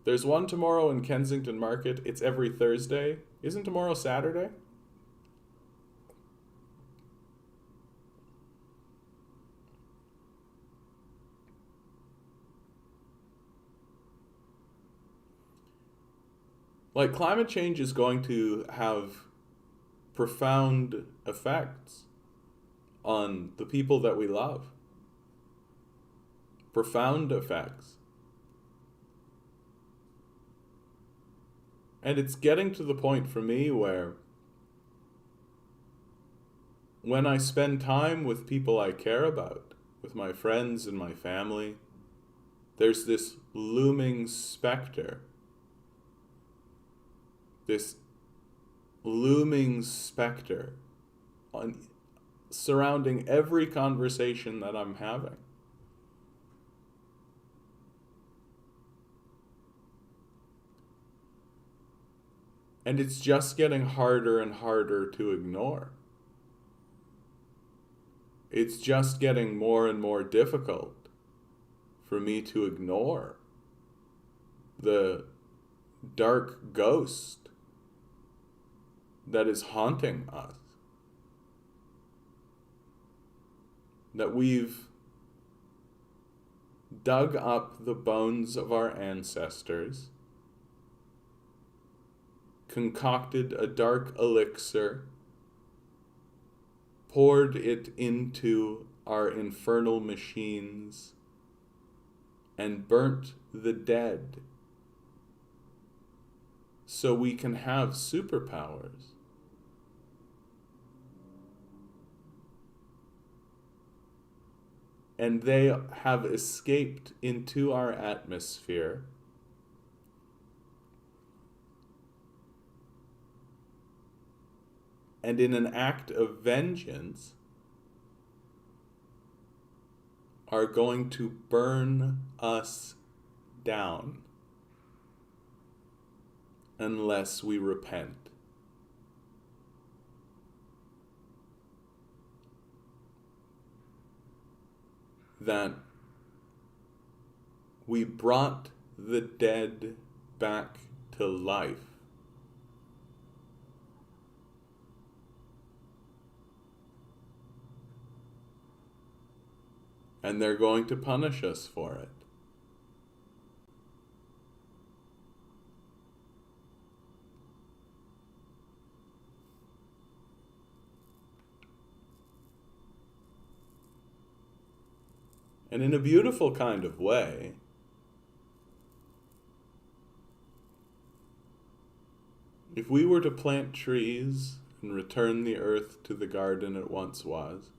Speaker 1: There's one tomorrow in Kensington Market. It's every Thursday. Isn't tomorrow Saturday? Like, climate change is going to have profound effects on the people that we love. Profound effects. And it's getting to the point for me where when I spend time with people I care about, with my friends and my family, there's this looming specter. This looming specter surrounding every conversation that I'm having. And it's just getting harder and harder to ignore. It's just getting more and more difficult for me to ignore the dark ghost that is haunting us. That we've dug up the bones of our ancestors, concocted a dark elixir, poured it into our infernal machines and burnt the dead so we can have superpowers. And they have escaped into our atmosphere. And in an act of vengeance, are going to burn us down unless we repent. That we brought the dead back to life. And they're going to punish us for it. And in a beautiful kind of way. If we were to plant trees and return the earth to the garden it once was,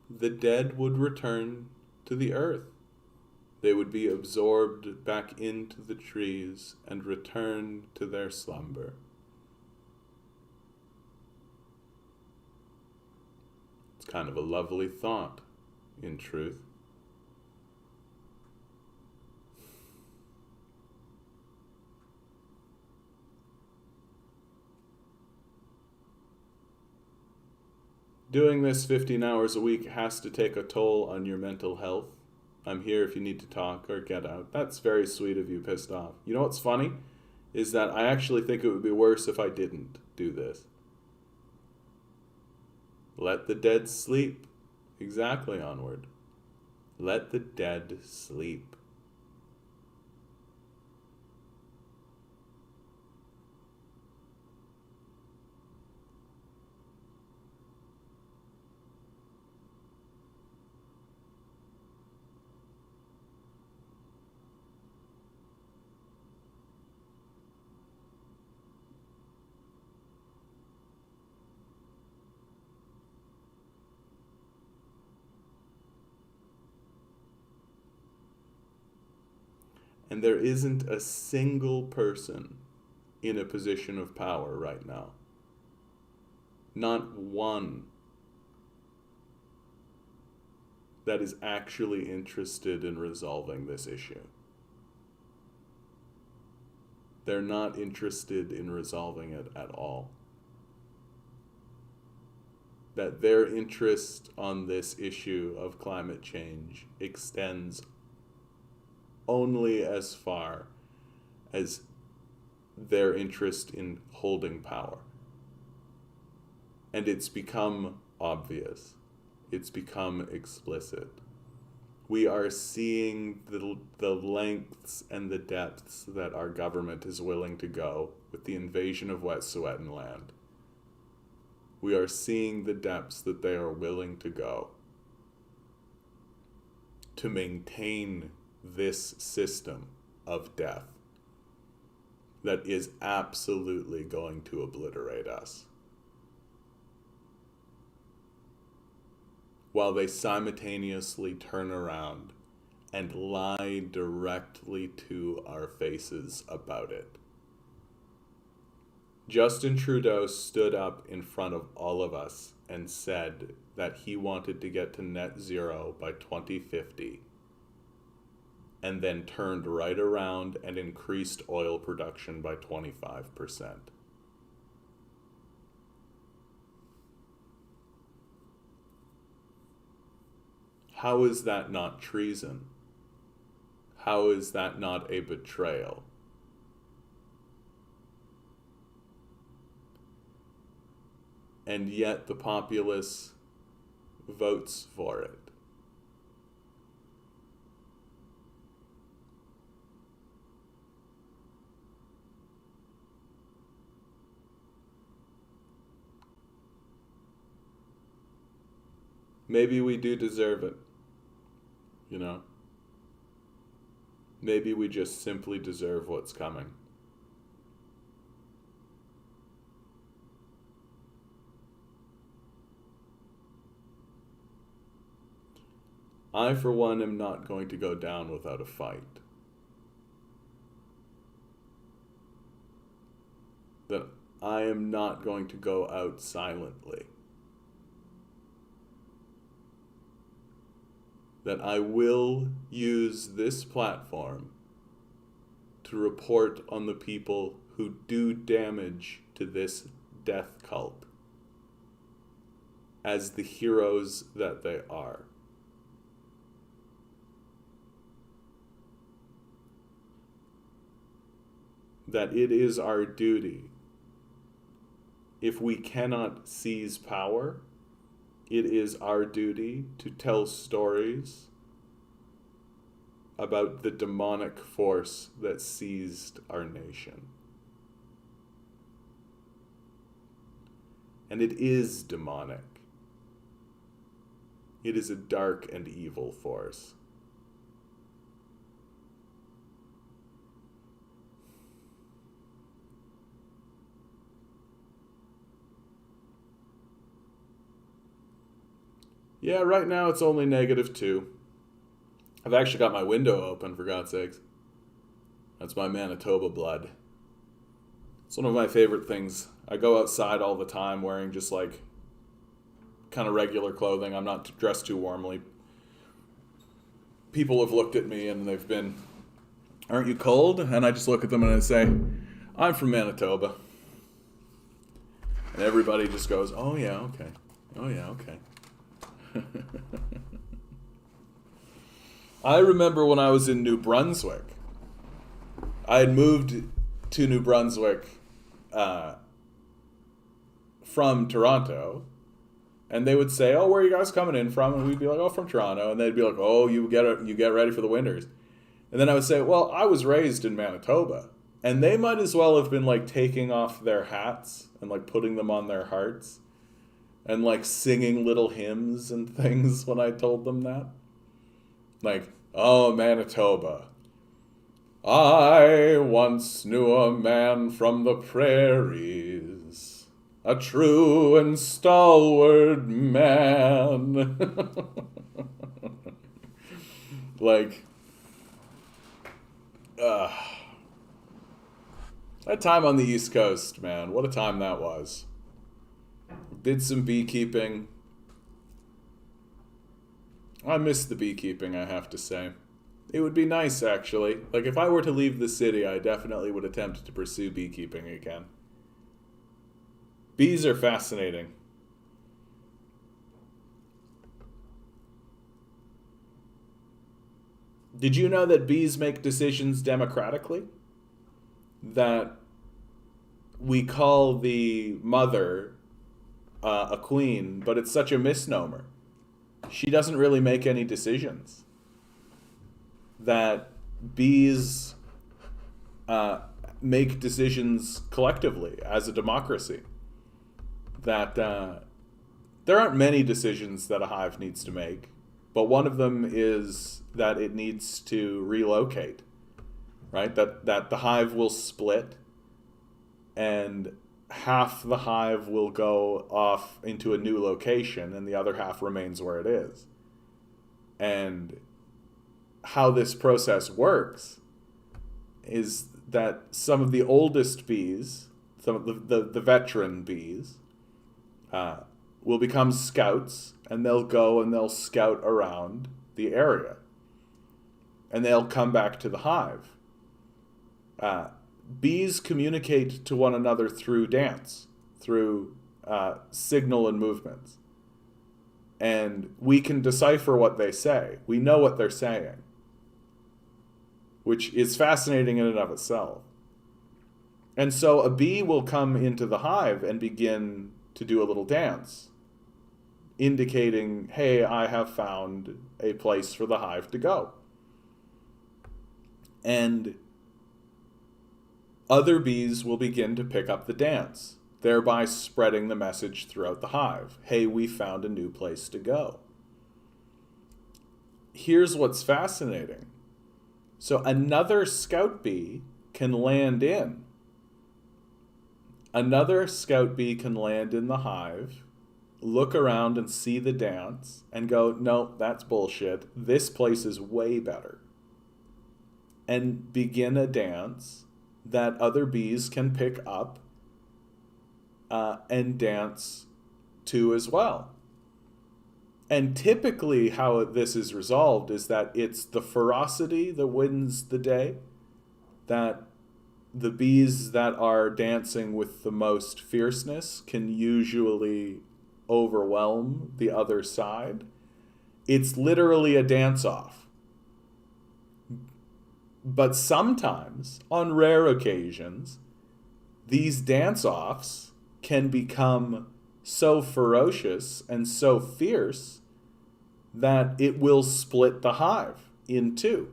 Speaker 1: the dead would return to the earth. They would be absorbed back into the trees and return to their slumber. It's kind of a lovely thought, in truth. Doing this 15 hours a week has to take a toll on your mental health. I'm here if you need to talk or get out. That's very sweet of you, pissed off. You know what's funny? Is that I actually think it would be worse if I didn't do this. Let the dead sleep. Exactly, Onward. Let the dead sleep. And there isn't a single person in a position of power right now. Not one that is actually interested in resolving this issue. They're not interested in resolving it at all. That their interest on this issue of climate change extends only as far as their interest in holding power. And it's become obvious. It's become explicit. We are seeing the lengths and the depths that our government is willing to go with the invasion of Wet'suwet'en land. We are seeing the depths that they are willing to go to maintain this system of death that is absolutely going to obliterate us, while they simultaneously turn around and lie directly to our faces about it. Justin Trudeau stood up in front of all of us and said that he wanted to get to net zero by 2050, and then turned right around and increased oil production by 25%. How is that not treason? How is that not a betrayal? And yet the populace votes for it. maybe we do deserve it. You know? Maybe we just simply deserve what's coming. I, for one, am not going to go down without a fight. That I am not going to go out silently. That I will use this platform to report on the people who do damage to this death cult as the heroes that they are. That it is our duty, if we cannot seize power, it is our duty to tell stories about the demonic force that seized our nation. And it is demonic. It is a dark and evil force. Yeah, right now it's only -2. I've actually got my window open, for God's sakes. That's my Manitoba blood. It's one of my favorite things. I go outside all the time wearing just like kind of regular clothing. I'm not dressed too warmly. People have looked at me and they've been, "Aren't you cold?" And I just look at them and I say, "I'm from Manitoba." And everybody just goes, "Oh yeah, okay. Oh yeah, okay." I remember when I was in New Brunswick. I had moved to New Brunswick from Toronto, and they would say, "Oh, where are you guys coming in from?" And we'd be like, "Oh, from Toronto." And they'd be like, "Oh, you get ready for the winters." And then I would say, "Well, I was raised in Manitoba." And they might as well have been like taking off their hats and like putting them on their hearts and like singing little hymns and things when I told them that. Like, "Oh, Manitoba. I once knew a man from the prairies, a true and stalwart man." Like, that time on the East Coast, man, what a time that was. Did some beekeeping. I miss the beekeeping, I have to say. It would be nice, actually. Like, if I were to leave the city, I definitely would attempt to pursue beekeeping again. Bees are fascinating. Did you know that bees make decisions democratically? That we call the mother a queen, but it's such a misnomer. She doesn't really make any decisions. That bees make decisions collectively as a democracy. That there aren't many decisions that a hive needs to make, but one of them is that it needs to relocate, right? That the hive will split and half the hive will go off into a new location and the other half remains where it is. And how this process works is that some of the oldest bees, some of the veteran bees, will become scouts, and they'll go and they'll scout around the area. And they'll come back to the hive. Bees communicate to one another through dance, through signal and movements. And we can decipher what they say. We know what they're saying, which is fascinating in and of itself. And so a bee will come into the hive and begin to do a little dance, indicating, "Hey, I have found a place for the hive to go." And other bees will begin to pick up the dance, thereby spreading the message throughout the hive. "Hey, we found a new place to go." here's what's fascinating. So another scout bee can land in. Another scout bee can land in the hive, look around and see the dance, and go, no, that's bullshit. This place is way better. And begin a dance that other bees can pick up and dance to as well. And typically how this is resolved is that it's the ferocity that wins the day, that the bees that are dancing with the most fierceness can usually overwhelm the other side. It's literally a dance-off. But sometimes, on rare occasions, these dance-offs can become so ferocious and so fierce that it will split the hive in two.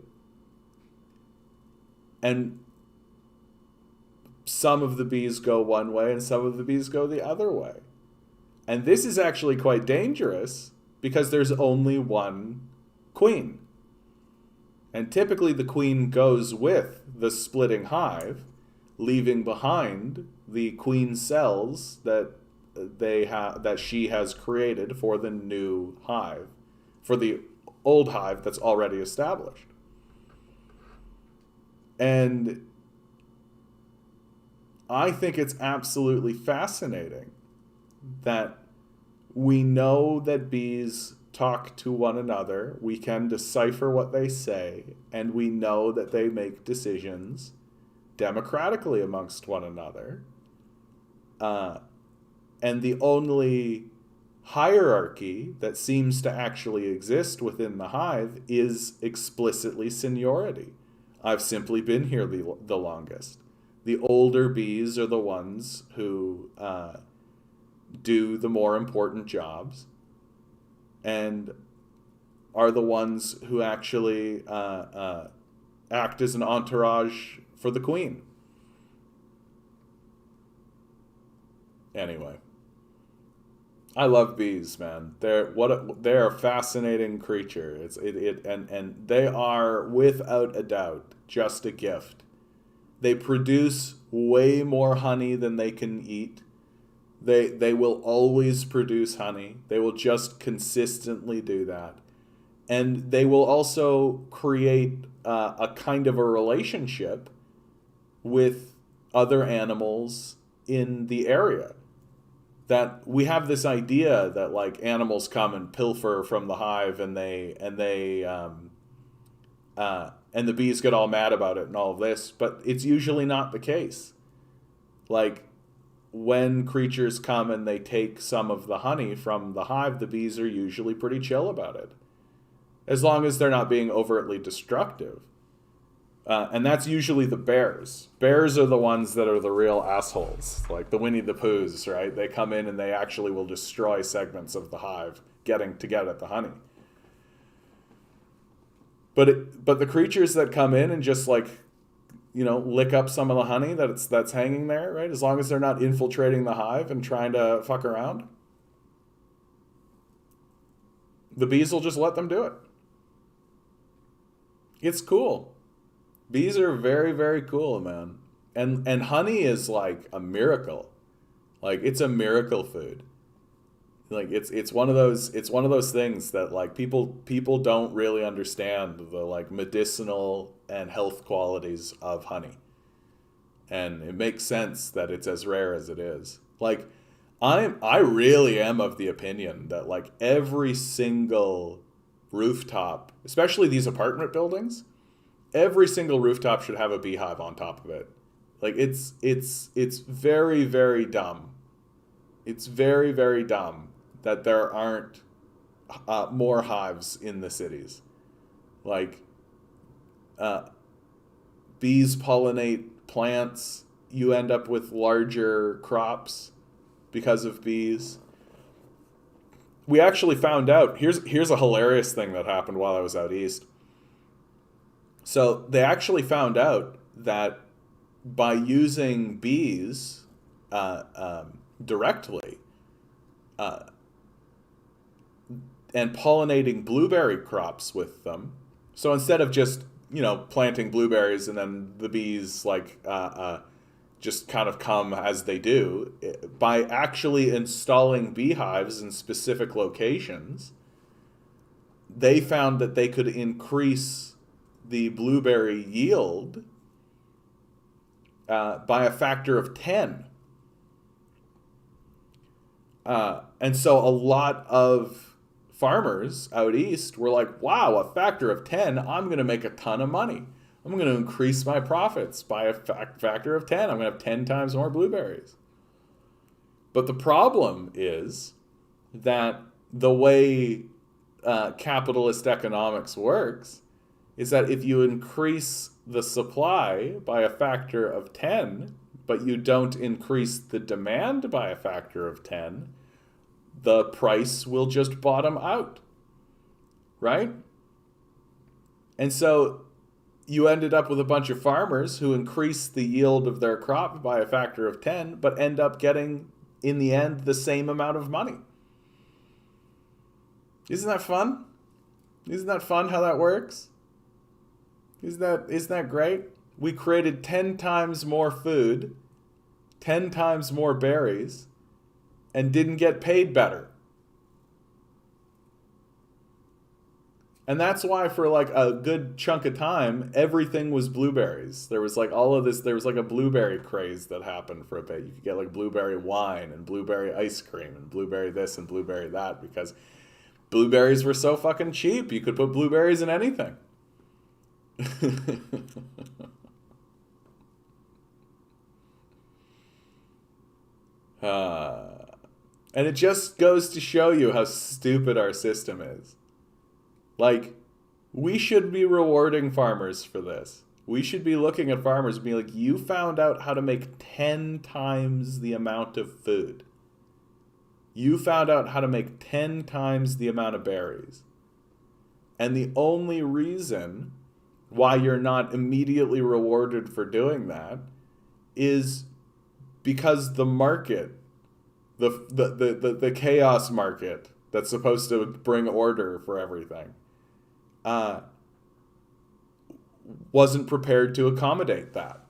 Speaker 1: And some of the bees go one way and some of the bees go the other way. And this is actually quite dangerous because there's only one queen. And typically the queen goes with the splitting hive, leaving behind the queen cells that she has created for the new hive, for the old hive that's already established. And I think it's absolutely fascinating that we know that bees talk to one another, we can decipher what they say, and we know that they make decisions democratically amongst one another. And the only hierarchy that seems to actually exist within the hive is explicitly seniority. I've simply been here the longest. The older bees are the ones who do the more important jobs and are the ones who actually act as an entourage for the queen. Anyway, I love bees, man. They're a fascinating creature. And they are without a doubt just a gift. They produce way more honey than they can eat. They will always produce honey. They will just consistently do that. And they will also create a kind of a relationship with other animals in the area. That we have this idea that like animals come and pilfer from the hive and the bees get all mad about it and all of this, but it's usually not the case. Like when creatures come and they take some of the honey from the hive, the bees are usually pretty chill about it, as long as they're not being overtly destructive. And that's usually the bears. Bears are the ones that are the real assholes, like the Winnie the Poohs, right? They come in and they actually will destroy segments of the hive getting to get at the honey. But the creatures that come in and just like, lick up some of the honey that's hanging there, right? As long as they're not infiltrating the hive and trying to fuck around, the bees will just let them do it. It's cool. Bees are very, very cool, man. And honey is like a miracle. Like it's a miracle food. Like it's one of those things that like people don't really understand the like medicinal and health qualities of honey. And it makes sense that it's as rare as it is. Like I really am of the opinion that like every single rooftop, especially these apartment buildings, every single rooftop should have a beehive on top of it. Like it's very, very dumb. It's very, very dumb that there aren't more hives in the cities. Like bees pollinate plants. You end up with larger crops because of bees. We actually found out, here's a hilarious thing that happened while I was out east. So they actually found out that by using bees directly, pollinating blueberry crops with them. So instead of just, planting blueberries and then the bees just kind of come as they do, by actually installing beehives in specific locations, they found that they could increase the blueberry yield by a factor of 10. And so a lot of farmers out east were like, wow, a factor of 10, I'm going to make a ton of money. I'm going to increase my profits by a factor of 10. I'm going to have 10 times more blueberries. But the problem is that the way capitalist economics works is that if you increase the supply by a factor of 10, but you don't increase the demand by a factor of 10, the price will just bottom out, right? And so you ended up with a bunch of farmers who increase the yield of their crop by a factor of 10, but end up getting, in the end, the same amount of money. Isn't that fun? Isn't that fun how that works? Isn't that great? We created 10 times more food, 10 times more berries, and didn't get paid better. And that's why for like a good chunk of time, everything was blueberries. There was like all of this, there was like a blueberry craze that happened for a bit. You could get like blueberry wine and blueberry ice cream and blueberry this and blueberry that because blueberries were so fucking cheap. You could put blueberries in anything. And it just goes to show you how stupid our system is. Like, we should be rewarding farmers for this. We should be looking at farmers and being like, you found out how to make 10 times the amount of food. You found out how to make 10 times the amount of berries. And the only reason why you're not immediately rewarded for doing that is because the market, the chaos market that's supposed to bring order for everything, wasn't prepared to accommodate that.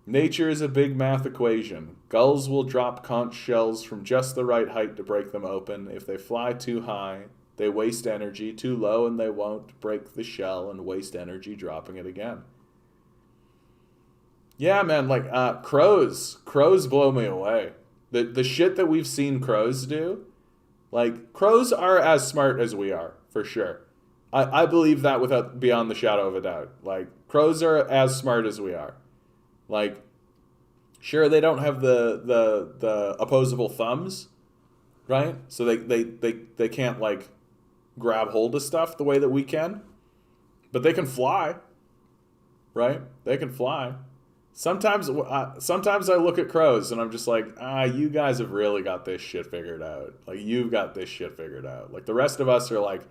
Speaker 1: Nature is a big math equation. Gulls will drop conch shells from just the right height to break them open. If they fly too high, they waste energy. Too low and they won't break the shell and waste energy dropping it again. Yeah, man, like crows blow me away. The shit that we've seen crows do, like crows are as smart as we are, for sure. I believe that without beyond the shadow of a doubt. Like crows are as smart as we are. Like, sure, they don't have the opposable thumbs, right? So they can't like grab hold of stuff the way that we can, but they can fly, right? They can fly. Sometimes I look at crows and I'm just like, you guys have really got this shit figured out. Like, you've got this shit figured out. Like, the rest of us are like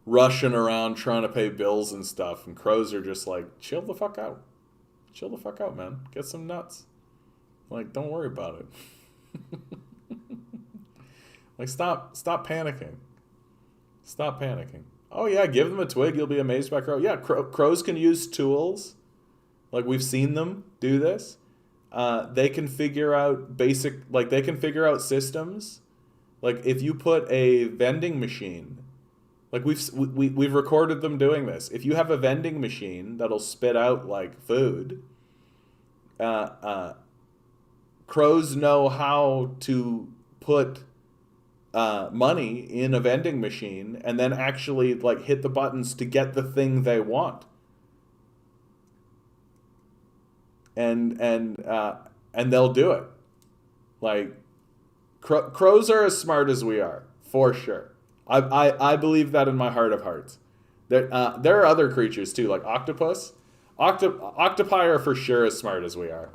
Speaker 1: rushing around trying to pay bills and stuff, and crows are just like, chill the fuck out. Chill the fuck out, man. Get some nuts. Like, don't worry about it. Like, stop panicking. Stop panicking. Oh, yeah, give them a twig. You'll be amazed by crows. Yeah, crows can use tools. Like, we've seen them do this. They can figure out they can figure out systems. Like, if you put a vending machine, like we've recorded them doing this. If you have a vending machine that'll spit out like food, crows know how to put money in a vending machine and then actually like hit the buttons to get the thing they want. And they'll do it. Like crows are as smart as we are, for sure. I believe that in my heart of hearts. There are other creatures too, like octopus. Octopi are for sure as smart as we are.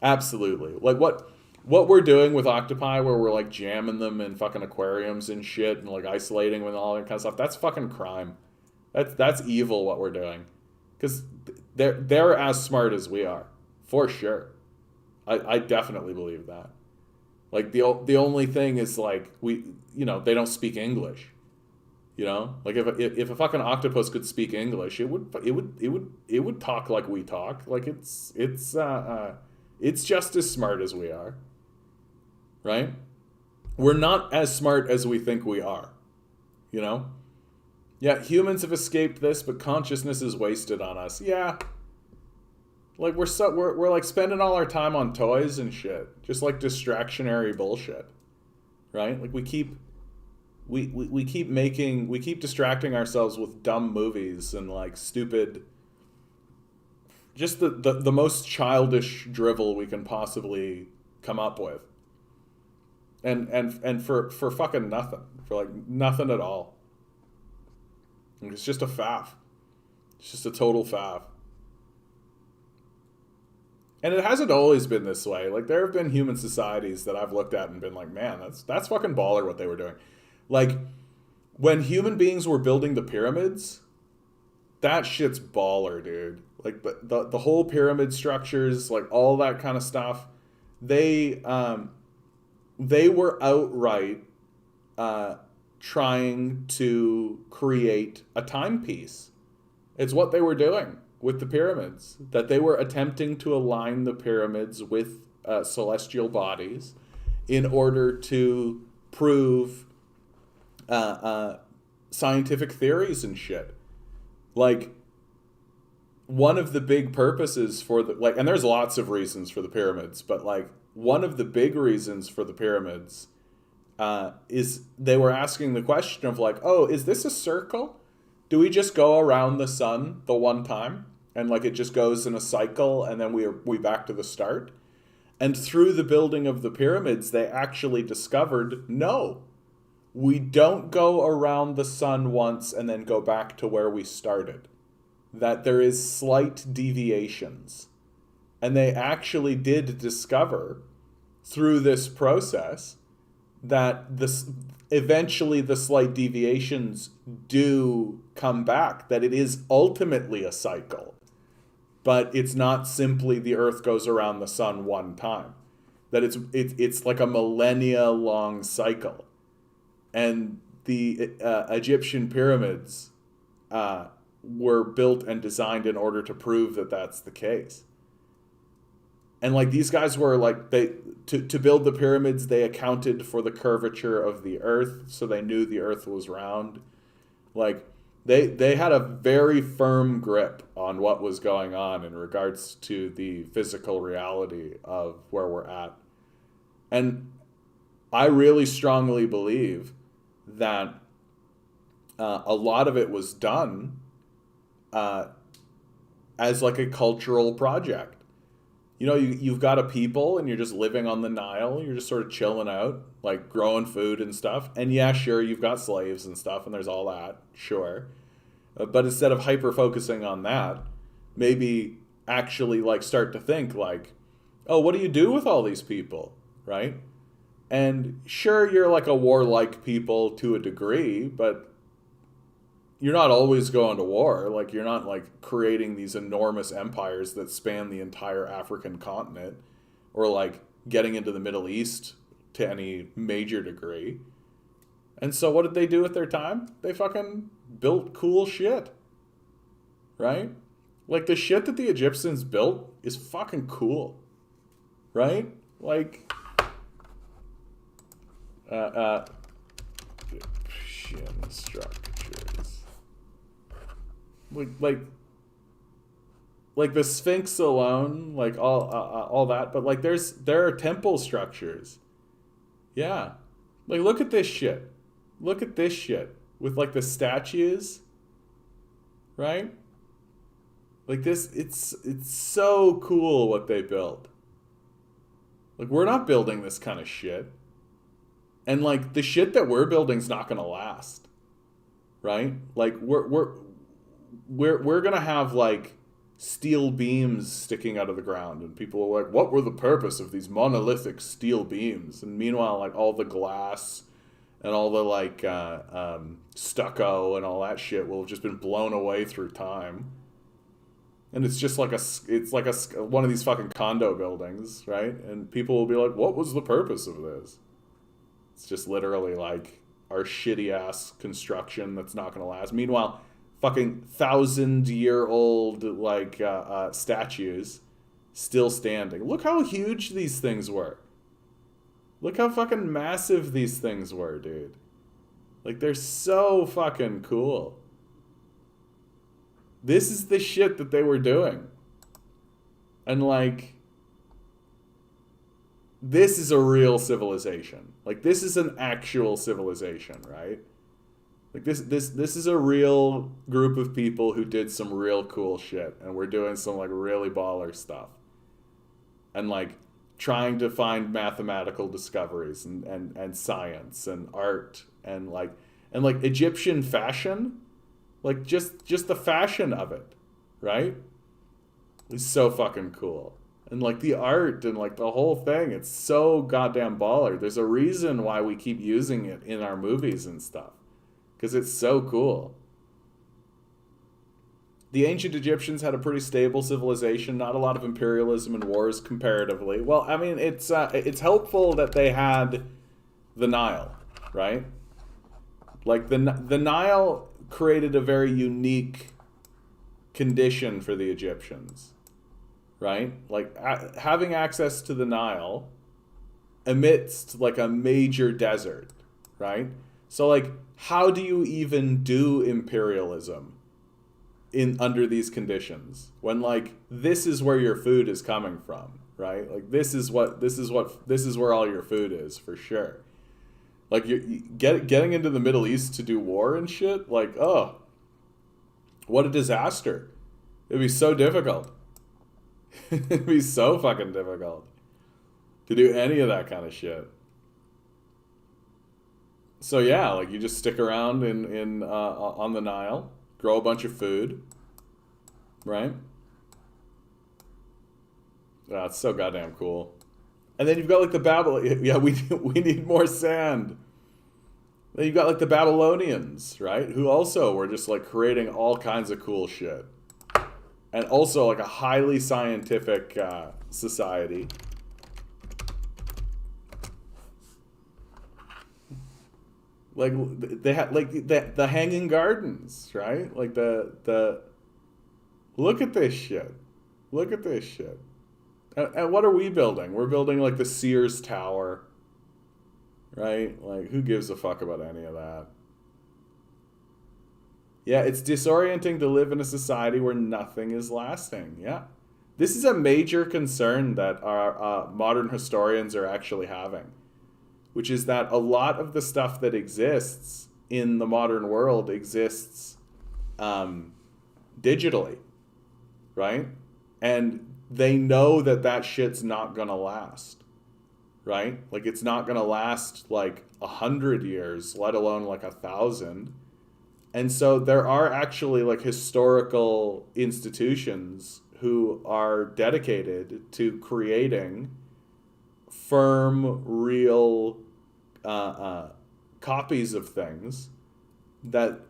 Speaker 1: Absolutely. Like what we're doing with octopi, where we're like jamming them in fucking aquariums and shit, and like isolating them and all that kind of stuff. That's fucking crime. That's evil. What we're doing, because they're as smart as we are, for sure. I definitely believe that. Like the only thing is like they don't speak English. Like if a fucking octopus could speak English, it would talk like we talk. Like it's just as smart as we are, right? We're not as smart as we think we are, you know? Yeah, humans have escaped this, but consciousness is wasted on us. Yeah. Like we're like spending all our time on toys and shit, just like distractionary bullshit, right? Like we keep distracting ourselves with dumb movies and like stupid, just the most childish drivel we can possibly come up with, and for fucking nothing, for like nothing at all. It's just a faff. It's just a total faff. And it hasn't always been this way. Like there have been human societies that I've looked at and been like, man, that's fucking baller what they were doing. Like when human beings were building the pyramids, that shit's baller, dude. Like the whole pyramid structures, like all that kind of stuff, they were outright trying to create a timepiece. It's what they were doing with the pyramids, that they were attempting to align the pyramids with celestial bodies in order to prove scientific theories and shit. Like one of the big purposes for and there's lots of reasons for the pyramids, but like one of the big reasons for the pyramids is they were asking the question of like, oh, is this a circle? Do we just go around the sun the one time and like it just goes in a cycle and then we back to the start? And through the building of the pyramids, they actually discovered, no, we don't go around the sun once and then go back to where we started. That there is slight deviations. And they actually did discover through this process that eventually the slight deviations do come back, that it is ultimately a cycle. But it's not simply the Earth goes around the sun one time. That it's like a millennia long cycle. And the Egyptian pyramids were built and designed in order to prove that that's the case. And like these guys were like, to build the pyramids, they accounted for the curvature of the Earth, so they knew the Earth was round. Like they had a very firm grip on what was going on in regards to the physical reality of where we're at. And I really strongly believe that a lot of it was done as like a cultural project. You know, you've got a people and you're just living on the Nile. You're just sort of chilling out, like growing food and stuff. And yeah, sure, you've got slaves and stuff and there's all that, sure. But instead of hyper-focusing on that, maybe actually like start to think like, oh, what do you do with all these people, right? And sure, you're like a warlike people to a degree, but you're not always going to war. Like you're not like creating these enormous empires that span the entire African continent or like getting into the Middle East to any major degree. And so what did they do with their time? They fucking built cool shit. Right? Like the shit that the Egyptians built is fucking cool. Right? Like Egyptian structures. Like the Sphinx alone, like all that, but like there are temple structures. Yeah. Like look at this shit. Look at this shit with like the statues. Right? Like this, it's so cool what they built. Like we're not building this kind of shit. And like the shit that we're building's not gonna last. Right? Like we're gonna have like steel beams sticking out of the ground, and people are like, what were the purpose of these monolithic steel beams? And meanwhile, like all the glass and all the like stucco and all that shit will have just been blown away through time. And it's just like one of these fucking condo buildings, right? And people will be like, what was the purpose of this? It's just literally like our shitty ass construction that's not going to last. Meanwhile, fucking 1,000-year-old like statues still standing. Look how huge these things were. Look how fucking massive these things were, dude. Like, they're so fucking cool. This is the shit that they were doing. And, like, this is a real civilization. Like, this is an actual civilization, right? Like, this is a real group of people who did some real cool shit. And we're doing some, like, really baller stuff. And, like, trying to find mathematical discoveries and science and art and Egyptian fashion. Like, just the fashion of it, right? It's so fucking cool. And, like, the art and, like, the whole thing, it's so goddamn baller. There's a reason why we keep using it in our movies and stuff. Because it's so cool. The ancient Egyptians had a pretty stable civilization, not a lot of imperialism and wars comparatively. Well, I mean, it's helpful that they had the Nile, right? Like, the Nile created a very unique condition for the Egyptians, right? Like, having access to the Nile amidst, like, a major desert, right? So, like, how do you even do imperialism under these conditions when, like, this is where your food is coming from, right? Like, this is where all your food is, for sure. Like, getting into the Middle East to do war and shit, like, oh, what a disaster. It'd be so difficult. It'd be so fucking difficult to do any of that kind of shit. So yeah, like, you just stick around on the Nile, grow a bunch of food, right? It's so goddamn cool. And then you've got, like, the Babylon. Yeah, we need more sand. Then you've got, like, the Babylonians, right? Who also were just, like, creating all kinds of cool shit. And also, like, a highly scientific society. Like, they had, like, the Hanging Gardens, right? Like, the look at this shit. Look at this shit. And what are we building? We're building, like, the Sears Tower, right? Like, who gives a fuck about any of that? Yeah, it's disorienting to live in a society where nothing is lasting. Yeah. This is a major concern that our modern historians are actually having, which is that a lot of the stuff that exists in the modern world exists digitally, right? And they know that shit's not gonna last, right? Like, it's not gonna last, like, 100 years, let alone, like, 1,000. And so there are actually, like, historical institutions who are dedicated to creating firm, real copies of things that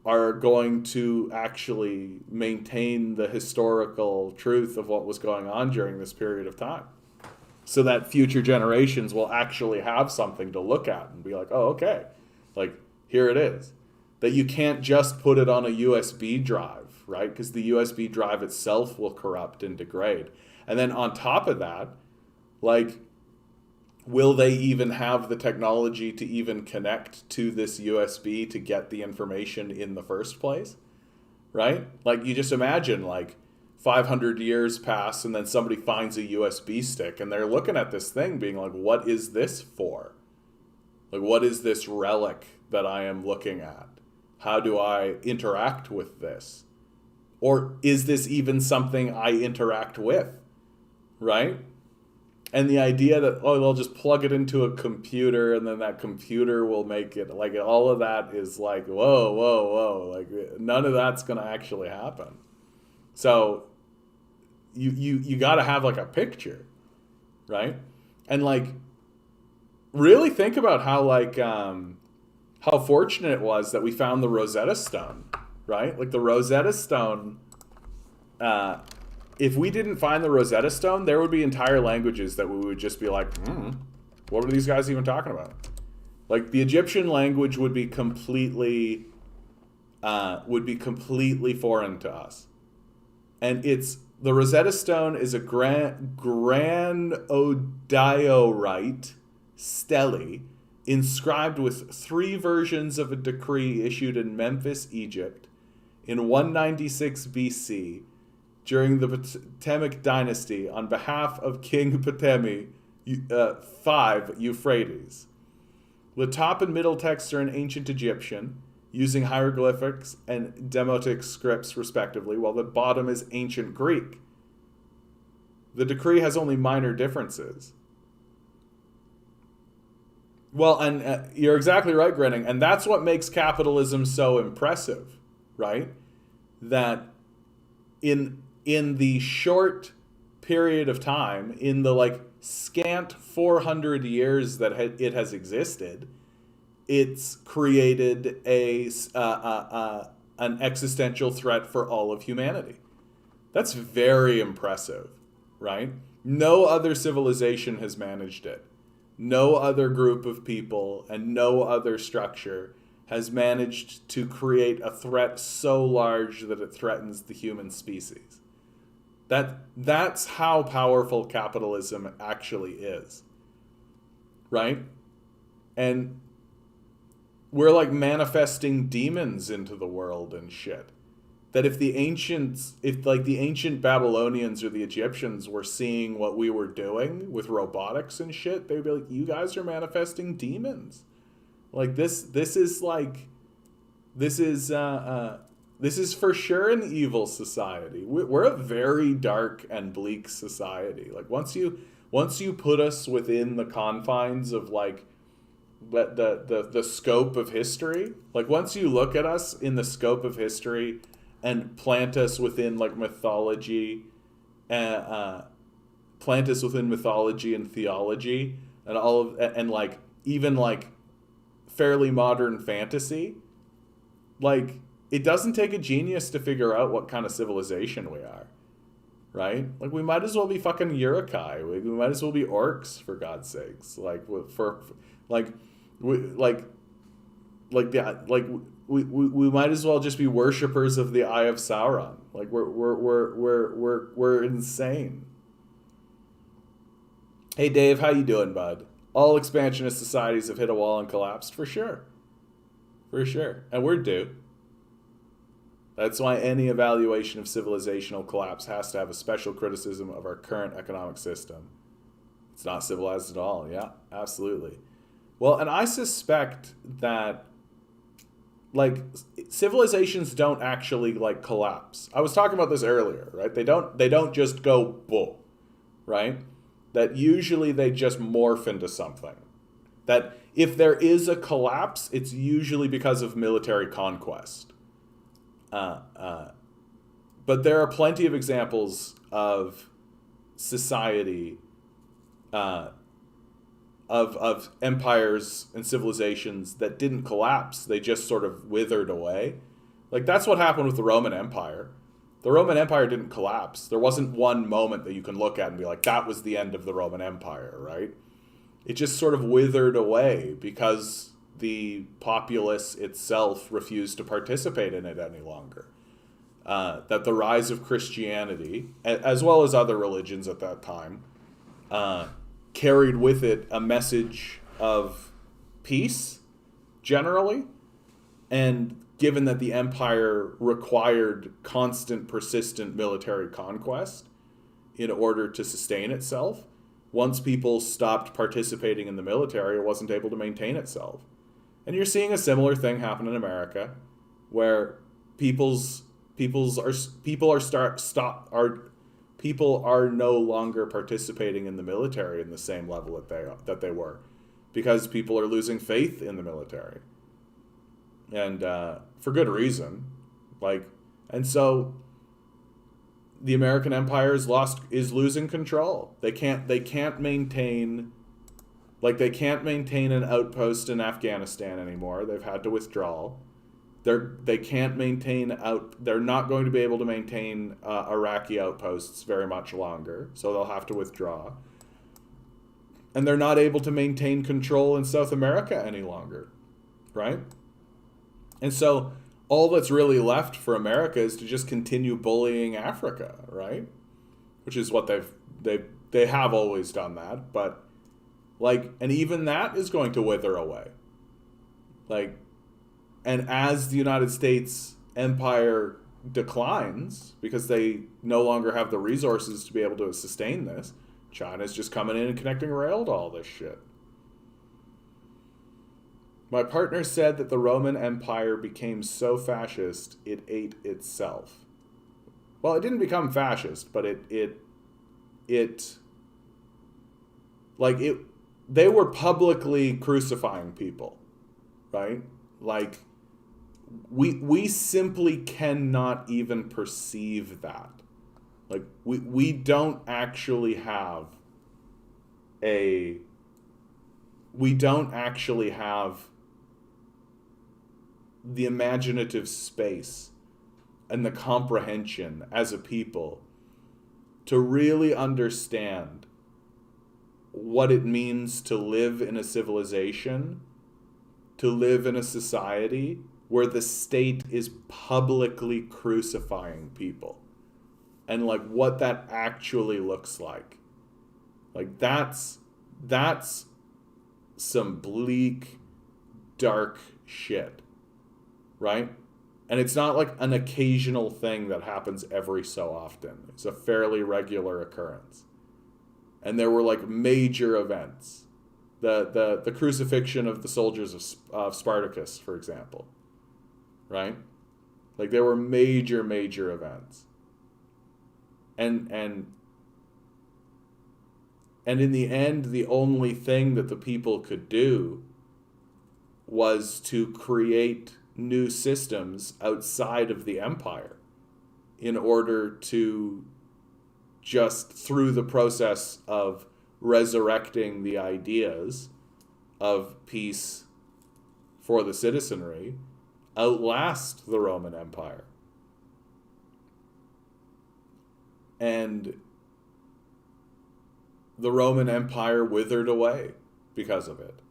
Speaker 1: are going to actually maintain the historical truth of what was going on during this period of time, so that future generations will actually have something to look at and be like, oh, okay, like, here it is. That you can't just put it on a USB drive, right? Because the USB drive itself will corrupt and degrade. And then on top of that, like, will they even have the technology to even connect to this USB to get the information in the first place, right? Like, you just imagine, like, 500 years pass and then somebody finds a USB stick and they're looking at this thing being like, what is this for? Like, what is this relic that I am looking at? How do I interact with this? Or is this even something I interact with, right? And the idea that, oh, they'll just plug it into a computer and then that computer will make it, like, all of that is like, whoa. Like, none of that's going to actually happen. So you got to have, like, a picture, right? And, like, really think about how, like, how fortunate it was that we found the Rosetta Stone, right? Like, the Rosetta Stone if we didn't find the Rosetta Stone, there would be entire languages that we would just be like, what are these guys even talking about? Like, the Egyptian language would be completely foreign to us. And the Rosetta Stone is a granodiorite stele inscribed with 3 versions of a decree issued in Memphis, Egypt, in 196 BC, during the Ptolemaic dynasty, on behalf of King Ptolemy V Euphrates. The top and middle texts are in ancient Egyptian, using hieroglyphics and demotic scripts respectively, while the bottom is ancient Greek. The decree has only minor differences. Well, and you're exactly right, Grinning, and that's what makes capitalism so impressive, right? That in the short period of time, in the scant 400 years that it has existed, it's created an existential threat for all of humanity. That's very impressive, right? No other civilization has managed it. No other group of people and no other structure has managed to create a threat so large that it threatens the human species. That's how powerful capitalism actually is, right? And we're like manifesting demons into the world and shit. That if the ancient Babylonians or the Egyptians were seeing what we were doing with robotics and shit, they'd be like, you guys are manifesting demons. Like this is for sure an evil society. We're a very dark and bleak society. Like once you put us within the confines of the scope of history, like once you look at us in the scope of history and plant us within mythology, and theology and all of, and even fairly modern fantasy, it doesn't take a genius to figure out what kind of civilization we are, right? We might as well be fucking Urukai. We might as well be orcs, for God's sakes. We might as well just be worshippers of the Eye of Sauron. We're insane. Hey Dave, how you doing, bud? All expansionist societies have hit a wall and collapsed, for sure. For sure. And we're due. That's why any evaluation of civilizational collapse has to have a special criticism of our current economic system. It's not civilized at all. Yeah, absolutely. Well, and I suspect that civilizations don't actually collapse. I was talking about this earlier, right? They don't just go bull, right? That usually they just morph into something. That if there is a collapse, it's usually because of military conquest. But there are plenty of examples of society, of empires and civilizations that didn't collapse. They just sort of withered away. That's what happened with the Roman Empire. The Roman Empire didn't collapse. There wasn't one moment that you can look at and be like, that was the end of the Roman Empire, right? It just sort of withered away because the populace itself refused to participate in it any longer. That the rise of Christianity, as well as other religions at that time, carried with it a message of peace, generally. And given that the empire required constant, persistent military conquest in order to sustain itself, once people stopped participating in the military, it wasn't able to maintain itself. And you're seeing a similar thing happen in America, where people are no longer participating in the military in the same level that they were, because people are losing faith in the military, and for good reason. And so the American empire is losing control. They can't maintain an outpost in Afghanistan anymore. They've had to withdraw. They can't maintain they're not going to be able to maintain Iraqi outposts very much longer, so they'll have to withdraw. And they're not able to maintain control in South America any longer, right? And so all that's really left for America is to just continue bullying Africa, right? Which is what they have always done that, but like, and even that is going to wither away. Like, and as the United States empire declines, because they no longer have the resources to be able to sustain this, China's just coming in and connecting rail to all this shit. My partner said that the Roman Empire became so fascist it ate itself. Well, it didn't become fascist, but they were publicly crucifying people, right? Like, we simply cannot even perceive that. Like, we don't actually have the imaginative space and the comprehension as a people to really understand what it means to live in a civilization, to live in a society where the state is publicly crucifying people, and like what that actually looks like. Like, that's some bleak, dark shit, right? And it's not like an occasional thing that happens every so often. It's a fairly regular occurrence. And there were like major events. The crucifixion of the soldiers of Spartacus, for example, right? Like, there were major events. And in the end, the only thing that the people could do was to create new systems outside of the empire in order to, just through the process of resurrecting the ideas of peace for the citizenry, outlast the Roman Empire. And the Roman Empire withered away because of it.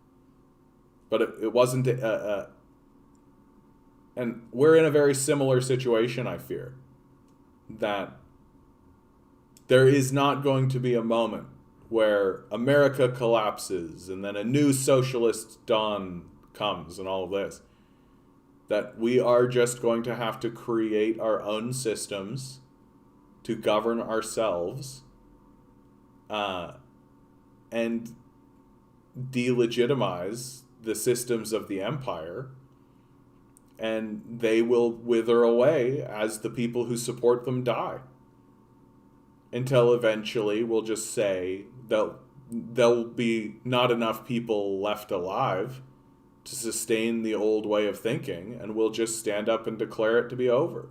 Speaker 1: But it wasn't and we're in a very similar situation, I fear, that there is not going to be a moment where America collapses and then a new socialist dawn comes and all of this. That we are just going to have to create our own systems to govern ourselves and delegitimize the systems of the empire, and they will wither away as the people who support them die, until eventually we'll just say there'll be not enough people left alive to sustain the old way of thinking, and we'll just stand up and declare it to be over.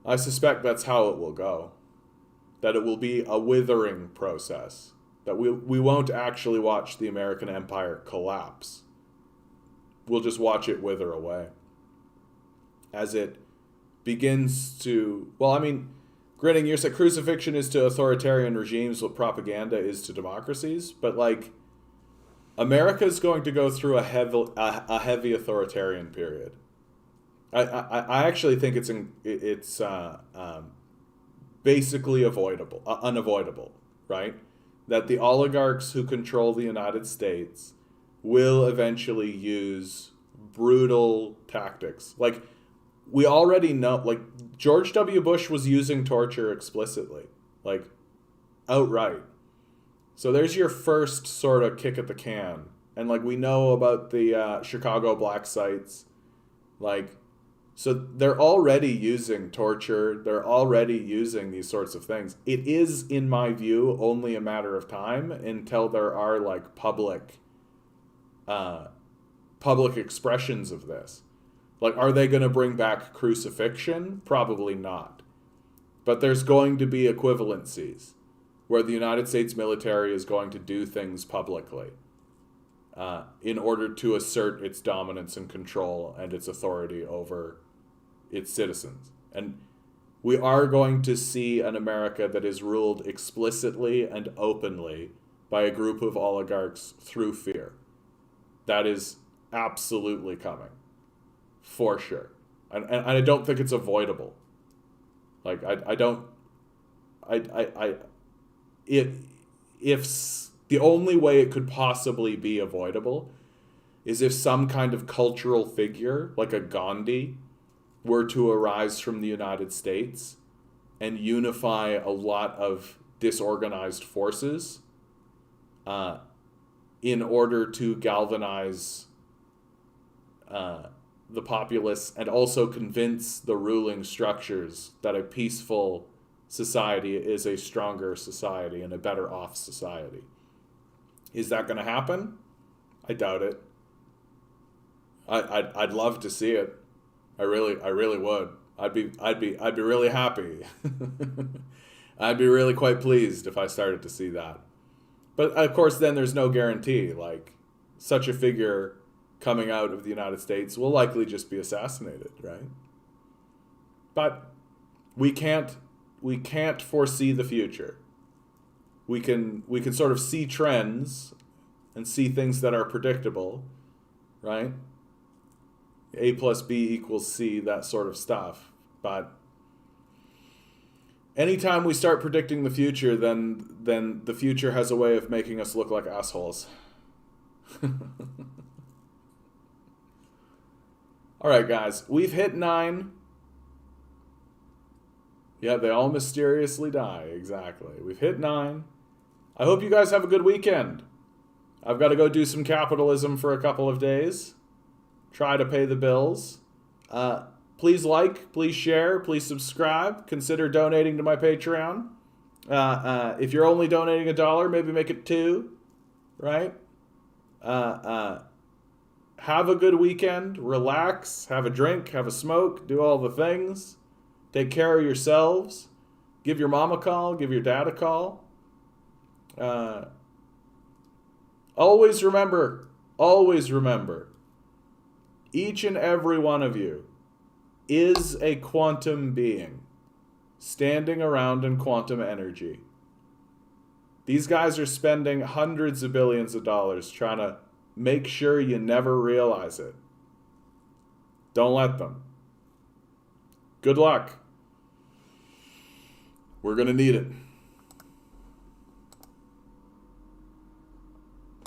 Speaker 1: I suspect that's how it will go. That it will be a withering process. That we won't actually watch the American empire collapse. We'll just watch it wither away. As it begins to... Well, I mean, Grinning, you said crucifixion is to authoritarian regimes what propaganda is to democracies. But, like, America's going to go through a heavy authoritarian period. I actually think it's basically unavoidable, right? That the oligarchs who control the United States will eventually use brutal tactics. Like, we already know, like, George W. Bush was using torture explicitly, like, outright. So there's your first sort of kick at the can. And, like, we know about the Chicago black sites, like... So they're already using torture. They're already using these sorts of things. It is, in my view, only a matter of time until there are like public expressions of this. Like, are they going to bring back crucifixion? Probably not. But there's going to be equivalencies where the United States military is going to do things publicly. in order to assert its dominance and control and its authority over its citizens. And we are going to see an America that is ruled explicitly and openly by a group of oligarchs through fear. That is absolutely coming, for sure. And I don't think it's avoidable. Like, if the only way it could possibly be avoidable is if some kind of cultural figure, like a Gandhi, were to arise from the United States and unify a lot of disorganized forces in order to galvanize the populace and also convince the ruling structures that a peaceful society is a stronger society and a better off society. Is that going to happen? I doubt it. I'd love to see it. I really would. I'd be really happy. I'd be really quite pleased if I started to see that. But of course, then there's no guarantee. Like, such a figure coming out of the United States will likely just be assassinated, right? But we can't foresee the future. We can sort of see trends and see things that are predictable, right? A plus B equals C, that sort of stuff. But anytime we start predicting the future, then the future has a way of making us look like assholes. All right, guys, we've hit 9. Yeah, they all mysteriously die. Exactly. We've hit 9. I hope you guys have a good weekend. I've got to go do some capitalism for a couple of days. Try to pay the bills. Please like, please share, please subscribe. Consider donating to my Patreon. If you're only donating $1, maybe make it $2, right? Have a good weekend. Relax. Have a drink. Have a smoke. Do all the things. Take care of yourselves. Give your mom a call. Give your dad a call. Always remember, each and every one of you is a quantum being standing around in quantum energy. These guys are spending hundreds of billions of dollars trying to make sure you never realize it. Don't let them. Good luck. We're going to need it.